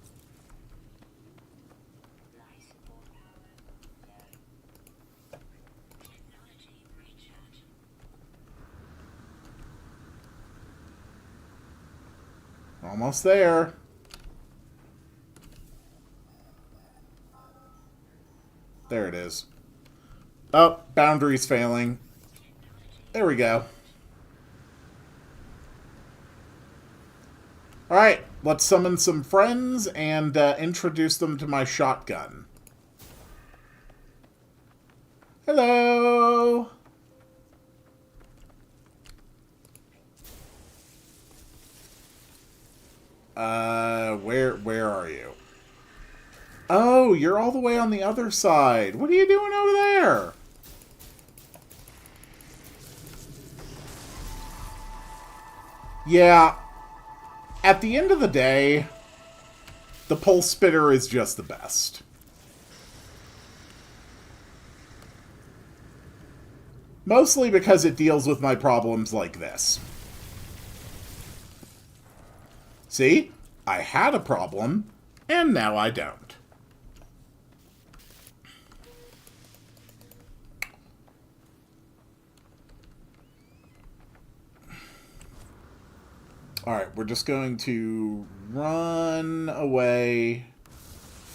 Almost there. There it is. Oh, boundary's failing. There we go. Alright, let's summon some friends and introduce them to my shotgun. Hello! Where are you? Oh, you're all the way on the other side. What are you doing over there? Yeah. At the end of the day, the Pulse Spitter is just the best. Mostly because it deals with my problems like this. See? I had a problem, and now I don't. Alright, we're just going to run away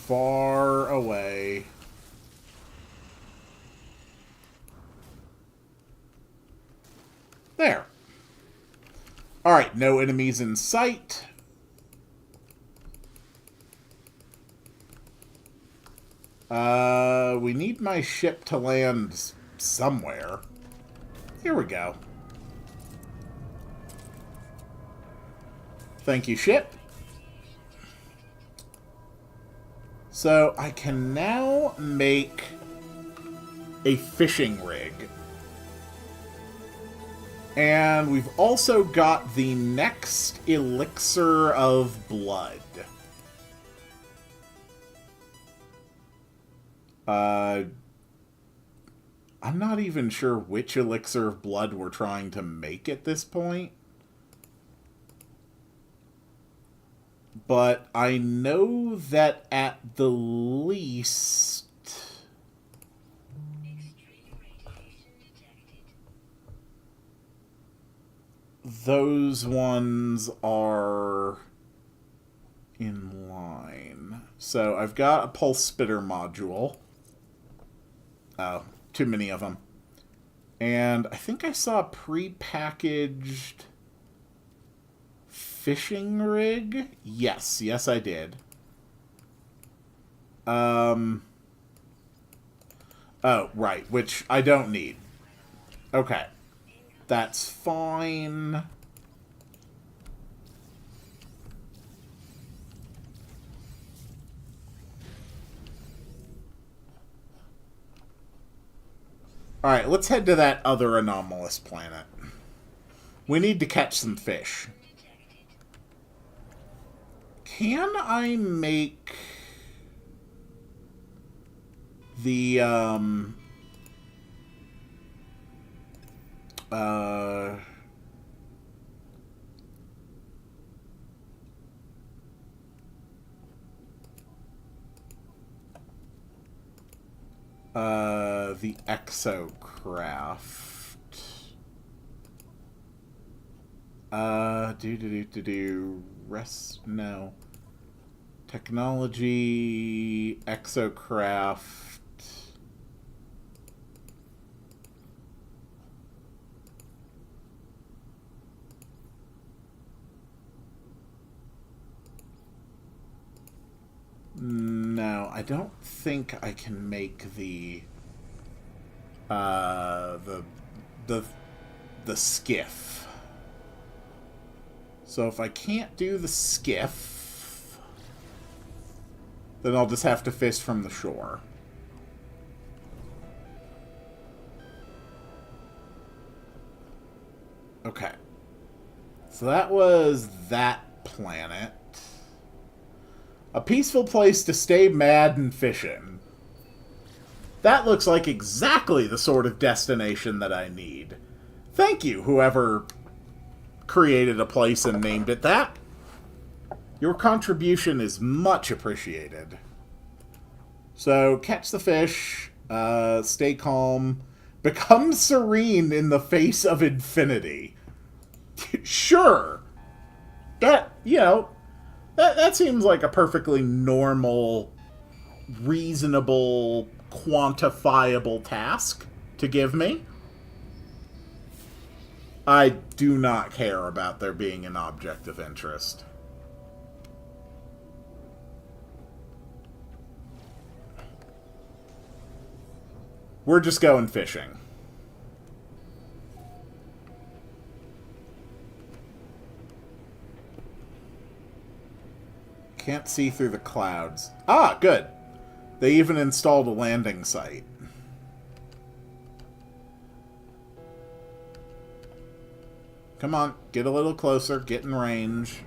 far away. There. Alright, no enemies in sight. We need my ship to land somewhere. Here we go. Thank you, ship. So, I can now make a fishing rig. And we've also got the next Elixir of Blood. I'm not even sure which Elixir of Blood we're trying to make at this point. But I know that at the least... those ones are in line. So I've got a pulse spitter module. Oh, too many of them. And I think I saw a pre-packaged fishing rig. Yes, I did. Oh, right, which I don't need. Okay. That's fine. Alright, let's head to that other anomalous planet. We need to catch some fish. Can I make the, the exocraft. No. Technology, exocraft. No, I don't think I can make the skiff. So if I can't do the skiff, then I'll just have to fish from the shore. Okay. So that was that planet. A peaceful place to stay mad and fishing. That looks like exactly the sort of destination that I need. Thank you, whoever created a place and named it that. Your contribution is much appreciated. So, catch the fish, stay calm, become serene in the face of infinity. Sure. That, you know, that seems like a perfectly normal, reasonable, quantifiable task to give me. I do not care about there being an object of interest. We're just going fishing. Can't see through the clouds. Ah, good. They even installed a landing site. Come on, get a little closer, get in range.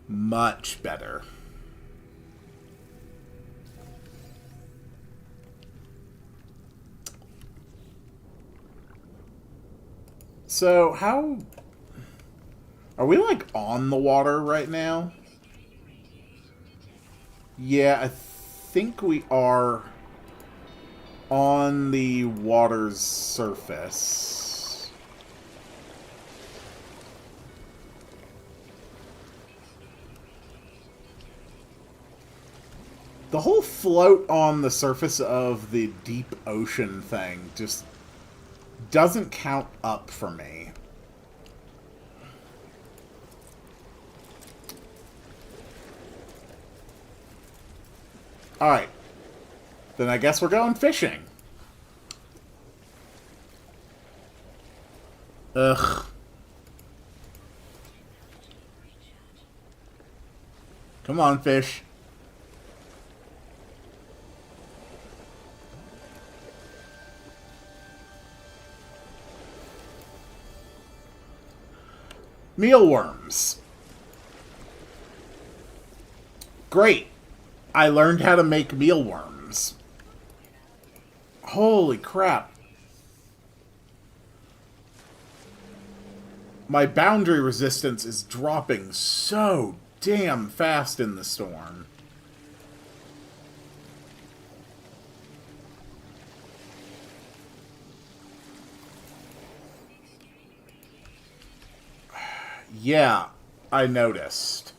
Much better. So, how... are we, like, on the water right now? Yeah, I think we are on the water's surface. The whole float on the surface of the deep ocean thing just doesn't count up for me. Alright. Then I guess we're going fishing. Ugh. Come on, fish. Mealworms. Great. I learned how to make mealworms. Holy crap. My boundary resistance is dropping so damn fast in the storm. Yeah, I noticed.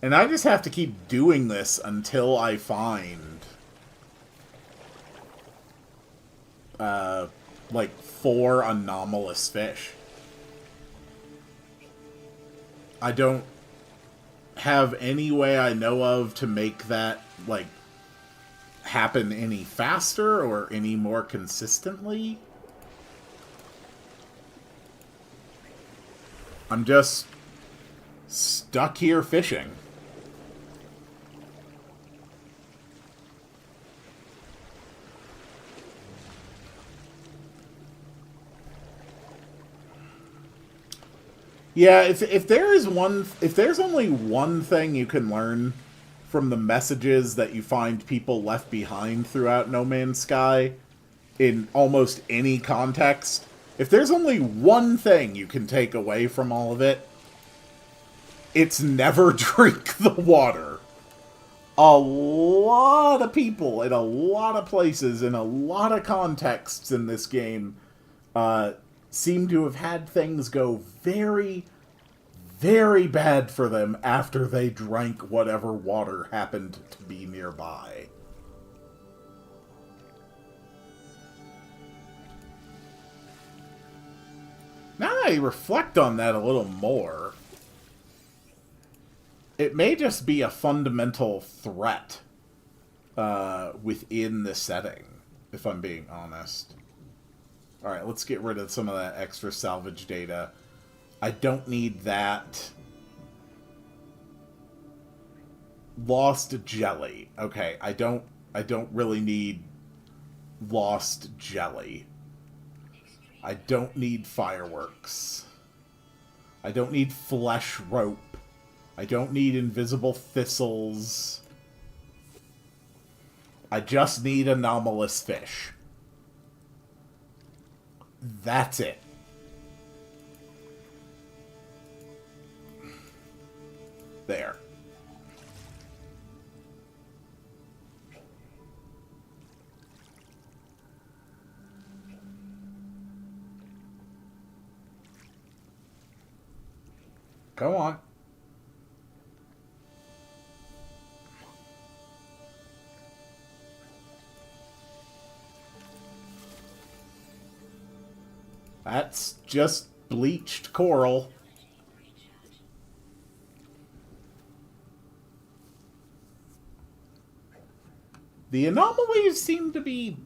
And I just have to keep doing this until I find like 4 anomalous fish. I don't have any way I know of to make that, like, happen any faster or any more consistently. I'm just stuck here fishing. Yeah, if there's only one thing you can learn from the messages that you find people left behind throughout No Man's Sky, in almost any context, if there's only one thing you can take away from all of it, it's never drink the water. A lot of people in a lot of places in a lot of contexts in this game seem to have had things go very, very bad for them after they drank whatever water happened to be nearby. Now that I reflect on that a little more, it may just be a fundamental threat within the setting, if I'm being honest. Alright, let's get rid of some of that extra salvage data. I don't need that. Lost jelly. Okay, I don't really need lost jelly. I don't need fireworks. I don't need flesh rope. I don't need invisible thistles. I just need anomalous fish. That's it. There. Go on. That's just bleached coral. The anomalies seem to be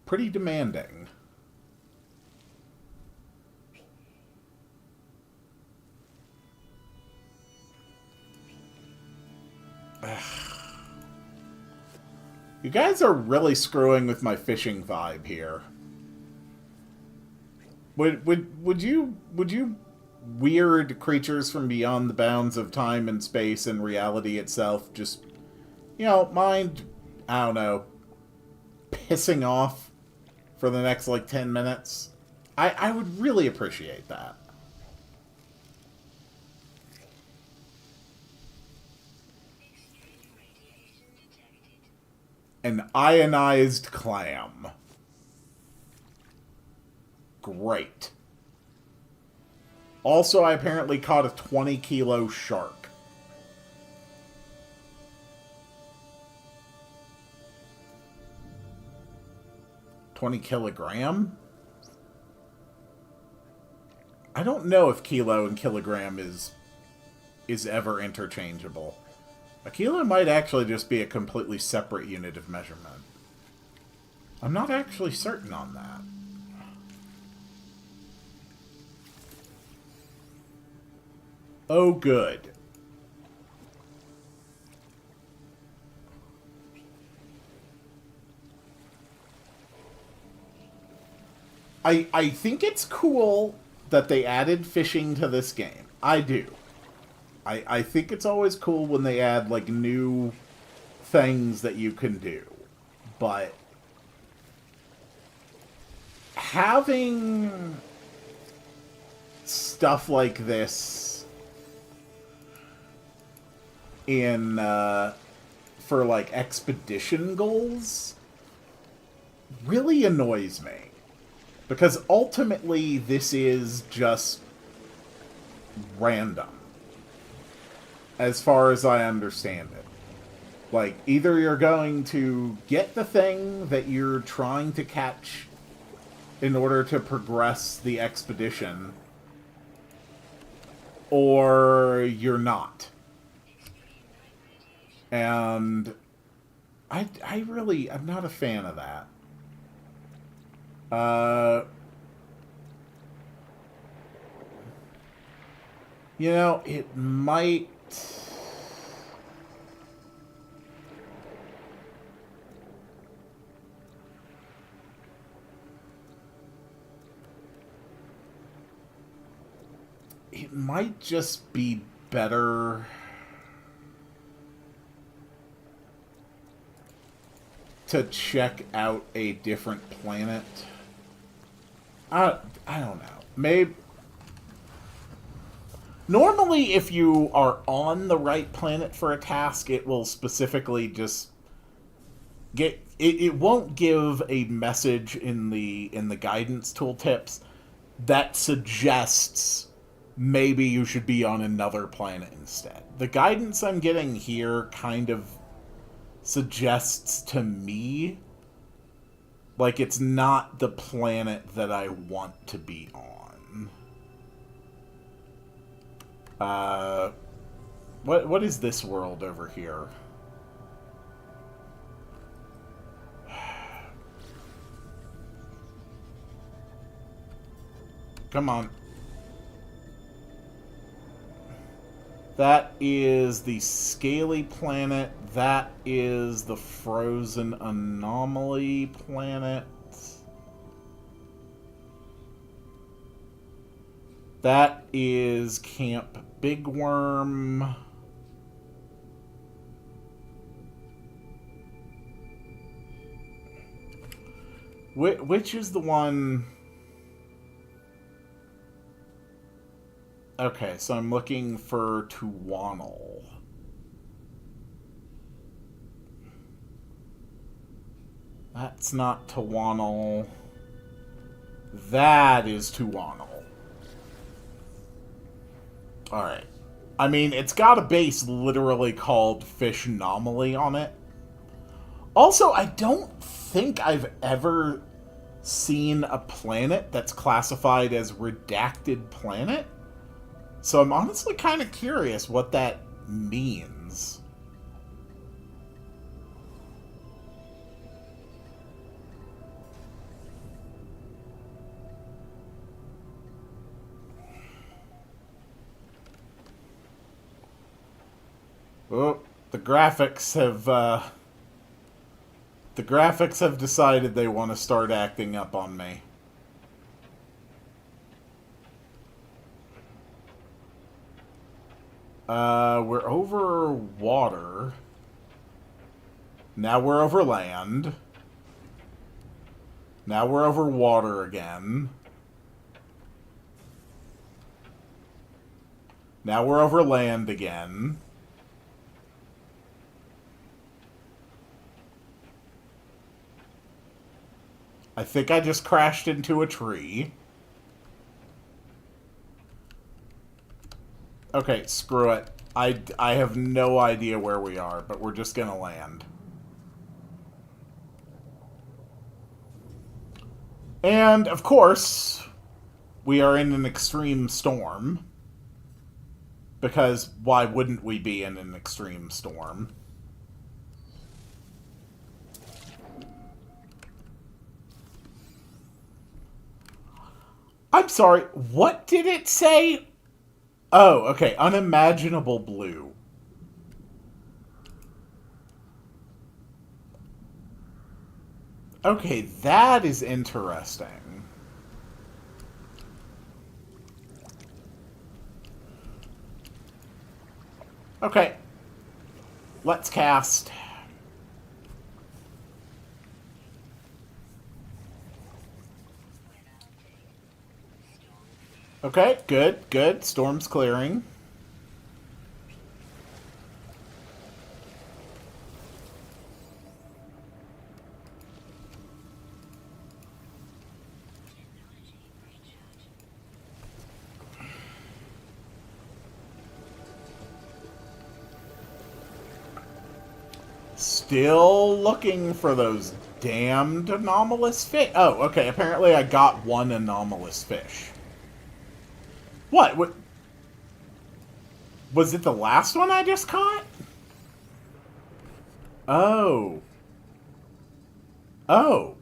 pretty demanding. You guys are really screwing with my fishing vibe here. Would you weird creatures from beyond the bounds of time and space and reality itself just, you know, mind, I don't know, pissing off for the next, like, 10 minutes? I would really appreciate that. An ionized clam. Great. Also, I apparently caught a 20-kilo shark. 20 kilogram? I don't know if kilo and kilogram is ever interchangeable. A kilo might actually just be a completely separate unit of measurement. I'm not actually certain on that. Oh, good. I think it's cool that they added fishing to this game. I do. I think it's always cool when they add, like, new things that you can do. But having stuff like this in, for, like, expedition goals really annoys me. Because ultimately, this is just random. As far as I understand it. Like, either you're going to get the thing that you're trying to catch in order to progress the expedition, or you're not. And I'm not a fan of that. You know, it might... It might just be better... to check out a different planet. I don't know. Maybe... Normally, if you are on the right planet for a task, it will specifically just get... It won't give a message in the guidance tooltips that suggests maybe you should be on another planet instead. The guidance I'm getting here kind of suggests to me like it's not the planet that I want to be on. What is this world over here? Come on. That is the Scaly planet. That is the Frozen Anomaly planet. That is Camp Bigworm. Which is the one... Okay, so I'm looking for Tuwanel. That's not Tuwanel. That is Tuwanel. Alright. I mean, it's got a base literally called Fish Anomaly on it. Also, I don't think I've ever seen a planet that's classified as Redacted Planet. So I'm honestly kind of curious what that means. Oh, the graphics have decided they want to start acting up on me. We're over water. Now we're over land. Now we're over water again. Now we're over land again. I think I just crashed into a tree. Okay, screw it. I have no idea where we are, but we're just gonna land. And, of course, we are in an extreme storm. Because why wouldn't we be in an extreme storm? I'm sorry, what did it say? Oh, okay, unimaginable blue. Okay, that is interesting. Okay. Let's cast. Okay, good, good. Storm's clearing. Still looking for those damned anomalous fish. Oh, okay. Apparently I got one anomalous fish. What? Was it the last one I just caught? Oh. Oh.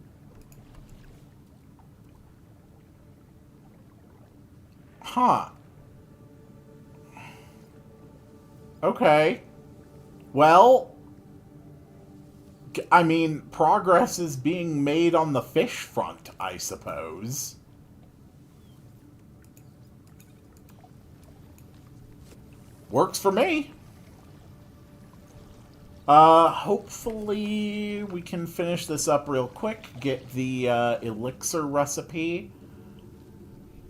Huh. Okay. Well, I mean, progress is being made on the fish front, I suppose. Works for me. Hopefully we can finish this up real quick, get the elixir recipe,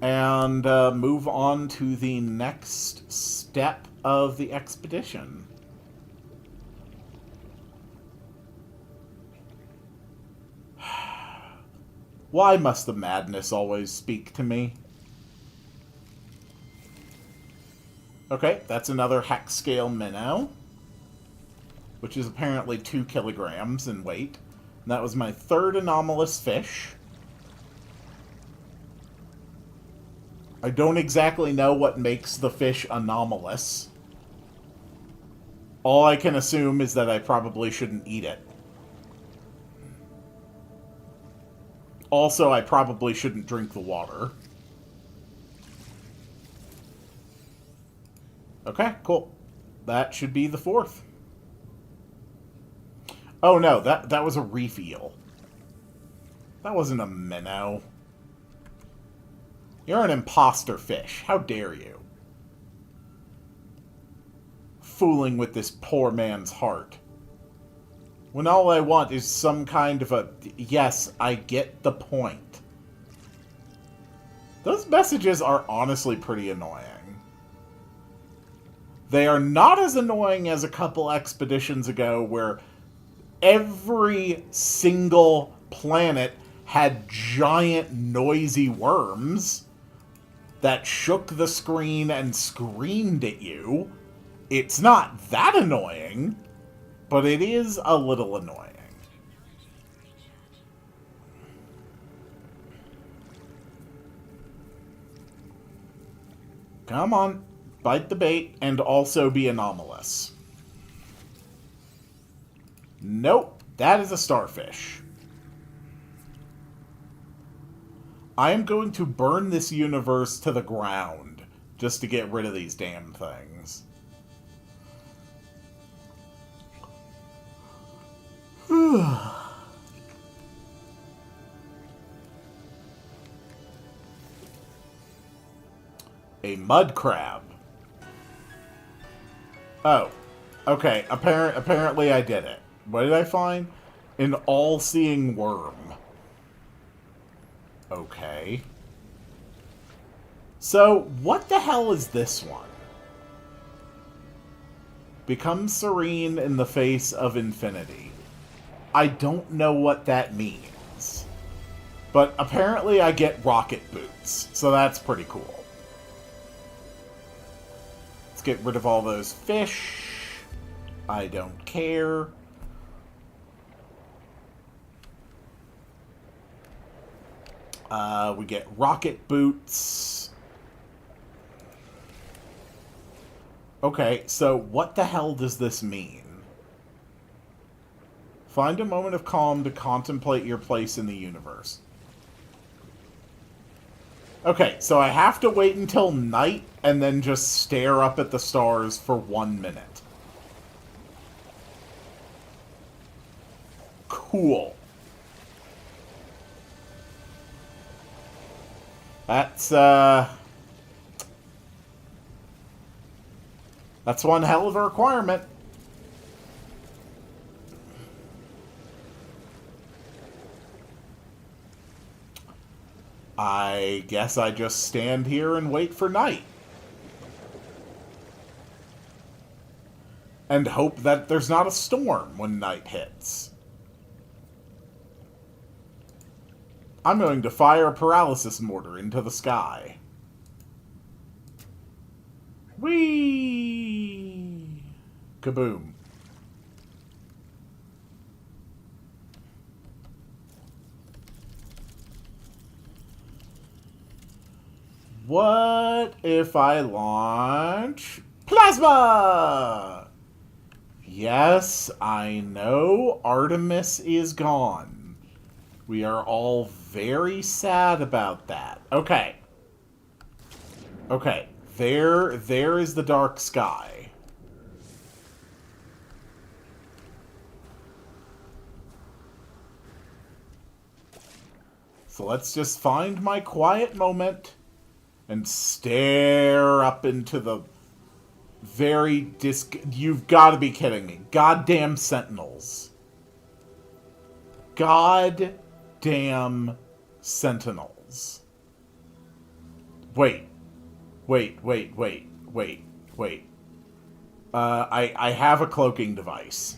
and move on to the next step of the expedition. Why must the madness always speak to me? Okay, that's another hex scale minnow, which is apparently 2 kilograms in weight. And that was my third anomalous fish. I don't exactly know what makes the fish anomalous. All I can assume is that I probably shouldn't eat it. Also, I probably shouldn't drink the water. Okay, cool. That should be the fourth. Oh no, that was a reef eel. That wasn't a minnow. You're an imposter fish. How dare you? Fooling with this poor man's heart. When all I want is some kind of a... Yes, I get the point. Those messages are honestly pretty annoying. They are not as annoying as a couple expeditions ago where every single planet had giant noisy worms that shook the screen and screamed at you. It's not that annoying, but it is a little annoying. Come on, bite the bait and also be anomalous. Nope, that is a starfish. I am going to burn this universe to the ground just to get rid of these damn things. A mud crab. Oh, okay. Apparently I did it. What did I find? An all-seeing worm. Okay. So, what the hell is this one? Become serene in the face of infinity. I don't know what that means. But apparently I get rocket boots, so that's pretty cool. Let's get rid of all those fish. I don't care. We get rocket boots. Okay, so what the hell does this mean? Find a moment of calm to contemplate your place in the universe. Okay, so I have to wait until night and then just stare up at the stars for 1 minute. Cool. That's one hell of a requirement. I guess I just stand here and wait for night. And hope that there's not a storm when night hits. I'm going to fire a paralysis mortar into the sky. Whee! Kaboom. What if I launch Plasma? Yes, I know Artemis is gone. We are all very sad about that. Okay. Okay. There is the dark sky. So let's just find my quiet moment and stare up into the very You've got to be kidding me. Goddamn Sentinels. Goddamn Sentinels. Wait. I have a cloaking device.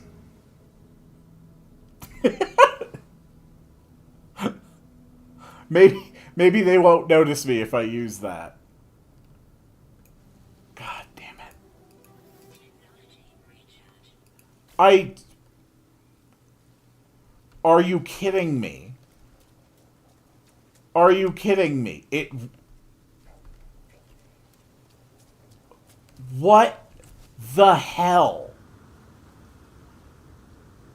Maybe they won't notice me if I use that. God damn it. Are you kidding me? Are you kidding me? What the hell?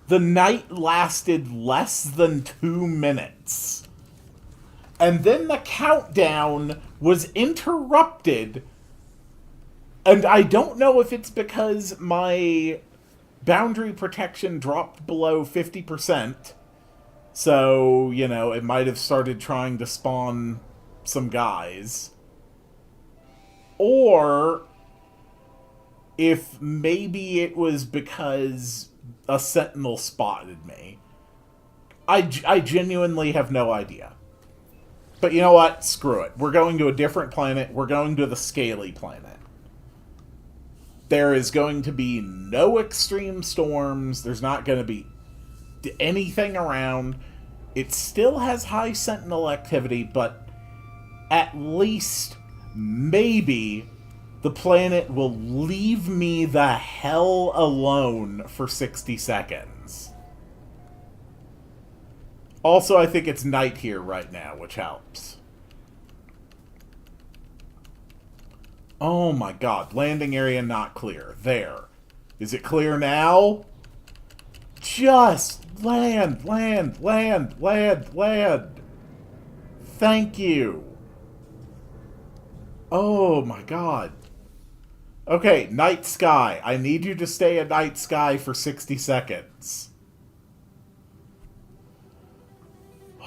The night lasted less than 2 minutes. And then the countdown was interrupted. And I don't know if it's because my boundary protection dropped below 50%. So, you know, it might have started trying to spawn some guys. Or if maybe it was because a sentinel spotted me. I genuinely have no idea. But you know what? Screw it. We're going to a different planet. We're going to the Scaly planet. There is going to be no extreme storms. There's not going to be anything around. It still has high sentinel activity, but at least, maybe, the planet will leave me the hell alone for 60 seconds. Also, I think it's night here right now, which helps. Oh my god, landing area not clear. There. Is it clear now? Just land, land, land, land, land. Thank you. Oh my god. Okay, night sky. I need you to stay at night sky for 60 seconds.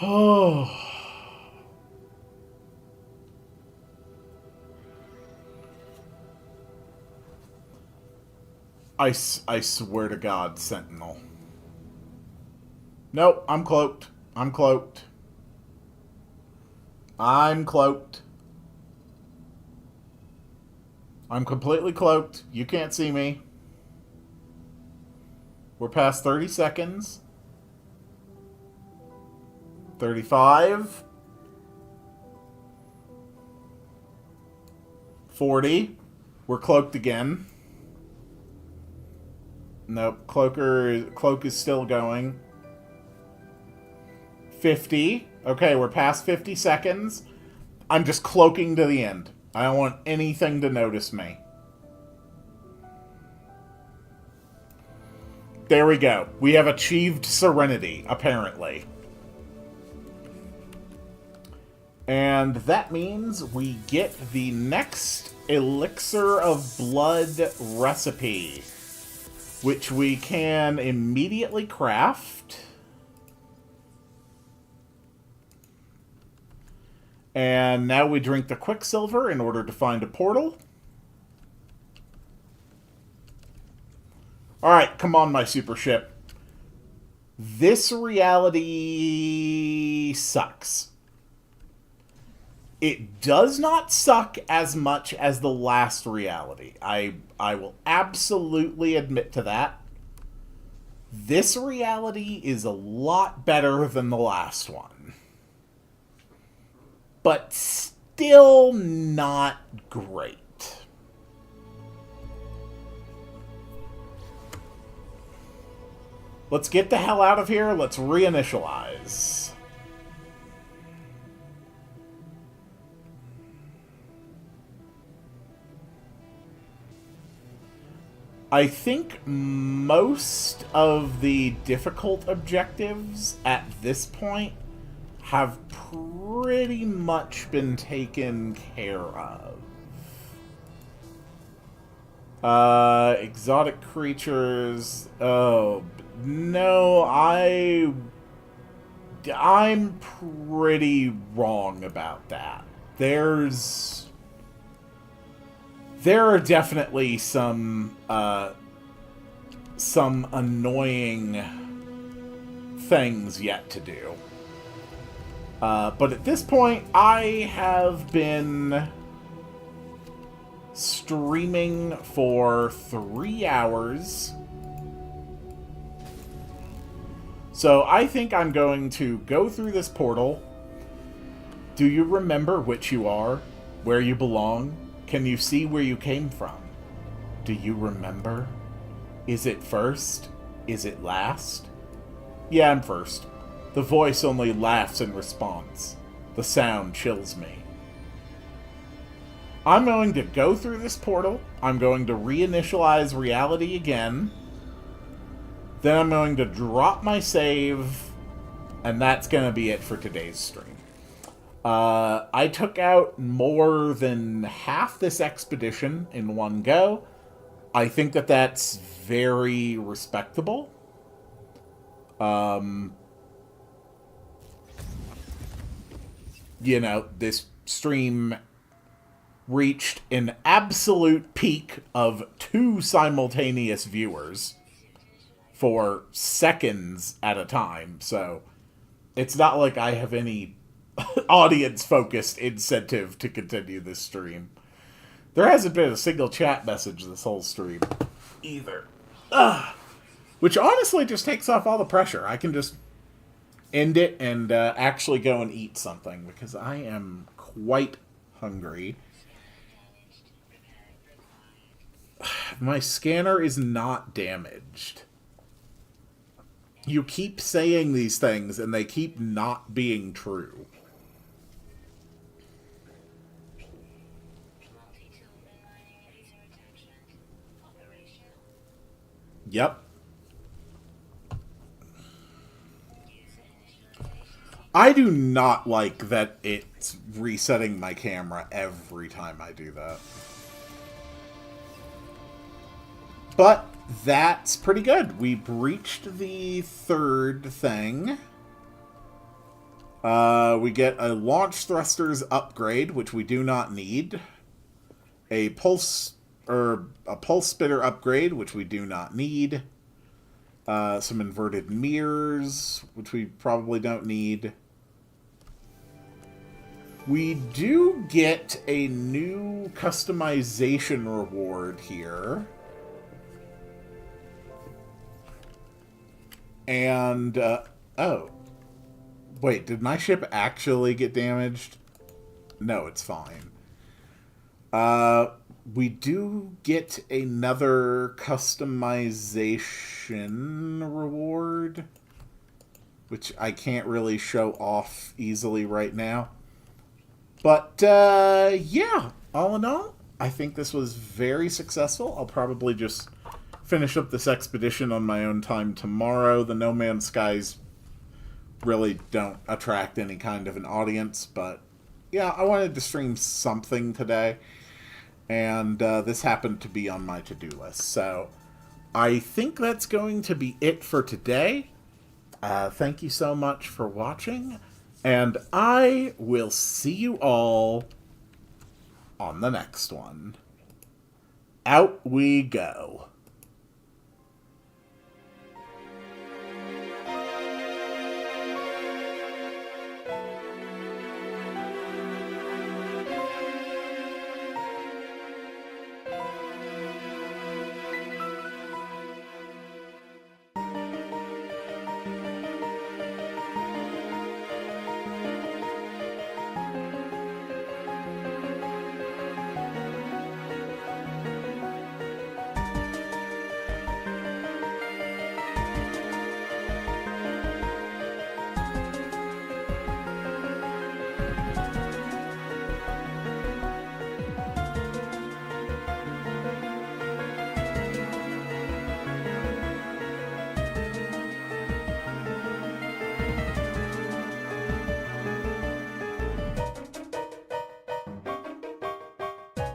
Oh. I swear to God, Sentinel. Nope, I'm cloaked. I'm cloaked. I'm cloaked. I'm completely cloaked. You can't see me. We're past 30 seconds. 35. 40. We're cloaked again. Nope. Cloak is still going. 50. Okay, we're past 50 seconds. I'm just cloaking to the end. I don't want anything to notice me. There we go. We have achieved serenity, apparently. And that means we get the next Elixir of Blood recipe, which we can immediately craft. And now we drink the Quicksilver in order to find a portal. Alright, come on, my super ship. This reality sucks. It does not suck as much as the last reality. I will absolutely admit to that. This reality is a lot better than the last one. But still not great. Let's get the hell out of here. Let's reinitialize. I think most of the difficult objectives at this point have pretty much been taken care of. Exotic creatures. Oh, no, I'm pretty wrong about that. There are definitely some annoying things yet to do. But at this point, I have been streaming for 3 hours. So I think I'm going to go through this portal. Do you remember which you are? Where you belong? Can you see where you came from? Do you remember? Is it first? Is it last? Yeah, I'm first. The voice only laughs in response. The sound chills me. I'm going to go through this portal. I'm going to reinitialize reality again. Then I'm going to drop my save. And that's going to be it for today's stream. I took out more than half this expedition in one go. I think that that's very respectable. You know, this stream reached an absolute peak of 2 simultaneous viewers for seconds at a time. So it's not like I have any audience-focused incentive to continue this stream. There hasn't been a single chat message this whole stream either. Which honestly just takes off all the pressure. I can just end it and actually go and eat something because I am quite hungry. My scanner is not damaged. You keep saying these things and they keep not being true. Yep. I do not like that it's resetting my camera every time I do that. But that's pretty good. We breached the 3rd thing. We get a launch thrusters upgrade, which we do not need. A pulse spitter upgrade, which we do not need. Some inverted mirrors, which we probably don't need. We do get a new customization reward here. And, oh. Wait, did my ship actually get damaged? No, it's fine. We do get another customization reward. which I can't really show off easily right now. But yeah, all in all, I think this was very successful. I'll probably just finish up this expedition on my own time tomorrow. The No Man's Skies really don't attract any kind of an audience, but yeah, I wanted to stream something today, and this happened to be on my to-do list. So I think that's going to be it for today. Thank you so much for watching, and I will see you all on the next one. Out we go.